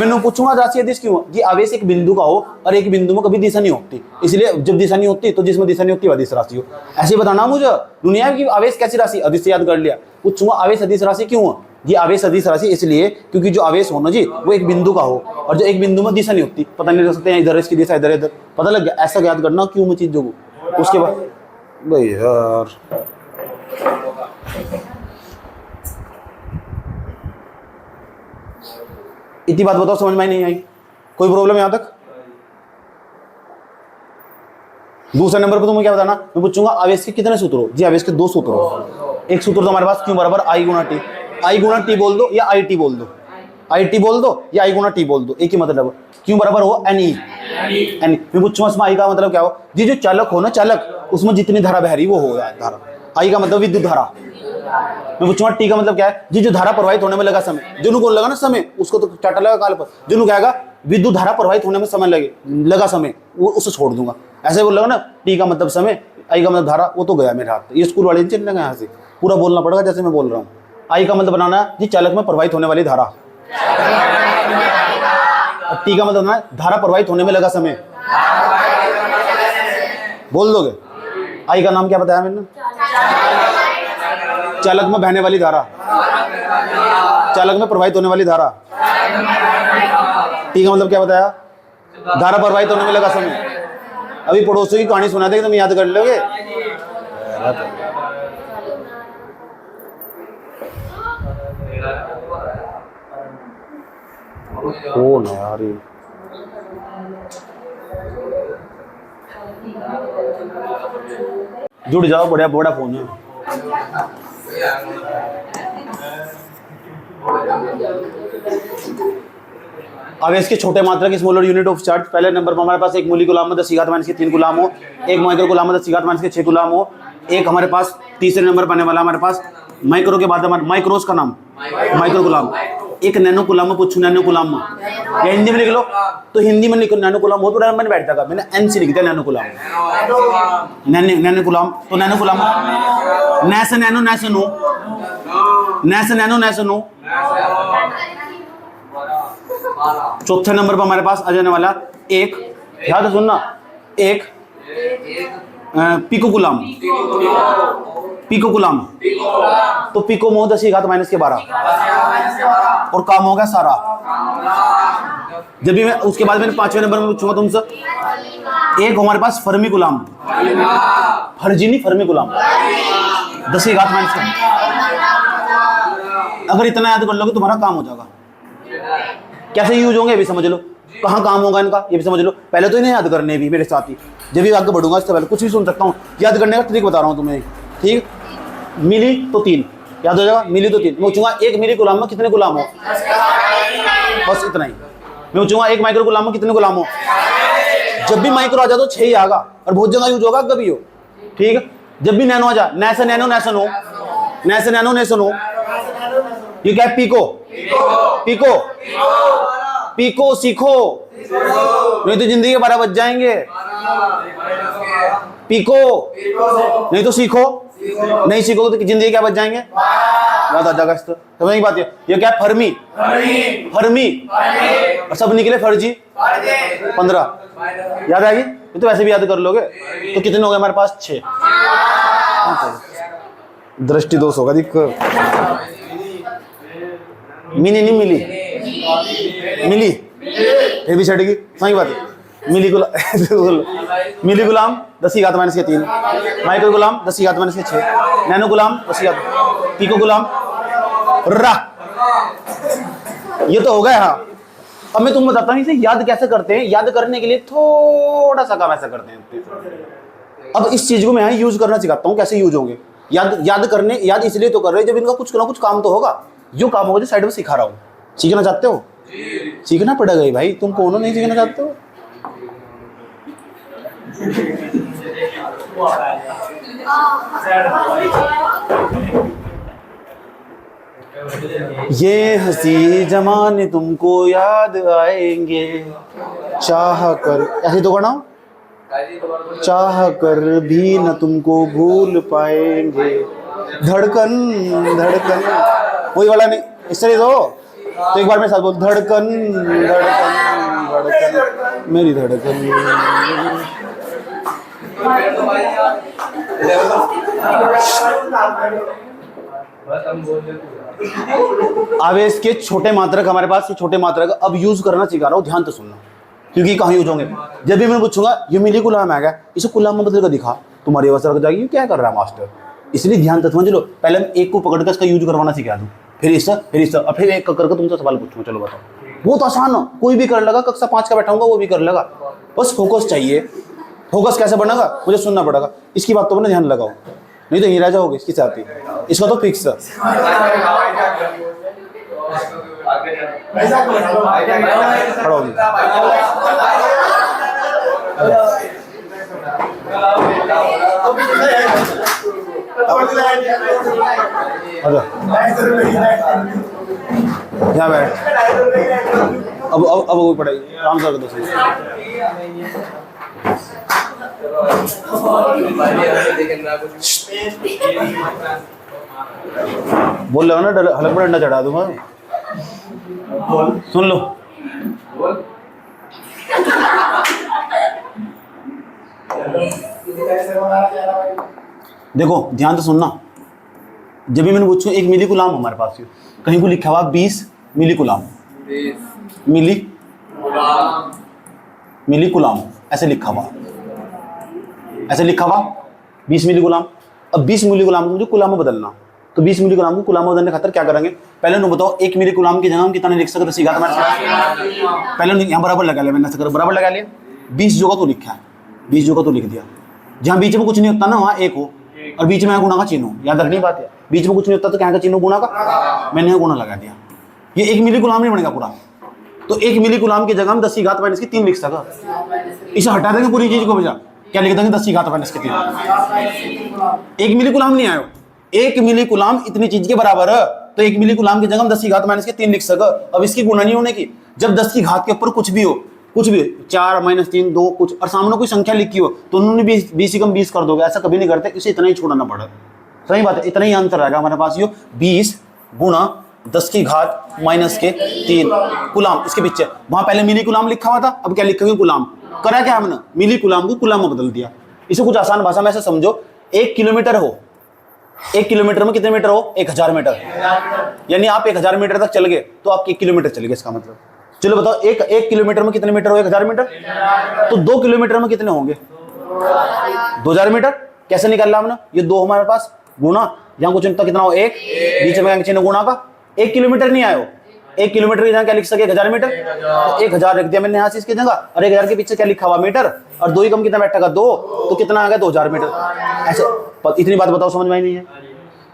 मैंने पूछूंगा राशि अदिश क्यों जी, आवेश एक बिंदु का हो और एक बिंदु में कभी दिशा नहीं होती, इसलिए जब दिशा नहीं होती तो जिसमें दिशा नहीं होती अदिश राशि हो। ऐसे बताना मुझे, दुनिया की आवेश कैसी राशि, अदिश से याद कर लिया। पूछूंगा आवेश अदिश राशि क्यों हो जी, आवेश अदिश राशि इसलिए क्योंकि जो आवेश हो ना जी वो एक बिंदु का हो और जो एक बिंदु में दिशा नहीं होती, पता नहीं रख सकते हैं इधर इसकी दिशा इधर इधर, पता लग गया। ऐसा याद करना क्यों में चीज जो उसके बाद भाई यार इतनी बात बताओ, समझ में नहीं आई, कोई प्रॉब्लम यहां तक? दूसरे नंबर पर तुम्हें क्या बताना, मैं पूछूंगा आवेश के कितने सूत्र हो जी, आवेश के 2 सूत्र हो। एक सूत्र तो हमारे पास क्यों बराबर आई गुणा टी, आई गुणा टी बोल दो या आई टी बोल दो, आई टी बोल दो या आई गुणा टी बोल दो, एक ही मतलब। क्यों बराबर हो एन ई, एन। मैं पूछूंगा इसमें आई का मतलब क्या हो जी, जो चालक हो ना चालक, उसमें जितनी धारा बह रही वो हो धारा, आई का मतलब विद्युत धारा। मैं पूछूंगा टी का मतलब क्या है जी, जो धारा प्रवाहित होने में लगा समय, जो कौन लगा ना समय, उसको तो चाटा लगा काल पर, जो कहेगा विद्युत धारा प्रवाहित होने में समय लगा समय, वो उसे छोड़ दूंगा। ऐसे बोल लगा ना, टी का मतलब समय, आई का मतलब धारा, वो तो गया मेरे हाथ। ये स्कूल वाले चलने लगे यहाँ से, पूरा बोलना पड़ेगा जैसे मैं बोल रहा हूँ। आई का मतलब बनाना जी चालक में प्रवाहित होने वाली धारा, टी का मतलब ना धारा प्रवाहित होने में लगा समय, बोल दोगे। आई का नाम क्या बताया मैंने, चालक में बहने वाली धारा, चालक में प्रवाहित होने वाली धारा। टी का मतलब क्या बताया, धारा प्रवाहित होने में लगा समय। अभी पड़ोसियों की कहानी सुना दे, तुम याद कर लोगे। कौन है यार ये, जुड़ जाओ, बढ़िया बड़ा फोन है। आवेश के छोटे मात्रक स्मॉलर यूनिट ऑफ चार्ज। पहले नंबर पर हमारे पास एक मूली गुलाम में 10⁻³ कूलम हो, एक माइक्रो गुलाम में 10⁻6 कूलम हो, एक हमारे पास तीसरे नंबर पर आने वाला हमारे पास माइक्रो के बाद हमारे माइक्रोस का नाम माइक्रो गुलाम, एक नैनो कुलाम में पूछू, नैनो कुलाम में या हिंदी में लिख लो, तो हिंदी में लिखो नैनो कुलाम, बहुत बड़ा मैंने बैठ जाएगा, मैंने एन से लिख दिया नैनो कुलाम, नैनो कुलाम, तो नैनो कुलाम नैसे नैनो नैसे नो, नैसे नैनो नैसे नो। चौथे नंबर पर हमारे पास आ जाने वाला एक, ध्यान से सुनना, एक पिको गुलाम, पिको गुलाम, तो पिको मोह 10 की घात माइनस के 12 और काम हो गया सारा। जब भी मैं उसके बाद मैंने 5वें नंबर में पूछूंगा तुमसे, एक हमारे पास फर्मी गुलाम, फर्जी नहीं फर्मी गुलाम, 10 की घात माइनस के, अगर इतना याद कर लोगे तुम्हारा काम हो जाएगा। कैसे यूज होंगे ये भी समझ लो, कहाँ काम होगा इनका ये भी समझ लो। पहले तो इन्हें याद करने भी मेरे साथ ही, जब भी आगे बढ़ूंगा इससे पहले कुछ भी सुन सकता हूँ, याद करने का तरीका बता रहा हूँ तुम्हें, ठीक। मिली तो 3 याद हो जाएगा, मिली तो 3। मैं पूछूंगा एक मिली गुलाम में कितने गुलाम हो, बस इतना ही। मैं पूछूंगा एक माइक्रो गुलाम में कितने गुलाम हो, जब भी माइक्रो आ जाए तो 6 ही आएगा, और बहुत जगह यूज होगा कभी हो, ठीक। जब भी नैनो आ जाए, नैसे नैनो नैसे नो, नैसे नैनो नैसे नो, ये क्या है, पीको, पीको, पीको सीखो, नहीं तो जिंदगी के 12 बज जाएंगे। पीको नहीं तो सीखो, नहीं सीखोगे तो जिंदगी क्या बच जाएंगे, याद आ जाएगा। समझ की बात ये क्या है, फर्मी, फर्मी, और सब निकले फर्जी, 15 याद आएगी, ये तो वैसे भी याद कर लोगे। तो कितने हो गए हमारे पास, 6। दृष्टि दोष होगा दिख, मिली नहीं मिली, मिली फिर भी छटेगी, सही बात है। मिली गुलाम मिली गुलाम 10 की घात माइनस के 3, माइक्रो गुलाम 10 की घात माइनस के 6, नैनो गुलाम 10 की घात, पिको गुलाम रा, ये तो हो गया। हाँ, अब मैं तुम्हें बताता हूँ इसे याद कैसे करते हैं। याद करने के लिए थोड़ा सा काम ऐसा करते हैं। अब इस चीज को मैं यूज करना सिखाता हूँ, कैसे यूज होंगे। याद करने, याद इसलिए तो कर रहे हैं जब इनका कुछ ना कुछ काम तो होगा, जो काम होगा जो साइड में सिखा रहा हूँ। सीखना चाहते हो, सीखना पड़ेगा भाई, तुम कौन नहीं सीखना चाहते हो। ये हंसी जमाने तुमको याद आएंगे, चाह कर, ऐसे तो करना, चाह कर भी न तुमको भूल पाएंगे, धड़कन धड़कन, वही वाला नहीं, इस तरह तो एक बार मेरे साथ बोल, धड़कन धड़कन धड़कन मेरी धड़कन। आवेश के छोटे मात्रक हमारे पास, ये छोटे मात्रक अब यूज करना सिखा रहा हूँ, ध्यान तो सुनना, क्योंकि कहाँ यूज होंगे। जब भी मैं पूछूंगा ये मिली गुलाम आ गया, इसे गुलाम में बदल कर दिखा, तुम्हारी अवस्था रख जाएगी, क्या कर रहा है मास्टर। इसलिए ध्यान तो समझ लो, पहले मैं एक को पकड़ कर इसका यूज करवाना सिखा दूँ, फिर इससे और फिर एक करके तुमसे सवाल पूछूंगा। चलो बताओ, बहुत आसान हो, कोई भी कर लेगा, कक्षा 5 का बैठाऊंगा वो भी कर लेगा, बस फोकस चाहिए। फोकस कैसे बनेगा, मुझे सुनना पड़ेगा, इसकी बात तो मैंने ध्यान लगाओ, नहीं तो यहीं रह जाओगे इसकी साथ ही। इसका तो फिक्स है। यहाँ बैठ, अब वो पढ़ाई काम कर दो। बोल रहा ना, हलक पर डंडा चढ़ा दूंगा, सुन लो। देखो ध्यान से सुनना, जब भी मैंने पूछूं एक मिली गुलाम हमारे पास, कहीं को लिखा हुआ 20 मिली गुलाम, मिली गुलाम ऐसे लिखा हुआ, ऐसे लिखा हुआ 20 मिली गुलाम। अब 20 मिली गुलाम को मुझे गुलाम में बदलना, तो 20 मिली गुलाम को गुलाम में बदलने खातर क्या करेंगे, पहले उन्हें बताओ 1 मिली गुलाम की जगह हम कितना लिख सकते, सीखा पहले यहाँ बराबर लगा लिया मैंने, बराबर लगा लिया, 20 जगह तो लिखा है, 20 जगह तो लिख दिया। जहाँ बीच में कुछ नहीं होता ना वहाँ 1 हो, और बीच में गुणा का चिन्ह हो, याद रखनी बात है, बीच में कुछ नहीं होता तो क्या का चिन्ह गुणा का, मैंने यहाँ गुणा लगा दिया। ये 1 मिली गुलाम नहीं बनेगा पूरा, तो 1 मिली गुलाम की जगह हम 10 की घात माइनस की 3 लिख सका, इसे हटा देंगे पूरी चीज को, बजा क्या लिख देंगे 10 की घात माइनस की 3। 1 मिली गुलाम नहीं आयो, 1 मिली गुलाम इतनी चीज के बराबर है तो 1 मिली कूलाम की जगह हम 10 की घात माइनस के 3 लिख सका। अब इसकी गुणा नहीं होने की, जब 10 की घात के ऊपर कुछ भी हो, 4 - 3 2 कुछ और सामने कोई संख्या लिखी हो तो उन्होंने 20 ही कम 20 कर दोगे, ऐसा कभी नहीं करते, इसे इतना ही छोड़ना पड़ा। सही बात है, इतना ही अंतर रहेगा हमारे पास, ये 20 गुणा 10 की घात माइनस के 3 कूलाम। इसके पीछे वहां पहले मिली कूलाम लिखा हुआ था, अब क्या लिखेंगे कूलाम। करा क्या हमने, मिली कूलाम को कूलाम में बदल दिया। इसे कुछ आसान भाषा में ऐसे समझो, 1 किलोमीटर हो, 1 किलोमीटर में कितने मीटर हो, 1000 मीटर, यानी आप 1000 मीटर तक चल गए तो आप 1 किलोमीटर चल गए, इसका मतलब। चलो बताओ, 1 किलोमीटर में कितने मीटर हो, 1000 मीटर, तो 2 किलोमीटर में कितने होंगे, 2000 मीटर। कैसे निकालना हमने, ये 2 हमारे पास गुणा, यहाँ कुछ कितना हो 1, बीच में चिन्ह गुणा का, 1 किलोमीटर नहीं आयो, 1 किलोमीटर की जगह क्या लिख सके, 1000 मीटर, तो 1000 रख दिया मैंने यहाँ से इसकी जगह, और 1000 के पीछे क्या लिखा हुआ मीटर, और 2 ही कम कितना बैठेगा 2, तो कितना आ गया 2000 मीटर। ऐसे इतनी बात बताओ, समझ में आई नहीं है,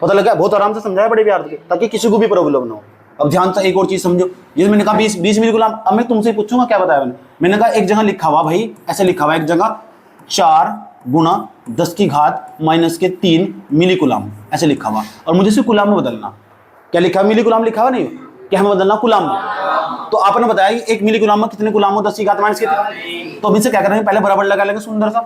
पता लगा, बहुत आराम से समझाया बड़े प्यार के, ताकि किसी को भी प्रॉब्लम ना हो। अब ध्यान से एक और चीज समझो, ये मैंने कहा 20 मिली कूलाम, अब मैं तुमसे पूछूंगा क्या बताया मैंने कहा एक जगह लिखा हुआ भाई, ऐसे लिखा हुआ एक जगह 4 गुणा 10 की घात माइनस के 3 मिली कूलाम, ऐसे लिखा हुआ, और मुझे सिर्फ कूलाम में बदलना। क्या लिखा, मिली कूलाम लिखा हुआ नहीं, क्या हमें बदलना कूलाम में। तो आपने बताया कि 1 मिली कूलाम में कितने कूलाम हो, 10 की घात माइनस के 3, तो अब इनसे क्या करेंगे, पहले बराबर लगा लेंगे सुंदर सा,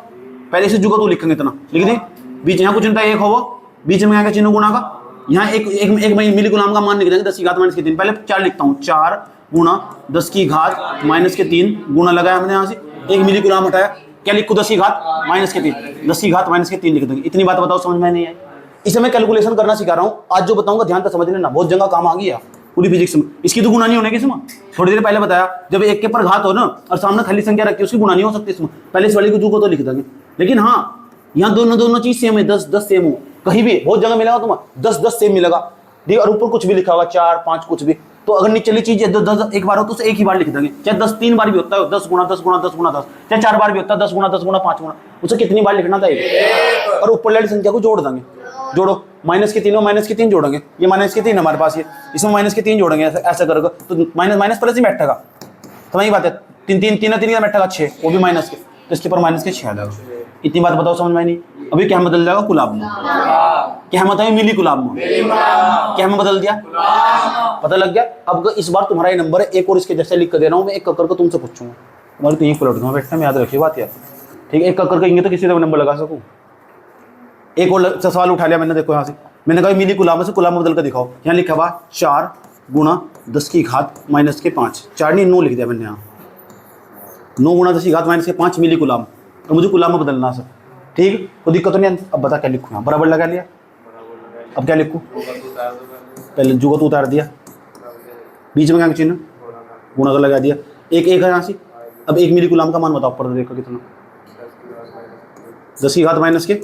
पहले इसे जुगा तो लिखेंगे इतना, लिख दें, बीच यहाँ कुछ चिंता 1 हो, बीच में क्या चिन्ह गुणा का, यहाँ एक मिली कूलाम का मान लिख देंगे 10 की घात माइनस के 3, पहले 4 लिखता हूँ, 4 गुणा 10 की घात माइनस के 3 गुणा लगाया हमने यहाँ से, 1 मिली कूलाम हटाया, क्या लिखूं 10 की घात माइनस के 3, 10 की घात माइनस के 3 लिख देंगे। इतनी बात बताओ समझ में नहीं आई, इसे मैं कैलकुलेशन करना सिखा रहा हूँ, आज जो बताऊंगा ध्यान से समझ लेना, बहुत जगह काम आ गया पूरी फिजिक्स में। इसकी तो गुणा नहीं होने की, इसमें थोड़ी देर पहले बताया, जब 1 के पर घात हो ना और सामने खाली संख्या रखी, उसकी गुणा नहीं हो सकती इसमें, पहले इस वाली को जू को तो लिख देंगे। लेकिन हाँ, यहाँ दोनों चीज सेम है, 10 सेम हो, कहीं भी बहुत जगह मिलेगा तुम्हें 10 सेम मिलेगा, ठीक, और ऊपर कुछ भी लिखा होगा 4 5 कुछ भी, तो अगर निचली चीज 10 एक बार हो तो उसे एक ही बार लिख देंगे, चाहे 10 3 बार भी होता है, 10 गुणा 10 गुणा 10 गुणा 10, चाहे 4 बार भी होता है, 10 गुणा 10 गुणा 5 गुणा, उसे कितनी बार लिखना था, और ऊपर वाली संख्या को जोड़ देंगे, जोड़ो माइनस के 3 और माइनस के 3 जोड़ेंगे, ये माइनस के 3 हमारे पास, ये इसमें माइनस के 3 जोड़ेंगे, ऐसा करोगे तो माइनस प्लस ही बैठेगा, समझ बात है, 3 का बैठेगा 6, वो भी माइनस के, तो इसके ऊपर माइनस के 6 आ जाएगा। इतनी बात बताओ समझ में नहीं। अभी क्या बदल जाएगा कुलाब में, क्या हम बताएं मिली कुलाब में, क्या हमें बदल दिया, पता लग गया। अब इस बार तुम्हारा ये नंबर है, एक और इसके जैसे लिख कर दे रहा हूँ मैं, एक कक्कर को तुमसे पूछूंगा, तुम्हारी तो यहीं पलट दूंगा बेटा, मैं याद रखिए बात यार, ठीक है, एक कक्कर कहेंगे तो किसी का नंबर लगा सकूँ। एक और सवाल उठा लिया मैंने, देखो यहाँ से मैंने कहा मिली कुलाब से कुलाब में बदल कर दिखाओ, यहाँ लिखा हुआ 4 गुणा 10 की घात माइनस के 5, 4 नहीं 9 लिख दिया मैंने यहाँ, 9 गुणा 10 की घात माइनस के 5 मिली कुलाम, तो मुझे कुलाम में बदलना सर, ठीक, कोई दिक्कत तो नहीं। अब बता क्या लिखूँ, यहाँ बराबर लगा लिया, अब क्या लिखूँ, पहले जुगा तो उतार दिया, बीच में क्या चिन्ह गुणा का लगा दिया, एक है यहाँ से। अब 1 मिली कुलाम का मान बताओ, पर देखो कितना, 10 की घात माइनस के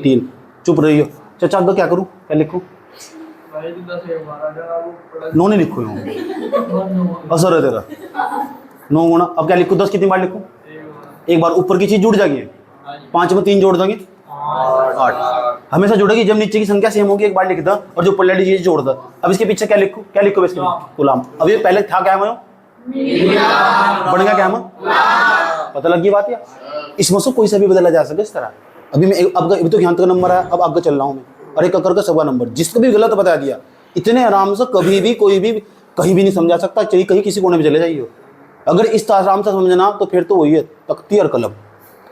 3, चुप रहियो चाचा, अब क्या करूँ, क्या लिखूँ, 9 नहीं लिखूँ, असर है तेरा, 9 गुणा, अब क्या लिखूँ, 10 कितनी बार लिखूँ, एक बार, ऊपर की चीज जुड़ जाएगी, 5 में 3 जोड़ देंगे 8, हमेशा जुड़ेगी जब नीचे की संख्या सेम होगी, एक बार लिख दो, और जो ऊपर वाली चीज जोड़ दो। अब इसके पीछे क्या लिखूं, क्या लिखो इसके गुलाम, अब ये पहले था क्या मैं बन गया क्या मैं, पता लग गई बात या, इसमें से कोई सा भी बदला जा सके इस तरह। अभी मैं अब तो यहाँ तक नंबर है, अब आगे चल रहा हूँ मैं, और एक कक्कर का सबका नंबर, जिसको भी गलत बता दिया इतने आराम से कभी भी कोई भी कहीं भी नहीं समझा सकता, चाहिए कहीं किसी कोने में चले जाइए। अगर इस आराम से समझना तो फिर तो वही है तख्ती और कलम,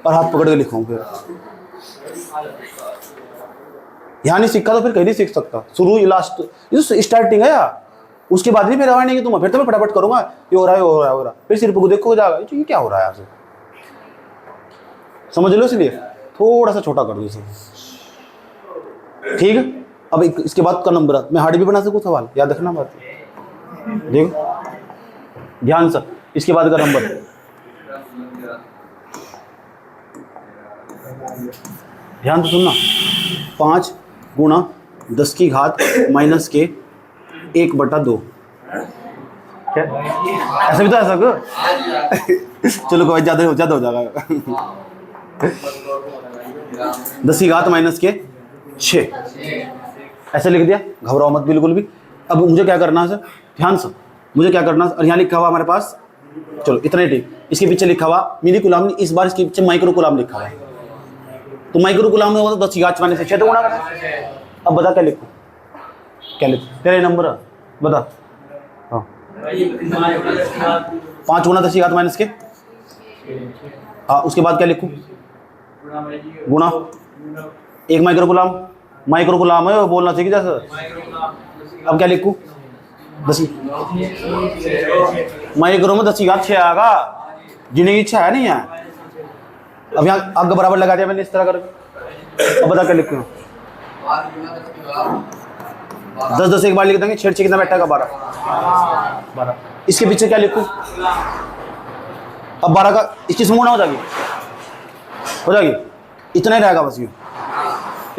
और हाथ पकड़ के लिखूँ, फिर यहाँ नहीं सीखा तो फिर कहीं नहीं सीख सकता। शुरू लास्ट ये स्टार्टिंग है यार, उसके बाद भी मेरा नहीं कि तुम, फिर तो मैं फटाफट करूंगा, ये हो रहा है, हो रहा है, हो रहा है, फिर सिर्फ देखो जाएगा ये क्या हो रहा है यहाँ से, समझ लो, इसलिए थोड़ा सा छोटा कर दो इसे, ठीक है। अब इसके बाद का नंबर मैं हार्ड भी बना सकूँ, सवाल याद रखना बात, देखो ध्यान से, इसके बाद का नंबर ध्यान से सुनना, 5 गुणा 10 की घात माइनस के 1/2, क्या ऐसा भी तो ऐसा को चलो कोई ज़्यादा हो जाएगा 10 की घात माइनस के 6, ऐसे लिख दिया, घबराओ मत बिल्कुल भी। अब मुझे क्या करना है सर, ध्यान से, मुझे क्या करना है, और यहाँ लिखा हुआ हमारे पास, चलो इतना ही ठीक, इसके पीछे लिखा हुआ मिली कुलाम, इस बार इसके पीछे माइक्रो कुलाम लिखा हुआ है, तो माइक्रो कुलाम में होगा तो 10 की घात माइनस से 6 तो गुणा करना। अब बता क्या लिखूं, क्या लिख तेरे नंबर बता। हाँ 5 गुना 10 की घात माइनस के। हाँ उसके बाद क्या लिखूं? गुना 1 माइक्रो गुलाम है वो बोलना चाहिए जैसे। अब क्या लिखूं? 10 माइक्रो में 10 की घात 6 आएगा। जिन्हें इच्छा है नहीं है। अब यहाँ आग बराबर लगा दिया मैंने इस तरह करके। अब बता क्या लिखूं? 10 एक बार लिख देंगे। 6 कितना बैठेगा? 12। इसके पीछे क्या लिखूं? अब 12 का इसकी गुणा हो जाएगी इतना ही रहेगा बस ये।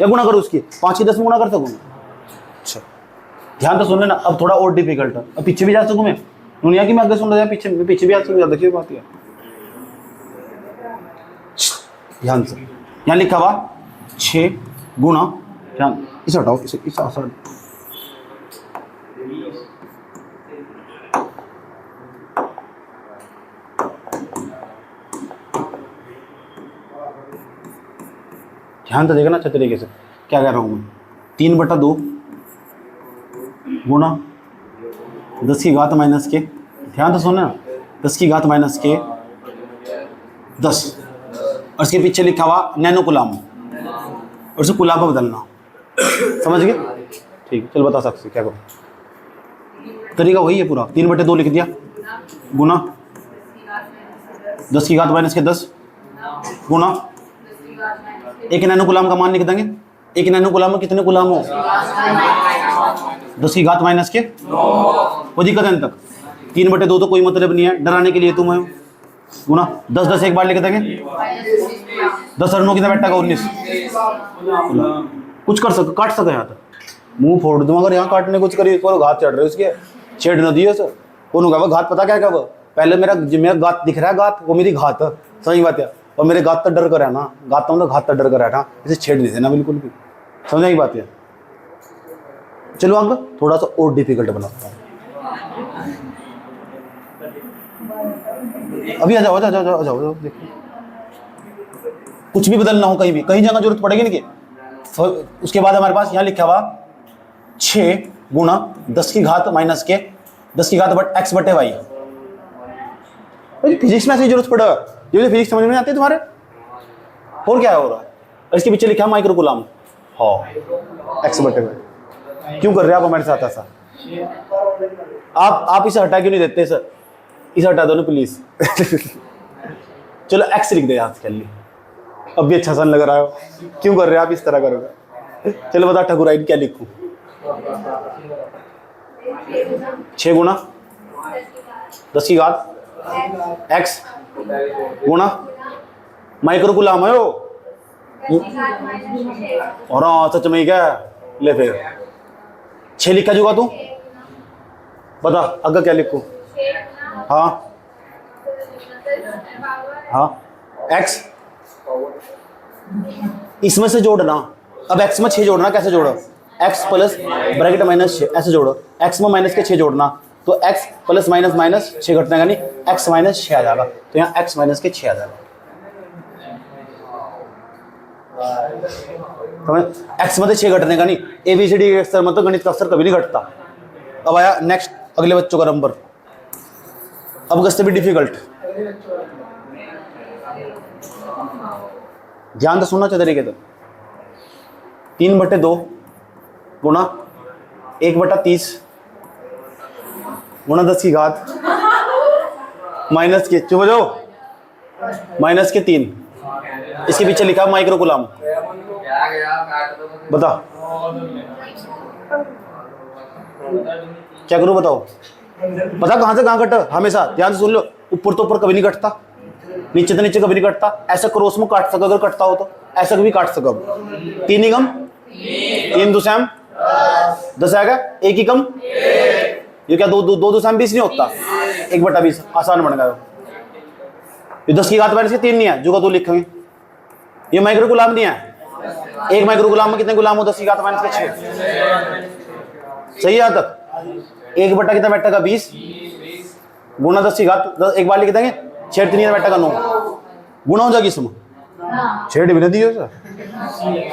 या गुणा करूँ उसकी 5 की 10 में गुणा कर सकूँ? अच्छा ध्यान तो सुन लेना। अब थोड़ा और डिफिकल्ट है। अब पीछे भी जा सकूँ मैं दुनिया की मैं आगे सुन रहा पीछे भी आ सकूँ। देखिए बात है ध्यान से। यहाँ लिखा हुआ 6 गुणा ध्यान इसे हटाओ इस आसान ध्यान तो देखना अच्छे तरीके से क्या कह रहा हूँ मैं। 3/2 गुणा 10 की घात माइनस के। ध्यान तो सुनना 10 की घात माइनस के 10 और इसके पीछे लिखा हुआ नैनो कुलाम और उसे कुलाम पर बदलना। समझ गए? ठीक चल बता सकते क्या करो। तरीका वही है पूरा। 3/2 लिख दिया गुना 10 की घात माइनस के 10 गुना 1 नैनो गुलाम का मान लिख देंगे। 1 नैनो गुलाम में कितने गुलाम हो? 10 की घात माइनस के वो दिक्कत है तक। 3/2 तो कोई मतलब नहीं है डराने के लिए तुम्हें। गुना 10 एक बार लिख देंगे। 10 और 9 कितना बैठा? 19। कुछ कर सके काट सके यहाँ तक मुंह फोड़ दूँ अगर यहाँ काटने कुछ करी घात चढ़ रहे उसके छेड़ न दिए सर। कहा घात पता क्या वो पहले मेरा गात दिख रहा है घात वो मेरी घात है। सही बात है। और मेरे गात तो डर कर है ना गात मतलब घात तो डर कर है ना इसे छेड़ नहीं देना बिल्कुल भी। समझने की बात है। चलो अंक थोड़ा सा और डिफिकल्ट बनाता हूँ। अभी आ जाओ देखो कुछ भी बदलना हो कहीं भी कहीं जाना जरूरत पड़ेगी नहीं कि। उसके बाद हमारे पास यहाँ लिखा हुआ 6 गुणा 10 की घात माइनस के 10 की घात x बटे वाई। फिजिक्स में ऐसी जरूरत पड़ेगा ये फिजिक्स समझ में नहीं आती तुम्हारे। और क्या हो रहा है? इसके पीछे लिखा है माइक्रो कूलम। हाँ x बटे वाई। क्यों कर रहे हैं आप हमारे साथ ऐसा? आप इसे हटा क्यों नहीं देते सर? इसे हटा दो ना प्लीज। चलो x लिख दे यहाँ से लिए। अब भी अच्छा सन लग रहा है। क्यों कर रहे हैं आप इस तरह करोगे? चलो बता ठकुराइन क्या लिखूं? 6 गुणा 10 की घात x गुणा माइक्रो कूलम है वो। और हाँ सच में क्या ले फिर 6 लिखा जुगा तू बता अगर क्या लिखूं? हाँ x इसमें से जोड़ना। अब x में 6 जोड़ना कैसे जोड़ो? x प्लस ब्रैकेट माइनस 6 ऐसे जोड़ो। x में माइनस के 6 जोड़ना तो x प्लस माइनस माइनस 6 घटना यानी x माइनस 6 आ जाएगा। तो यहाँ x माइनस के 6 आ जाएगा। x में 6 घटने का नहीं ABCD के अक्षर मतलब गणित का अक्षर कभी नहीं घटता। अब आया नेक्स्ट अगले बच्चों का नंबर। अब गस्ते भी डिफिकल्ट। ध्यान से सुनना चाहिए तरीके से। 3/2 गुणा 1/30 गुणा 10 की घात माइनस के चुप हो जाओ माइनस के 3। इसके पीछे लिखा माइक्रो कूलम। बता क्या करूं बताओ? पता कहां से कहां कटा? हमेशा ध्यान से सुन लो। ऊपर तो ऊपर कभी नहीं कटता नीचे तो नीचे कभी नहीं कटता। ऐसा क्रॉस में काट सको अगर कटता हो तो ऐसा कभी काट सको। 3 ही कम 3 2 10 आएगा 1 ही कम ये क्या 2 2 20 नहीं होता 1/20 आसान बन गया। ये 10 की घात माइनस के 3 नहीं है जो का 2 लिखेंगे। ये माइक्रो गुलाम नहीं है। एक माइक्रो गुलाम में कितने गुलाम हो? 10 की घात माइनस के 6। सही है यहाँ तक। 1 बटा कितना बैठेगा 20 गुणा 10 की घात 10 एक बार लिख देंगे 6 3 बैठेगा 9 गुणा हो जाएगी इसमें 6 डिवीजन दिए सर।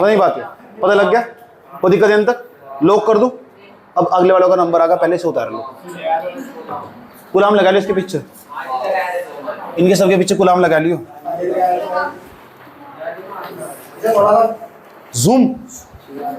नहीं बात है पता लग गया? कोई दिक्कत है तक लॉक कर दूं? अब अगले वालों का नंबर आगा, पहले से उतार लो। गुलाम लगा लियो इसके पीछे, इनके सबके पीछे गुलाम लगा लियो। जूम